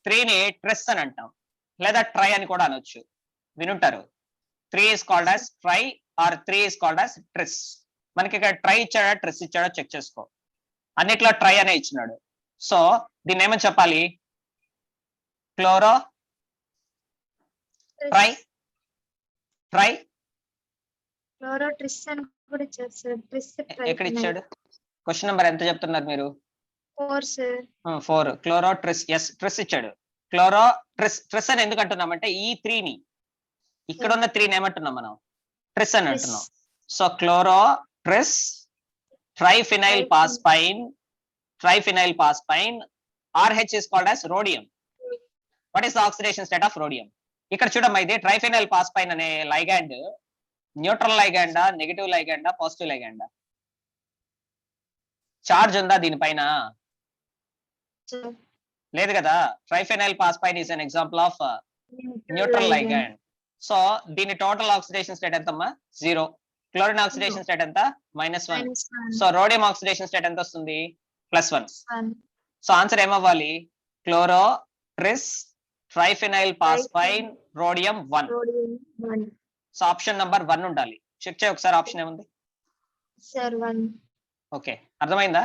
3ని ట్రెస్ అని అంటాం, లేదా ట్రై అని కూడా అనొచ్చు. వినుంటారు. 3 is called as tri R 3 is called as tris. మనకి ఇక్కడ ట్రై ఇచ్చాడా ట్రెస్ ఇచ్చాడా చెక్ చేసుకో. అన్నిట్లో ట్రై అనే ఇచ్చినాడు. సో దీన్ని ఏమని చెప్పాలి? క్లోరో ట్రై ఎక్కడ ఇచ్చాడు? క్వశ్చన్ నెంబర్ ఎంత చెప్తున్నారు మీరు? 4. క్లోరో ట్రెస్. ఎస్ ట్రెస్ ఇచ్చాడు. క్లోరో ట్రెస్ అని ఎందుకు అంటున్నామంటే ఈ 3ని ఇక్కడ ఉన్న 3ని ఏమంటున్నాం మనం? ట్రెస్ అని అంటున్నాం. So chloro tris triphenyl phosphine. RH is called as rhodium. What is the oxidation state of rhodium? ఇక్కడ చూడమ్మా, ఇది ట్రైఫినైల్ పాస్పైన్ అనే లైగాండ్ న్యూట్రల్ లైగాండా, నెగటివ్ లైగాండా, పాజిటివ్ లైగాండా? చార్జ్ ఉందా దీనిపైన? లేదు కదా. Triphenyl phosphine is an example of neutral ligand. So దీని టోటల్ ఆక్సిడేషన్ స్టేట్ ఎంతమ్మా? 0. క్లోరిన్ ఆక్సిడేషన్ స్టేట్ ఎంత? -1. సో రోడియం ఆక్సిడేషన్ స్టేట్ ఎంత వస్తుంది? +1. సో ఆన్సర్ ఏమవ్వాలి? Chloro tris triphenyl phosphine rhodium 1. So option number 1 ఉండాలి. చెక్ చేయ ఒకసారి, ఆప్షన్ ఏముంది? ఓకే అర్థమైందా?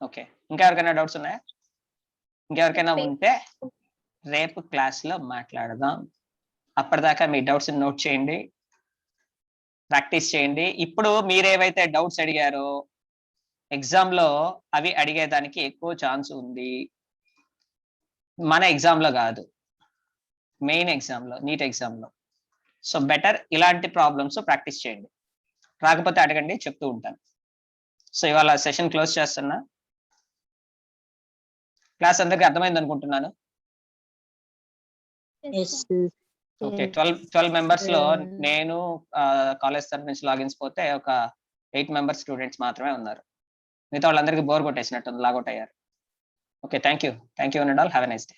ఓకే ఇంకా ఎవరికైనా డౌట్స్ ఉన్నాయా? ఇంకెవరికైనా ఉంటే రేపు క్లాస్ లో మాట్లాడదాం. అప్పటిదాకా మీ డౌట్స్ నోట్ చేయండి, ప్రాక్టీస్ చేయండి. ఇప్పుడు మీరేవైతే డౌట్స్ అడిగారో ఎగ్జామ్ లో అవి అడిగేదానికి ఎక్కువ ఛాన్స్ ఉంది. మన ఎగ్జామ్ లో కాదు, మెయిన్ ఎగ్జామ్ లో, నీట్ ఎగ్జామ్ లో. సో బెటర్ ఇలాంటి ప్రాబ్లమ్స్ ప్రాక్టీస్ చేయండి. రాకపోతే అడగండి, చెప్తూ ఉంటాను. సో ఇవాళ సెషన్ క్లోజ్ చేస్తున్నా. క్లాస్ అందరికి అర్థమైంది అనుకుంటున్నాను. ఓకే 12 మెంబర్స్ లో నేను కాలేజ్ తరఫు నుంచి లాగిన్స్ పోతే ఒక 8 మెంబర్స్ స్టూడెంట్స్ మాత్రమే ఉన్నారు. మిగతా వాళ్ళందరికీ బోర్ కొట్టేసినట్టుంది, లాగౌట్ అయ్యారు. Okay thank you and all. Have a nice day.